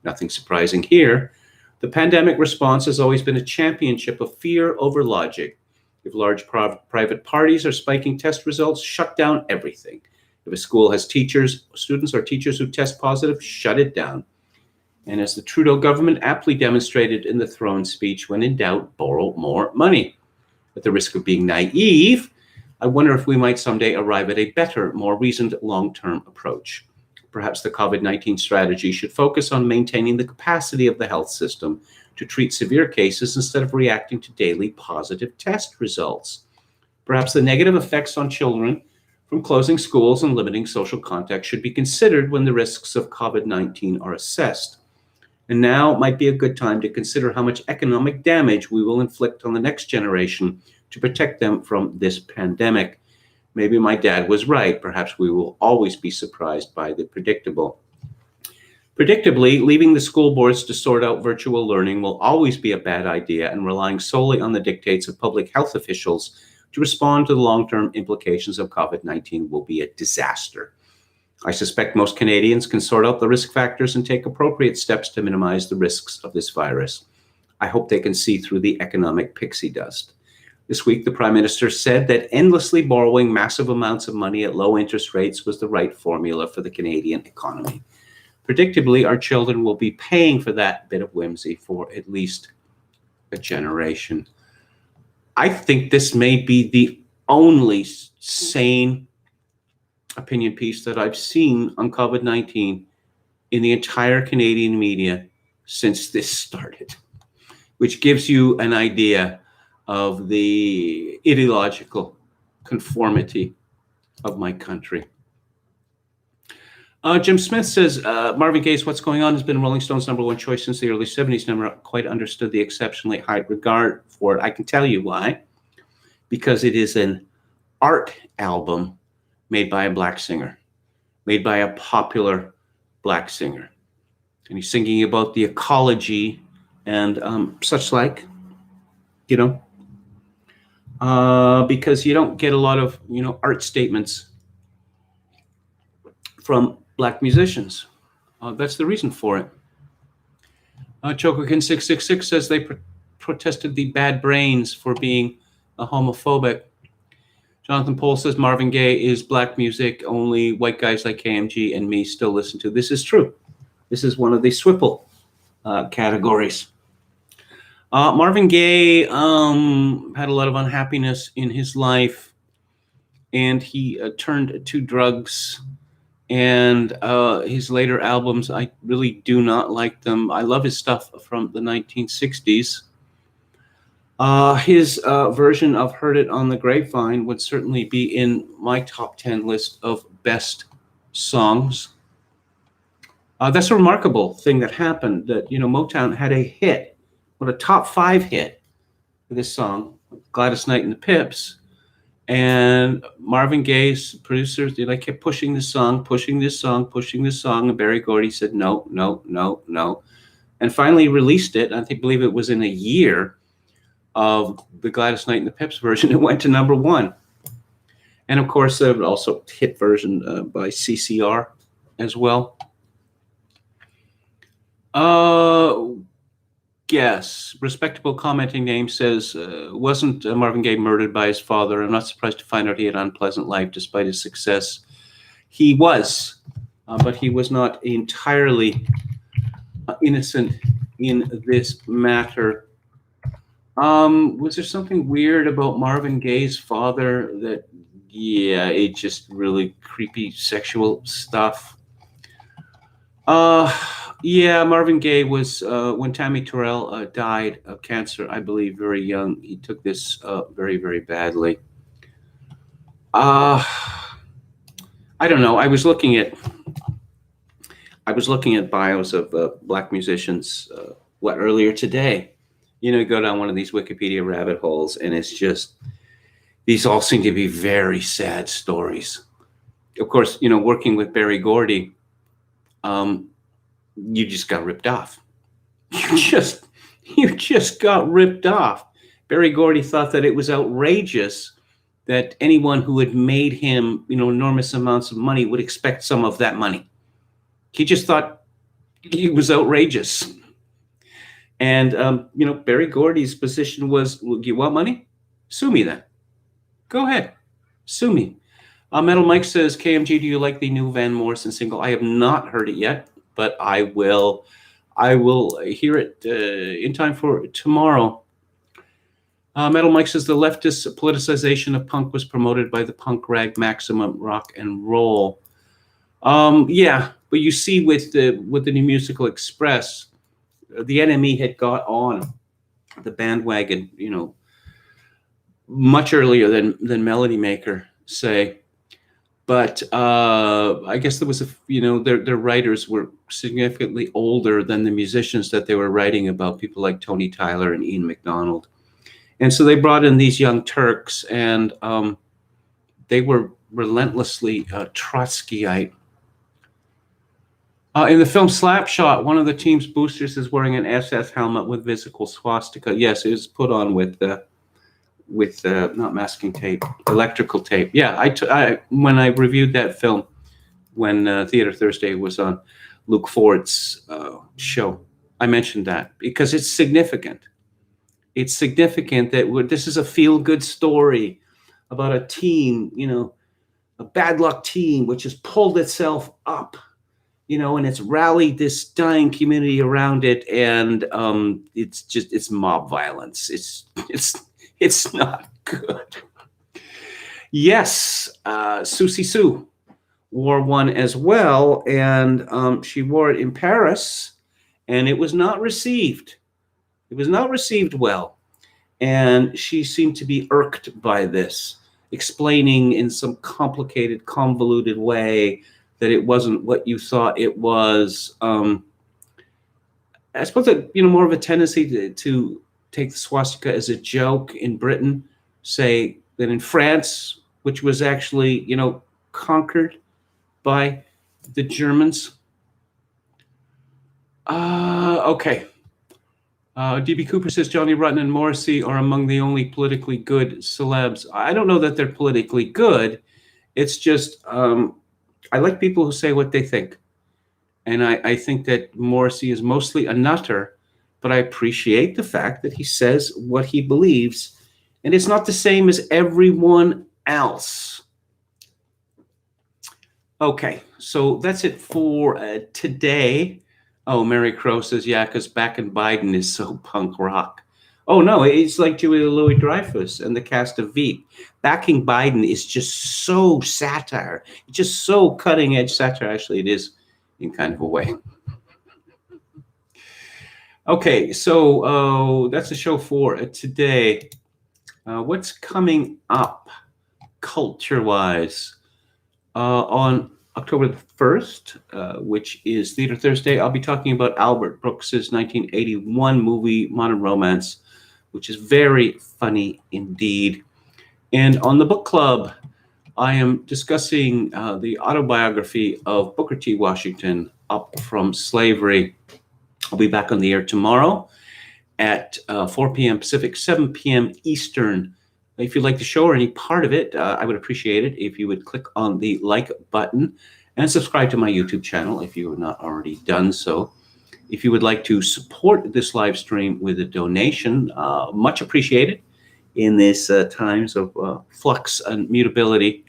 Nothing surprising here. The pandemic response has always been a championship of fear over logic. If large private parties are spiking test results, shut down everything. If a school has students or teachers who test positive, shut it down. And as the Trudeau government aptly demonstrated in the throne speech, when in doubt, borrow more money. At the risk of being naive, I wonder if we might someday arrive at a better, more reasoned long-term approach. Perhaps the COVID-19 strategy should focus on maintaining the capacity of the health system to treat severe cases instead of reacting to daily positive test results. Perhaps the negative effects on children from closing schools and limiting social contact should be considered when the risks of COVID-19 are assessed. And now might be a good time to consider how much economic damage we will inflict on the next generation to protect them from this pandemic. Maybe my dad was right. Perhaps we will always be surprised by the predictable. Predictably, leaving the school boards to sort out virtual learning will always be a bad idea, and relying solely on the dictates of public health officials to respond to the long-term implications of COVID-19 will be a disaster. I suspect most Canadians can sort out the risk factors and take appropriate steps to minimize the risks of this virus. I hope they can see through the economic pixie dust. This week, the Prime Minister said that endlessly borrowing massive amounts of money at low interest rates was the right formula for the Canadian economy. Predictably, our children will be paying for that bit of whimsy for at least a generation. I think this may be the only sane opinion piece that I've seen on COVID-19 in the entire Canadian media since this started, which gives you an idea of the ideological conformity of my country. Jim Smith says Marvin Gaye's "What's Going On" has been Rolling Stone's #1 choice since the early '70s. Never quite understood the exceptionally high regard for it. I can tell you why. Because it is an art album made by a black singer, made by a popular black singer. And he's singing about the ecology and such like, you know, because you don't get a lot of, art statements from black musicians. That's the reason for it. Chokerkin666 says they protested the Bad Brains for being homophobic. Jonathan Pohl says Marvin Gaye is black music only white guys like KMG and me still listen to. This is true. This is one of the Swipple categories. Marvin Gaye had a lot of unhappiness in his life, and he turned to drugs. And his later albums, I really do not like them. I love his stuff from the 1960s. His version of Heard It on the Grapevine would certainly be in my top 10 list of best songs. That's a remarkable thing that happened, that, Motown had a hit, a top 5 hit for this song, Gladys Knight and the Pips. And Marvin Gaye's producers, they kept pushing this song. And Berry Gordy said, no. And finally released it. I believe it was in a year of the Gladys Knight and the Pips version. It went to #1. And of course, also hit version by CCR as well. Yes, respectable commenting name says, wasn't Marvin Gaye murdered by his father? I'm not surprised to find out he had an unpleasant life despite his success. He was, but he was not entirely innocent in this matter. Was there something weird about Marvin Gaye's father that, it just really creepy sexual stuff? Marvin Gaye was, when Tammy Terrell died of cancer, I believe, very young. He took this very, very badly. I don't know. I was looking at bios of black musicians earlier today. You go down one of these Wikipedia rabbit holes, and it's just, these all seem to be very sad stories. Of course, working with Berry Gordy, you just got ripped off. You just got ripped off. Berry Gordy thought that it was outrageous that anyone who had made him, enormous amounts of money would expect some of that money. He just thought it was outrageous. And, Berry Gordy's position was, you want money? Sue me then. Go ahead. Sue me. Metal Mike says, KMG, do you like the new Van Morrison single? I have not heard it yet, but I will hear it in time for tomorrow. Metal Mike says, the leftist politicization of punk was promoted by the punk rag Maximum Rock and Roll. But you see with the New Musical Express, the NME had got on the bandwagon, much earlier than Melody Maker, say. But I guess there was their writers were significantly older than the musicians that they were writing about, people like Tony Tyler and Ian MacDonald. And so they brought in these young Turks, and they were relentlessly Trotskyite. In the film Slapshot, one of the team's boosters is wearing an SS helmet with visible swastika. Yes, it was put on with not masking tape, electrical tape. Yeah, when I reviewed that film, when Theater Thursday was on Luke Ford's show, I mentioned that because it's significant. It's significant that this is a feel-good story about a team, a bad luck team, which has pulled itself up, and it's rallied this dying community around it, and it's mob violence. It's not good. Yes, Susie Sue wore one as well, and she wore it in Paris, and it was not received. It was not received well, and she seemed to be irked by this, explaining in some complicated, convoluted way that it wasn't what you thought it was. I suppose that, more of a tendency to take the swastika as a joke in Britain, say that in France, which was actually, conquered by the Germans. Okay. DB Cooper says Johnny Rotten and Morrissey are among the only politically good celebs. I don't know that they're politically good. It's just I like people who say what they think. And I think that Morrissey is mostly a nutter, but I appreciate the fact that he says what he believes. And it's not the same as everyone else. Okay, so that's it for today. Oh, Mary Crow says, yeah, because backing Biden is so punk rock. Oh, no, it's like Julia Louis-Dreyfus and the cast of Veep. Backing Biden is just so satire. It's just so cutting-edge satire. Actually, it is in kind of a way. Okay, so that's the show for today. What's coming up culture-wise? On October the 1st, which is Theater Thursday, I'll be talking about Albert Brooks's 1981 movie, Modern Romance, which is very funny indeed. And on the book club, I am discussing the autobiography of Booker T. Washington, Up From Slavery. I'll be back on the air tomorrow at 4 p.m. Pacific, 7 p.m. Eastern. If you like the show or any part of it, I would appreciate it if you would click on the like button and subscribe to my YouTube channel if you have not already done so. If you would like to support this live stream with a donation, much appreciated in these times of flux and mutability.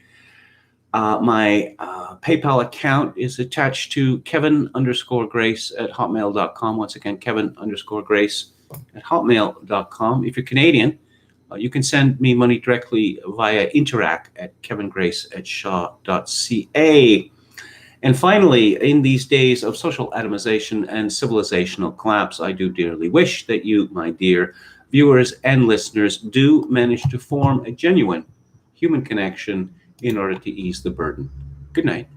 My PayPal account is attached to Kevin_Grace@hotmail.com. Once again, Kevin_Grace@hotmail.com. If you're Canadian, you can send me money directly via Interac at kevingrace@shaw.ca. And finally, in these days of social atomization and civilizational collapse, I do dearly wish that you, my dear viewers and listeners, do manage to form a genuine human connection in order to ease the burden. Good night.